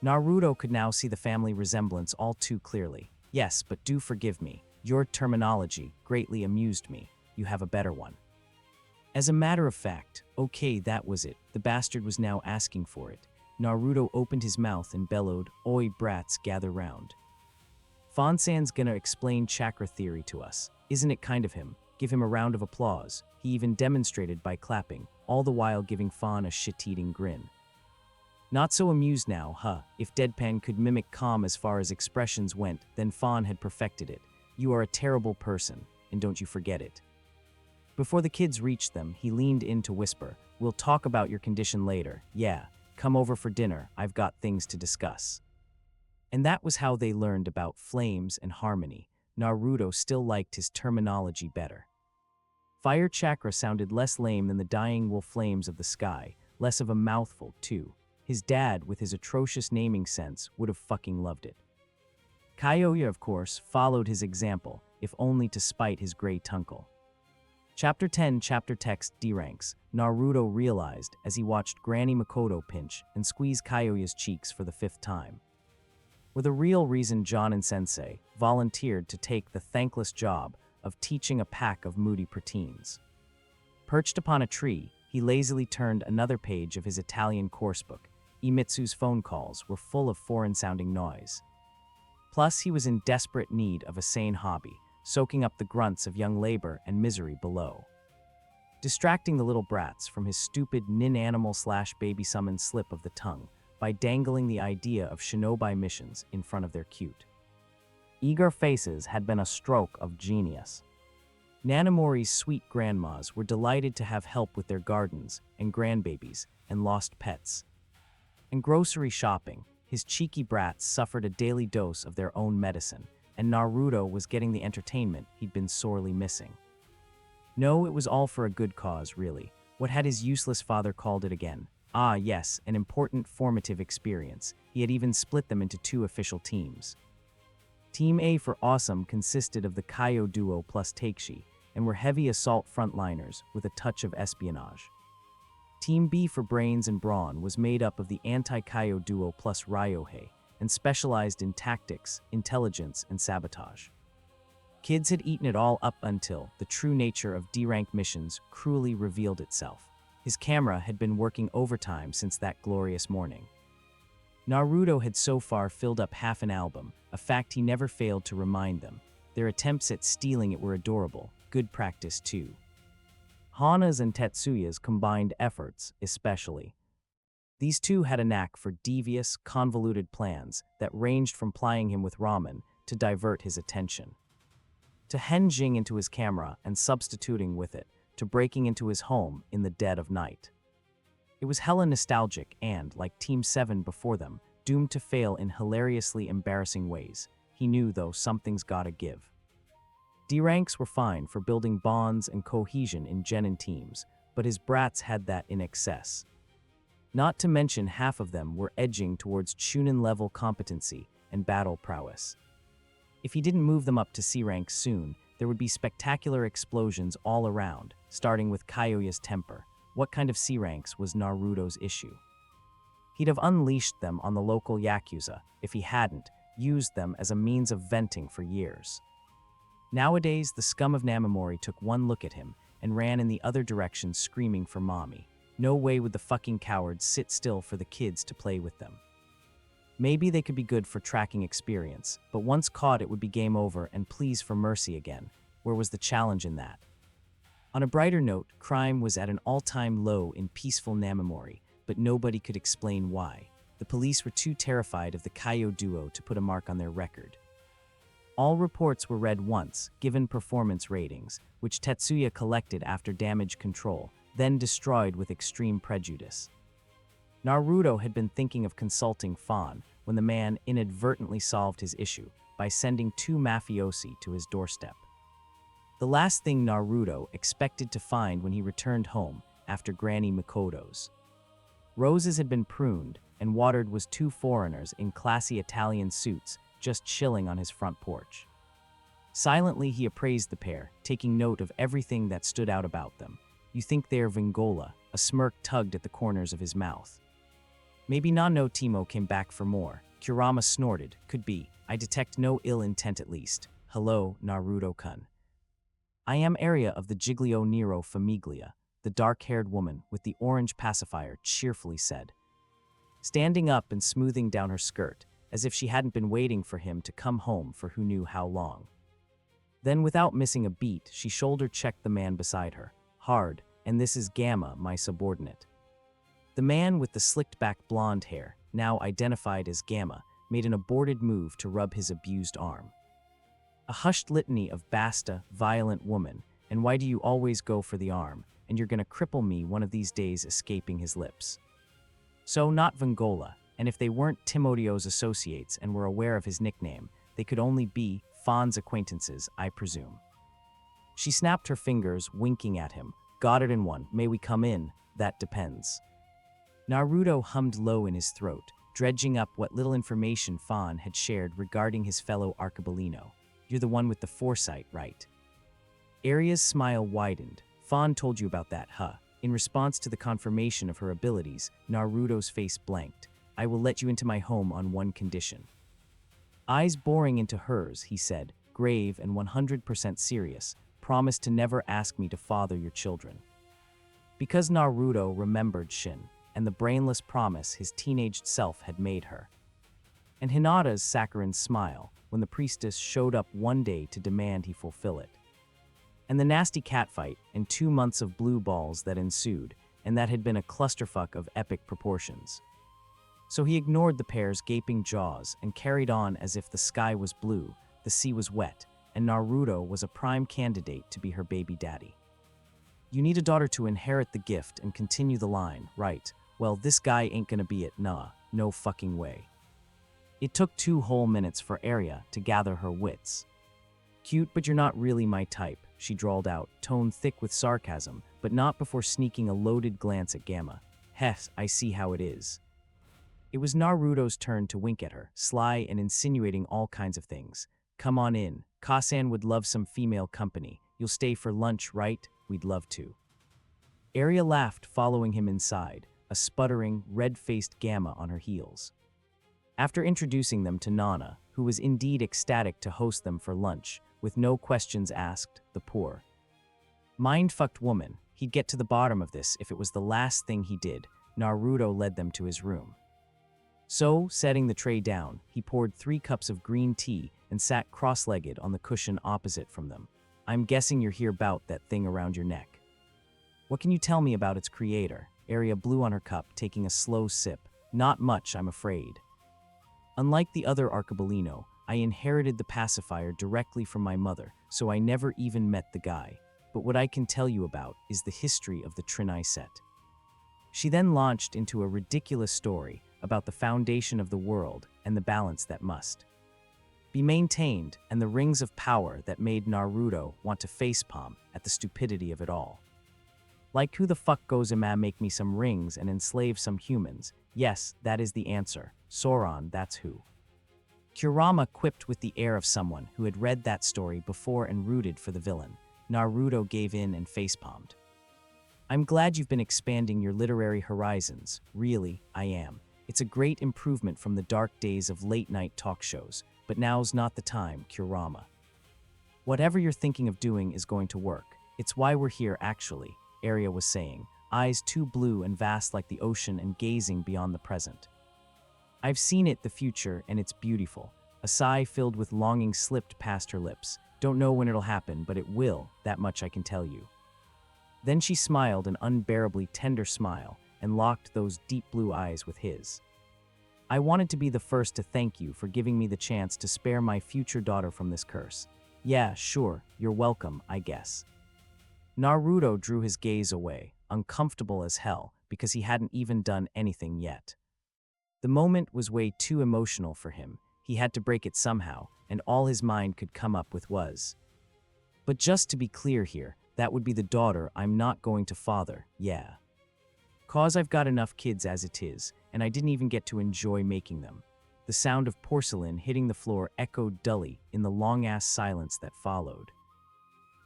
Naruto could now see the family resemblance all too clearly. Yes, but do forgive me. Your terminology greatly amused me. You have a better one. As a matter of fact, okay, that was it. The bastard was now asking for it. Naruto opened his mouth and bellowed, "Oi, brats, gather round. Fonsan's gonna explain chakra theory to us. Isn't it kind of him? Give him a round of applause." He even demonstrated by clapping, all the while giving Fawn a shit-eating grin. Not so amused now, huh? If Deadpan could mimic calm as far as expressions went, then Fawn had perfected it. "You are a terrible person, and don't you forget it." Before the kids reached them, he leaned in to whisper, "We'll talk about your condition later. Yeah, come over for dinner. I've got things to discuss." And that was how they learned about flames and harmony. Naruto still liked his terminology better. Fire chakra sounded less lame than the dying wolf flames of the sky, less of a mouthful, too. His dad, with his atrocious naming sense, would have fucking loved it. Kyoya, of course, followed his example, if only to spite his gray tunkle. Chapter 10, Chapter Text D-Ranks. Naruto realized as he watched Granny Makoto pinch and squeeze Kyoya's cheeks for the 5th time. With a real reason, Jonin-sensei volunteered to take the thankless job of teaching a pack of moody preteens. Perched upon a tree, he lazily turned another page of his Italian coursebook. Imitsu's phone calls were full of foreign-sounding noise. Plus, he was in desperate need of a sane hobby, soaking up the grunts of young labor and misery below. Distracting the little brats from his stupid nin-animal/baby summon slip of the tongue by dangling the idea of shinobi missions in front of their cute, eager faces had been a stroke of genius. Nanamori's sweet grandmas were delighted to have help with their gardens and grandbabies and lost pets. And grocery shopping, his cheeky brats suffered a daily dose of their own medicine, and Naruto was getting the entertainment he'd been sorely missing. No, it was all for a good cause, really. What had his useless father called it again? Ah, yes, an important formative experience. He had even split them into 2 official teams. Team A for Awesome consisted of the Kaio duo plus Takeshi, and were heavy assault frontliners with a touch of espionage. Team B for Brains and Brawn was made up of the anti-Kaio duo plus Ryohei, and specialized in tactics, intelligence, and sabotage. Kids had eaten it all up until the true nature of D-rank missions cruelly revealed itself. His camera had been working overtime since that glorious morning. Naruto had so far filled up half an album, a fact he never failed to remind them. Their attempts at stealing it were adorable, good practice too. Hana's and Tetsuya's combined efforts, especially. These two had a knack for devious, convoluted plans that ranged from plying him with ramen to divert his attention, to henging into his camera and substituting with it, to breaking into his home in the dead of night. It was hella nostalgic and, like Team 7 before them, doomed to fail in hilariously embarrassing ways. He knew, though, something's gotta give. D-ranks were fine for building bonds and cohesion in genin teams, but his brats had that in excess. Not to mention half of them were edging towards Chunin-level competency and battle prowess. If he didn't move them up to C-rank soon, there would be spectacular explosions all around, starting with Kyoya's temper. What kind of C-ranks was Naruto's issue? He'd have unleashed them on the local Yakuza if he hadn't used them as a means of venting for years. Nowadays, the scum of Namamori took one look at him and ran in the other direction screaming for mommy. No way would the fucking cowards sit still for the kids to play with them. Maybe they could be good for tracking experience, but once caught it would be game over and pleas for mercy again. Where was the challenge in that? On a brighter note, crime was at an all-time low in peaceful Namamori, but nobody could explain why. The police were too terrified of the Kaio duo to put a mark on their record. All reports were read once, given performance ratings, which Tetsuya collected after damage control, then destroyed with extreme prejudice. Naruto had been thinking of consulting Fawn when the man inadvertently solved his issue by sending 2 mafiosi to his doorstep. The last thing Naruto expected to find when he returned home after Granny Makoto's roses had been pruned and watered was 2 foreigners in classy Italian suits just chilling on his front porch. Silently, he appraised the pair, taking note of everything that stood out about them. "You think they're Vingola?" A smirk tugged at the corners of his mouth. Maybe Nano Timo came back for more. Kurama snorted. "Could be. I detect no ill intent at least. Hello, Naruto-kun. I am area of the Giglio Nero Famiglia. the dark-haired woman with the orange pacifier cheerfully said, standing up and smoothing down her skirt, as if she hadn't been waiting for him to come home for who knew how long. Then, without missing a beat, she shoulder-checked the man beside her, hard, and this is Gamma, my subordinate. The man with the slicked-back blonde hair, now identified as Gamma, made an aborted move to rub his abused arm. A hushed litany of basta, violent woman, and why do you always go for the arm, and you're gonna cripple me one of these days escaping his lips. So not Vengola, and if they weren't Timotio's associates and were aware of his nickname, they could only be Fawn's acquaintances, I presume. She snapped her fingers, winking at him. Got it in one. May we come in? That depends. Naruto hummed low in his throat, dredging up what little information Fawn had shared regarding his fellow Archibaldino. You're the one with the foresight, right? Aria's smile widened. Fawn told you about that, huh? In response to the confirmation of her abilities, Naruto's face blanked. I will let you into my home on one condition. Eyes boring into hers, he said, grave and 100% serious, promise to never ask me to father your children. Because Naruto remembered Shin, and the brainless promise his teenaged self had made her. And Hinata's saccharine smile, when the priestess showed up one day to demand he fulfill it. And the nasty catfight and 2 months of blue balls that ensued, and that had been a clusterfuck of epic proportions. So he ignored the pair's gaping jaws and carried on as if the sky was blue, the sea was wet, and Naruto was a prime candidate to be her baby daddy. You need a daughter to inherit the gift and continue the line, right? Well, this guy ain't gonna be it, nah, no fucking way. It took 2 whole minutes for Aria to gather her wits. Cute, but you're not really my type, she drawled out, tone thick with sarcasm, but not before sneaking a loaded glance at Gamma. Heh, I see how it is. It was Naruto's turn to wink at her, sly and insinuating all kinds of things. Come on in. Kasan would love some female company. You'll stay for lunch, right? We'd love to. Aria laughed, following him inside, a sputtering, red-faced Gamma on her heels. After introducing them to Nana, who was indeed ecstatic to host them for lunch, with no questions asked, the poor mind-fucked woman, he'd get to the bottom of this if it was the last thing he did. Naruto led them to his room. So, setting the tray down, he poured 3 cups of green tea and sat cross-legged on the cushion opposite from them. I'm guessing you're here about that thing around your neck. What can you tell me about its creator? Aria blew on her cup, taking a slow sip. Not much, I'm afraid. Unlike the other Archibaldino, I inherited the pacifier directly from my mother, so I never even met the guy. But what I can tell you about is the history of the Trinai set. She then launched into a ridiculous story about the foundation of the world and the balance that must be maintained, and the rings of power that made Naruto want to facepalm at the stupidity of it all. Like, who the fuck goes make me some rings and enslave some humans? Yes, that is the answer. Sauron, that's who. Kurama quipped with the air of someone who had read that story before and rooted for the villain. Naruto gave in and facepalmed. I'm glad you've been expanding your literary horizons. Really, I am. It's a great improvement from the dark days of late-night talk shows, but now's not the time, Kurama. Whatever you're thinking of doing is going to work. It's why we're here, actually, Aria was saying, eyes too blue and vast like the ocean and gazing beyond the present. I've seen it, the future, and it's beautiful. A sigh filled with longing slipped past her lips. Don't know when it'll happen, but it will, that much I can tell you. Then she smiled an unbearably tender smile and locked those deep blue eyes with his. I wanted to be the first to thank you for giving me the chance to spare my future daughter from this curse. Yeah, sure, you're welcome, I guess. Naruto drew his gaze away, uncomfortable as hell, because he hadn't even done anything yet. The moment was way too emotional for him. He had to break it somehow, and all his mind could come up with was. But just to be clear here, that would be the daughter I'm not going to father, yeah. 'Cause I've got enough kids as it is, and I didn't even get to enjoy making them. The sound of porcelain hitting the floor echoed dully in the long-ass silence that followed.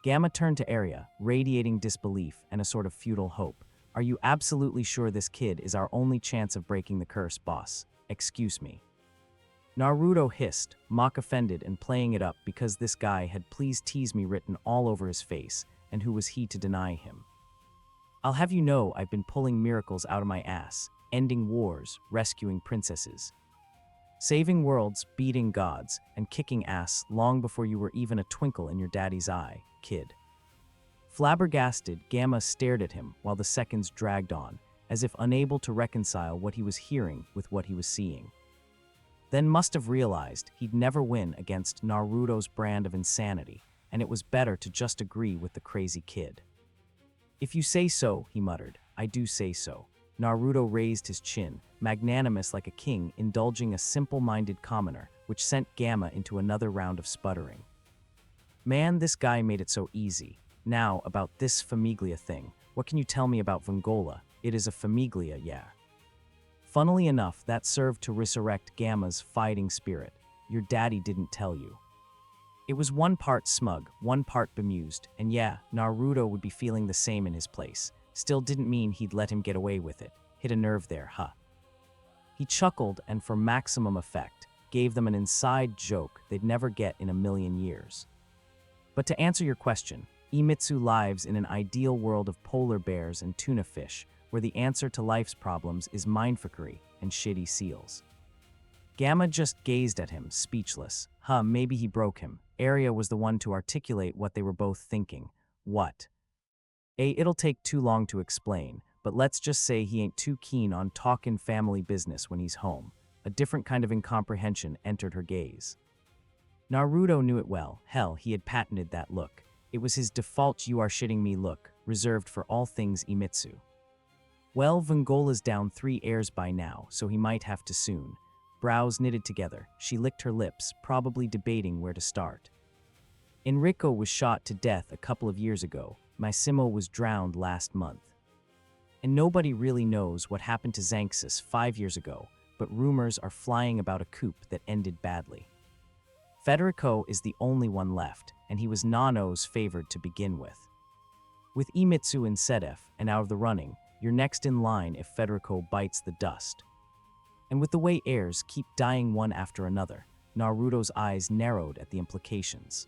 Gamma turned to Aria, radiating disbelief and a sort of futile hope. Are you absolutely sure this kid is our only chance of breaking the curse, boss? Excuse me. Naruto hissed, mock-offended and playing it up because this guy had "please tease me" written all over his face, and who was he to deny him? I'll have you know I've been pulling miracles out of my ass, ending wars, rescuing princesses, saving worlds, beating gods, and kicking ass long before you were even a twinkle in your daddy's eye, kid." Flabbergasted, Gamma stared at him while the seconds dragged on, as if unable to reconcile what he was hearing with what he was seeing. Then must have realized he'd never win against Naruto's brand of insanity, and it was better to just agree with the crazy kid. "If you say so," he muttered, "I do say so." Naruto raised his chin, magnanimous like a king indulging a simple-minded commoner, which sent Gamma into another round of sputtering. Man, this guy made it so easy. Now, about this famiglia thing. What can you tell me about Vongola? It is a famiglia, yeah. Funnily enough, that served to resurrect Gamma's fighting spirit. Your daddy didn't tell you. It was one part smug, one part bemused, and yeah, Naruto would be feeling the same in his place. Still didn't mean he'd let him get away with it. Hit a nerve there, huh? He chuckled and for maximum effect, gave them an inside joke they'd never get in a million years. But to answer your question, Imitsu lives in an ideal world of polar bears and tuna fish, where the answer to life's problems is mindfuckery and shitty seals. Gamma just gazed at him, speechless. Maybe he broke him. Arya was the one to articulate what they were both thinking. What? It'll take too long to explain, but let's just say he ain't too keen on talkin' family business when he's home. A different kind of incomprehension entered her gaze. Naruto knew it well. Hell, he had patented that look. It was his default "you are shitting me" look, reserved for all things Imitsu. Well, Vongola's down 3 airs by now, so he might have to soon. Brows knitted together, she licked her lips, probably debating where to start. Enrico was shot to death a couple of years ago. Massimo was drowned last month. And nobody really knows what happened to Xanxus 5 years ago, but rumors are flying about a coup that ended badly. Federico is the only one left, and he was Nano's favored to begin with. With Imitsu and Sedef and out of the running, you're next in line if Federico bites the dust. And with the way heirs keep dying one after another, Naruto's eyes narrowed at the implications.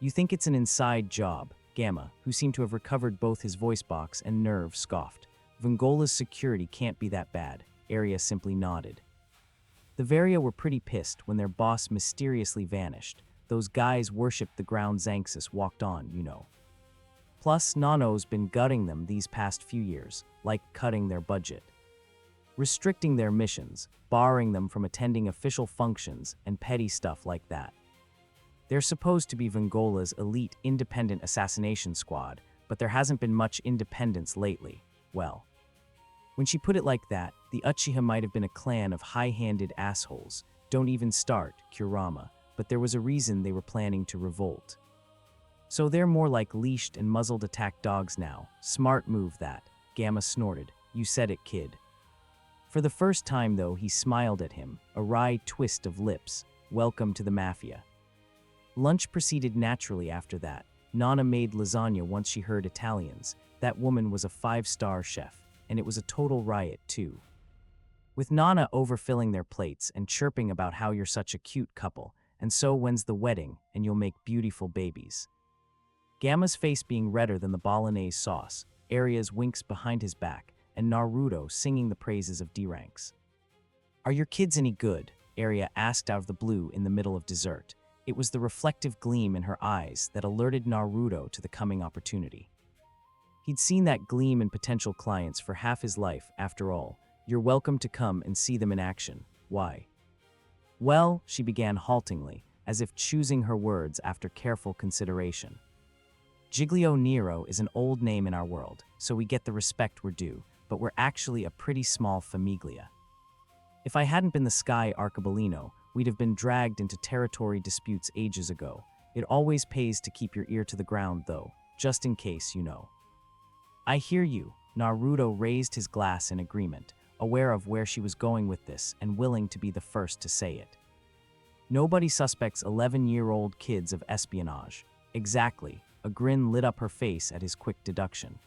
"You think it's an inside job?" Gamma, who seemed to have recovered both his voice box and nerve, scoffed. "Vongola's security can't be that bad." Arya simply nodded. The Varia were pretty pissed when their boss mysteriously vanished. Those guys worshipped the ground Xanxus walked on, you know. Plus, Nano's been gutting them these past few years, like cutting their budget, restricting their missions, barring them from attending official functions, and petty stuff like that. They're supposed to be Vongola's elite independent assassination squad, but there hasn't been much independence lately. Well, when she put it like that, the Uchiha might have been a clan of high-handed assholes. Don't even start, Kurama, but there was a reason they were planning to revolt. So they're more like leashed and muzzled attack dogs now. Smart move that. Gamma snorted. "You said it, kid." For the first time, though, he smiled at him, a wry twist of lips. "Welcome to the Mafia." Lunch proceeded naturally after that. Nana made lasagna once she heard Italians. That woman was a 5-star chef, and it was a total riot, too. With Nana overfilling their plates and chirping about how you're such a cute couple, and so when's the wedding, and you'll make beautiful babies. Gamma's face being redder than the bolognese sauce, Arya's winks behind his back, and Naruto singing the praises of D-ranks. "Are your kids any good?" Arya asked out of the blue in the middle of dessert. It was the reflective gleam in her eyes that alerted Naruto to the coming opportunity. He'd seen that gleam in potential clients for half his life, after all. "You're welcome to come and see them in action." "Why?" "Well," she began haltingly, as if choosing her words after careful consideration. "Giglio Nero is an old name in our world, so we get the respect we're due, but we're actually a pretty small famiglia. If I hadn't been the Sky Arcobaleno, we'd have been dragged into territory disputes ages ago. It always pays to keep your ear to the ground, though, just in case, you know." "I hear you." Naruto raised his glass in agreement, aware of where she was going with this and willing to be the first to say it. Nobody suspects 11-year-old kids of espionage. Exactly. A grin lit up her face at his quick deduction.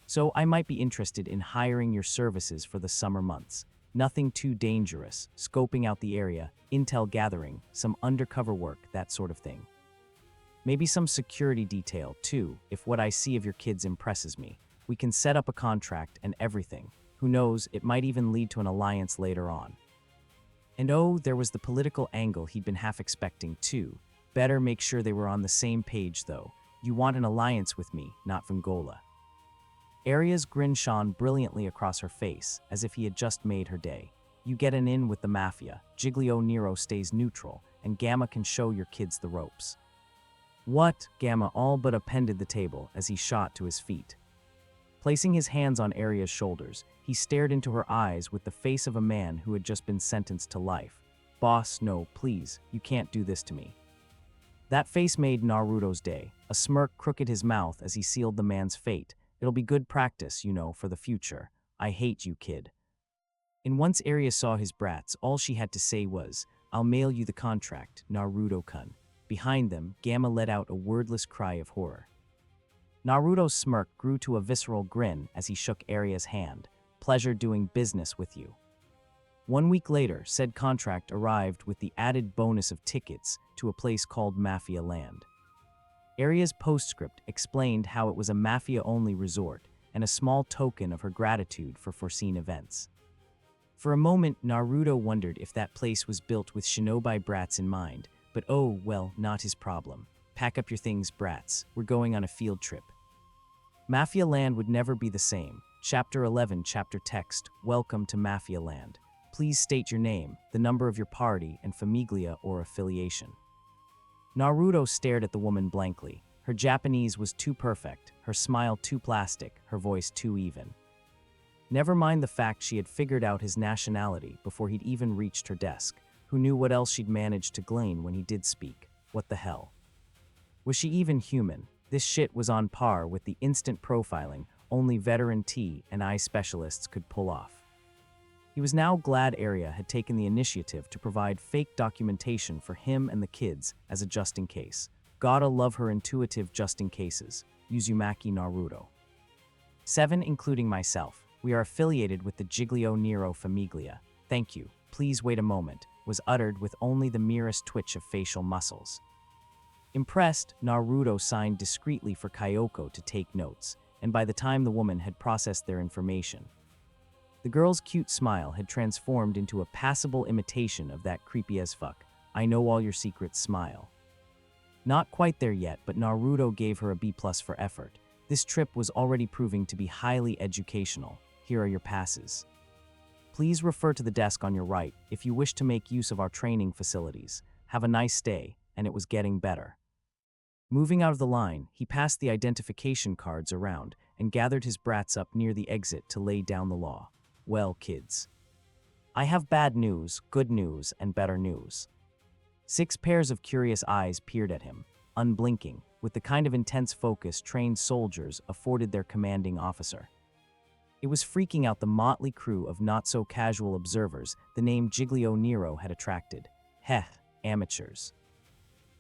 "So I might be interested in hiring your services for the summer months. Nothing too dangerous, scoping out the area, intel gathering, some undercover work, that sort of thing. Maybe some security detail, too, if what I see of your kids impresses me. We can set up a contract and everything. Who knows, it might even lead to an alliance later on. And oh, there was the political angle he'd been half expecting too. Better make sure they were on the same page though. You want an alliance with me, not Vengola. Aria's grin shone brilliantly across her face, as if he had just made her day. You get an in with the Mafia, Giglio Nero stays neutral, and Gamma can show your kids the ropes. What? Gamma all but appended the table as he shot to his feet. Placing his hands on Aria's shoulders, he stared into her eyes with the face of a man who had just been sentenced to life. Boss, no, please, you can't do this to me. That face made Naruto's day. A smirk crooked his mouth as he sealed the man's fate. It'll be good practice, you know, for the future. I hate you, kid. And once Aria saw his brats, all she had to say was, I'll mail you the contract, Naruto-kun. Behind them, Gamma let out a wordless cry of horror. Naruto's smirk grew to a visceral grin as he shook Aria's hand. Pleasure doing business with you. 1 week later, said contract arrived with the added bonus of tickets to a place called Mafia Land. Aria's postscript explained how it was a Mafia-only resort and a small token of her gratitude for foreseen events. For a moment, Naruto wondered if that place was built with shinobi brats in mind, but oh, well, not his problem. Pack up your things, brats. We're going on a field trip. Mafia Land would never be the same. Chapter 11, Chapter Text, Welcome to Mafia Land. Please state your name, the number of your party, and famiglia or affiliation. Naruto stared at the woman blankly. Her Japanese was too perfect, her smile too plastic, her voice too even. Never mind the fact she had figured out his nationality before he'd even reached her desk. Who knew what else she'd managed to glean when he did speak? What the hell? Was she even human? This shit was on par with the instant profiling only veteran T and I specialists could pull off. He was now glad Aria had taken the initiative to provide fake documentation for him and the kids as a just-in-case. Gotta love her intuitive just-in-cases. Uzumaki Naruto. 7, including myself. We are affiliated with the Giglio Nero Famiglia. Thank you. Please wait a moment, was uttered with only the merest twitch of facial muscles. Impressed, Naruto signed discreetly for Kyoko to take notes, and by the time the woman had processed their information, the girl's cute smile had transformed into a passable imitation of that creepy-as-fuck, I know all your secrets smile. Not quite there yet, but Naruto gave her a B+ for effort. This trip was already proving to be highly educational. Here are your passes. Please refer to the desk on your right if you wish to make use of our training facilities. Have a nice stay, and it was getting better. Moving out of the line, he passed the identification cards around and gathered his brats up near the exit to lay down the law. Well, kids. I have bad news, good news, and better news. 6 pairs of curious eyes peered at him, unblinking, with the kind of intense focus trained soldiers afforded their commanding officer. It was freaking out the motley crew of not-so-casual observers the name Giglio Nero had attracted. Heh, amateurs.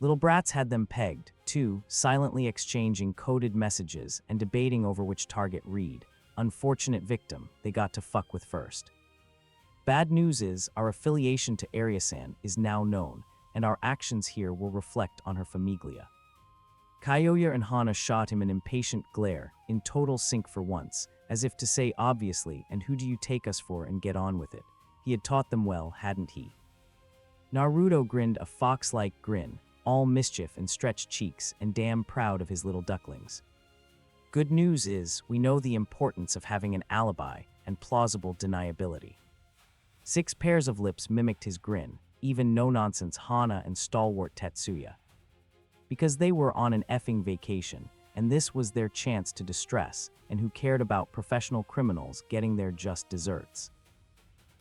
Little brats had them pegged, too, silently exchanging coded messages and debating over which target read. Unfortunate victim they got to fuck with first. Bad news is, our affiliation to Aria-san is now known, and our actions here will reflect on her famiglia. Kyoya and Hana shot him an impatient glare, in total sync for once, as if to say obviously, and who do you take us for, and get on with it. He had taught them well, hadn't he? Naruto grinned a fox-like grin, all mischief and stretched cheeks, and damn proud of his little ducklings. Good news is, we know the importance of having an alibi and plausible deniability. 6 pairs of lips mimicked his grin, even no-nonsense Hana and stalwart Tetsuya. Because they were on an effing vacation, and this was their chance to distress, and who cared about professional criminals getting their just desserts.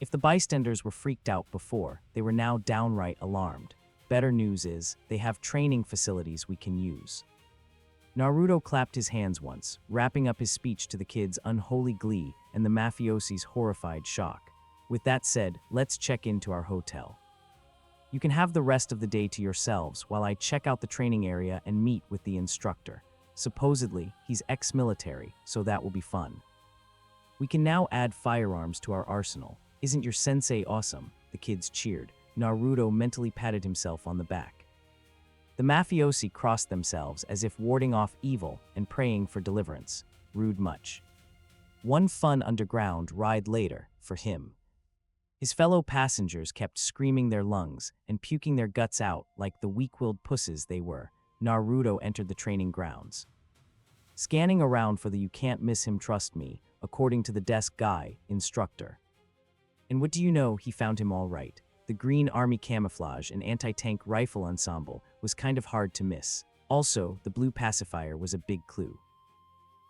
If the bystanders were freaked out before, they were now downright alarmed. Better news is, they have training facilities we can use. Naruto clapped his hands once, wrapping up his speech to the kids' unholy glee and the mafiosi's horrified shock. With that said, let's check into our hotel. You can have the rest of the day to yourselves while I check out the training area and meet with the instructor. Supposedly, he's ex-military, so that will be fun. We can now add firearms to our arsenal. Isn't your sensei awesome? The kids cheered. Naruto mentally patted himself on the back. The mafiosi crossed themselves as if warding off evil and praying for deliverance. Rude much. One fun underground ride later, for him. His fellow passengers kept screaming their lungs and puking their guts out like the weak-willed pusses they were. Naruto entered the training grounds. Scanning around for the "you can't miss him, trust me," according to the desk guy, instructor. And what do you know, he found him all right. The green army camouflage and anti-tank rifle ensemble was kind of hard to miss. Also, the blue pacifier was a big clue.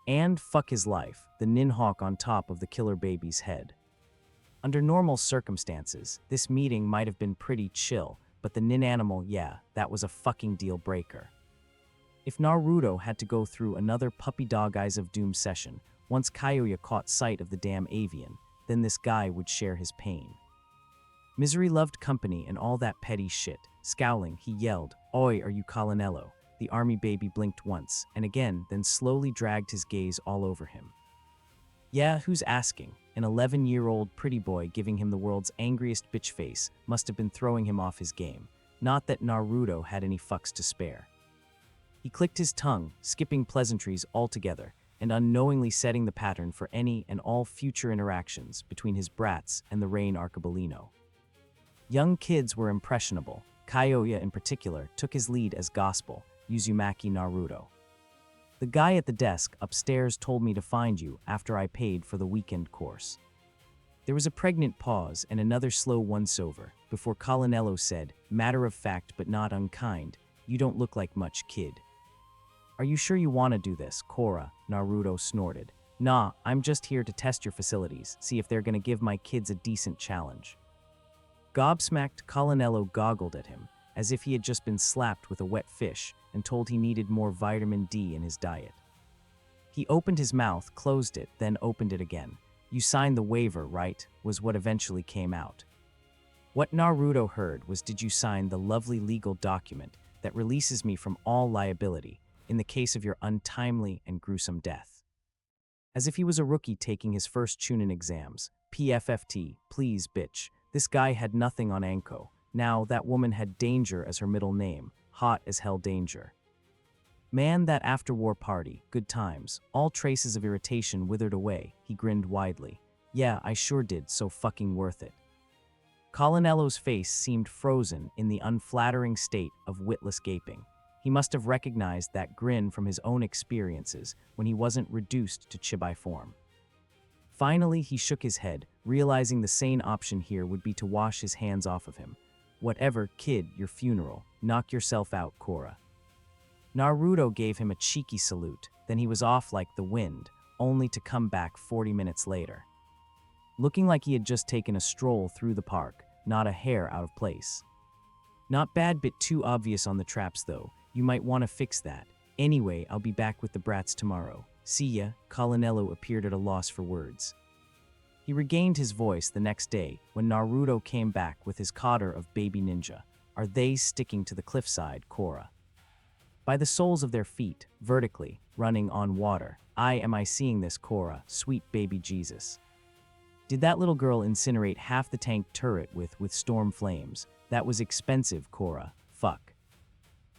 And, fuck his life, the ninhawk on top of the killer baby's head. Under normal circumstances, this meeting might have been pretty chill, but the nin animal, yeah, that was a fucking deal breaker. If Naruto had to go through another puppy dog eyes of doom session, once Kyoya caught sight of the damn avian, then this guy would share his pain. Misery loved company and all that petty shit. Scowling, he yelled, "Oi, are you Colonello?" The army baby blinked once, and again, then slowly dragged his gaze all over him. Yeah, who's asking? An 11-year-old pretty boy giving him the world's angriest bitch face must have been throwing him off his game. Not that Naruto had any fucks to spare. He clicked his tongue, skipping pleasantries altogether, and unknowingly setting the pattern for any and all future interactions between his brats and the Rain Arcobaleno. Young kids were impressionable. Kyoya in particular took his lead as gospel, Uzumaki Naruto. The guy at the desk upstairs told me to find you after I paid for the weekend course. There was a pregnant pause and another slow once-over before Colonello said, matter of fact but not unkind, "You don't look like much, kid." "Are you sure you want to do this, Korra?" Naruto snorted. "Nah, I'm just here to test your facilities, see if they're gonna give my kids a decent challenge." Gobsmacked, Colonello goggled at him, as if he had just been slapped with a wet fish and told he needed more vitamin D in his diet. He opened his mouth, closed it, then opened it again. "You signed the waiver, right?" was what eventually came out. What Naruto heard was, "Did you sign the lovely legal document that releases me from all liability in the case of your untimely and gruesome death?" As if he was a rookie taking his first Chunin exams. PFFT, please bitch. This guy had nothing on Anko. Now, that woman had Danger as her middle name. Hot as hell Danger. Man, that after-war party, good times, all traces of irritation withered away. He grinned widely. "Yeah, I sure did, so fucking worth it." Colonello's face seemed frozen in the unflattering state of witless gaping. He must have recognized that grin from his own experiences when he wasn't reduced to chibi form. Finally, he shook his head, realizing the sane option here would be to wash his hands off of him. "Whatever, kid, your funeral. Knock yourself out, Korra." Naruto gave him a cheeky salute, then he was off like the wind, only to come back 40 minutes later. Looking like he had just taken a stroll through the park, not a hair out of place. "Not bad, bit too obvious on the traps though. You might want to fix that. Anyway, I'll be back with the brats tomorrow. See ya." Colonello appeared at a loss for words. He regained his voice the next day when Naruto came back with his cotter of baby ninja. "Are they sticking to the cliffside, Korra?" "By the soles of their feet, vertically, running on water. Am I seeing this, Korra? Sweet baby Jesus. Did that little girl incinerate half the tank turret with storm flames? That was expensive, Korra. Fuck."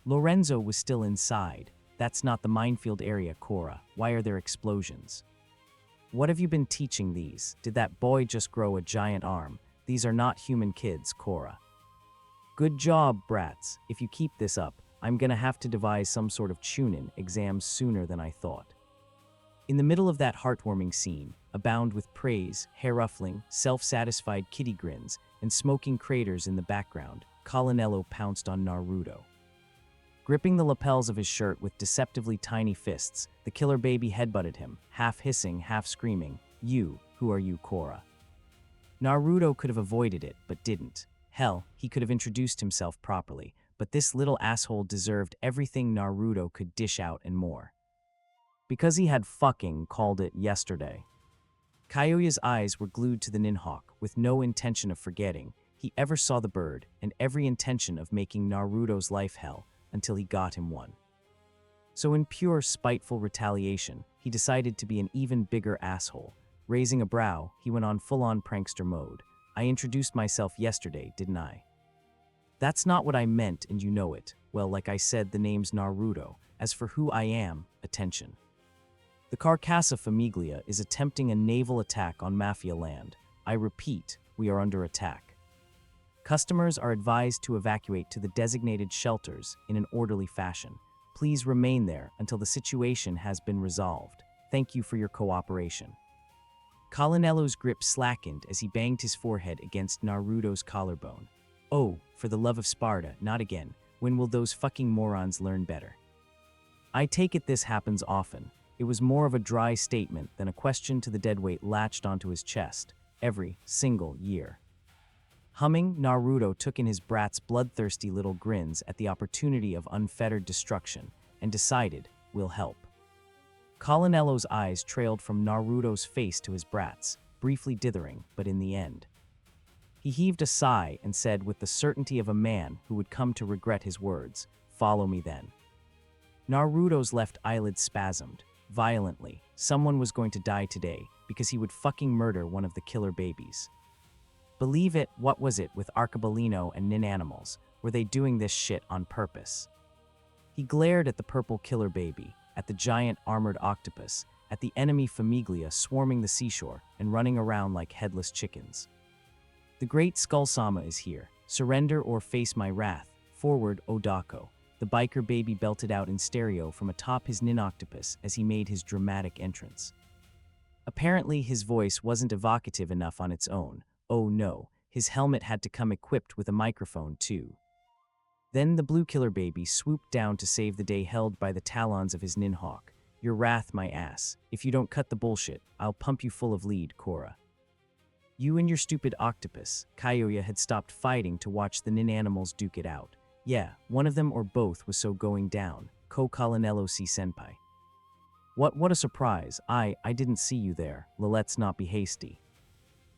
Lorenzo was still inside. "That's not the minefield area, Korra. Why are there explosions?" "What have you been teaching these? Did that boy just grow a giant arm? These are not human kids, Korra." "Good job, brats. If you keep this up, I'm gonna have to devise some sort of Chunin exam sooner than I thought." In the middle of that heartwarming scene, abound with praise, hair-ruffling, self-satisfied kitty grins, and smoking craters in the background, Colonello pounced on Naruto. Gripping the lapels of his shirt with deceptively tiny fists, the killer baby headbutted him, half hissing, half screaming, Who are you, Korra?" Naruto could have avoided it, but didn't. Hell, he could have introduced himself properly, but this little asshole deserved everything Naruto could dish out and more. Because he had fucking called it yesterday. Kyoya's eyes were glued to the ninhawk, with no intention of forgetting he ever saw the bird, and every intention of making Naruto's life hell until he got him one. So in pure spiteful retaliation, he decided to be an even bigger asshole. Raising a brow, he went on full-on prankster mode. "I introduced myself yesterday, didn't I?" "That's not what I meant, and you know it. Well, like I said, the name's Naruto. As for who I am, attention." The Carcassa Famiglia is attempting a naval attack on Mafia land. I repeat, we are under attack. Customers are advised to evacuate to the designated shelters in an orderly fashion. Please remain there until the situation has been resolved. Thank you for your cooperation. Colonello's grip slackened as he banged his forehead against Naruto's collarbone. Oh, for the love of Sparta, not again. When will those fucking morons learn better? I take it this happens often. It was more of a dry statement than a question to the deadweight latched onto his chest, every single year. Humming, Naruto took in his brat's bloodthirsty little grins at the opportunity of unfettered destruction and decided, we'll help. Colonello's eyes trailed from Naruto's face to his brat's, briefly dithering, but in the end. He heaved a sigh and said with the certainty of a man who would come to regret his words, follow me then. Naruto's left eyelid spasmed. Violently, someone was going to die today because he would fucking murder one of the killer babies. Believe it, what was it with Arcobaleno and Nin animals? Were they doing this shit on purpose? He glared at the purple killer baby, at the giant armored octopus, at the enemy Famiglia swarming the seashore and running around like headless chickens. The great Skull-sama is here. Surrender or face my wrath. Forward, Odako. The biker baby belted out in stereo from atop his Nin octopus as he made his dramatic entrance. Apparently, his voice wasn't evocative enough on its own. Oh no, his helmet had to come equipped with a microphone too. Then the blue killer baby swooped down to save the day held by the talons of his ninhawk. Your wrath, my ass. If you don't cut the bullshit, I'll pump you full of lead, Korra. You and your stupid octopus. Kyoya had stopped fighting to watch the Nin animals duke it out. Yeah, one of them or both was so going down. Co-Colonello C. Senpai. What a surprise. I didn't see you there. Let's not be hasty.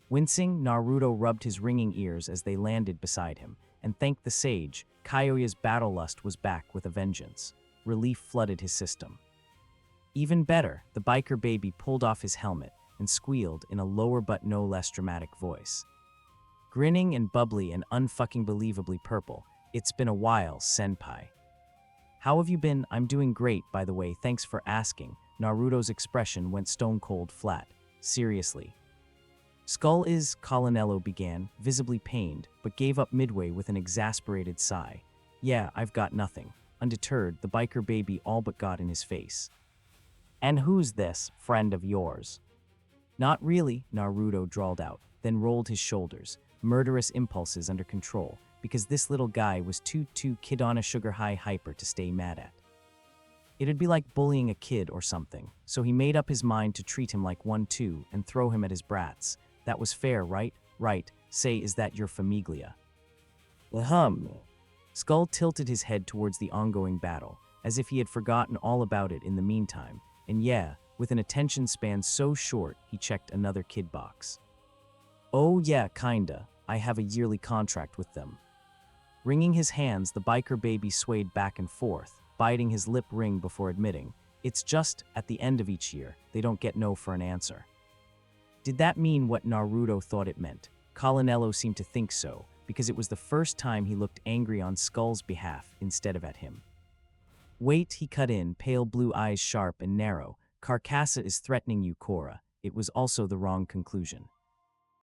Wincing, Naruto rubbed his ringing ears as they landed beside him, and thanked the sage, Kyoya's battle lust was back with a vengeance. Relief flooded his system. Even better, the biker baby pulled off his helmet and squealed in a lower but no less dramatic voice. Grinning and bubbly and unfucking believably purple, it's been a while, senpai. How have you been? I'm doing great, by the way, thanks for asking. Naruto's expression went stone cold flat. Seriously. Skull is, Colonello began, visibly pained, but gave up midway with an exasperated sigh. Yeah, I've got nothing. Undeterred, the biker baby all but got in his face. And who's this, friend of yours? Not really, Naruto drawled out, then rolled his shoulders, murderous impulses under control, because this little guy was too kid on a sugar high hyper to stay mad at. It'd be like bullying a kid or something, so he made up his mind to treat him like one too and throw him at his brats. That was fair, right? Right. Say, is that your famiglia? Skull tilted his head towards the ongoing battle, as if he had forgotten all about it in the meantime, and yeah, with an attention span so short, he checked another kid box. Oh yeah, kinda. I have a yearly contract with them. Wringing his hands, the biker baby swayed back and forth, biting his lip ring before admitting, it's just, at the end of each year, they don't get no for an answer. Did that mean what Naruto thought it meant? Colonello seemed to think so, because it was the first time he looked angry on Skull's behalf instead of at him. Wait, he cut in, pale blue eyes sharp and narrow. Carcassa is threatening you, Korra. It was also the wrong conclusion.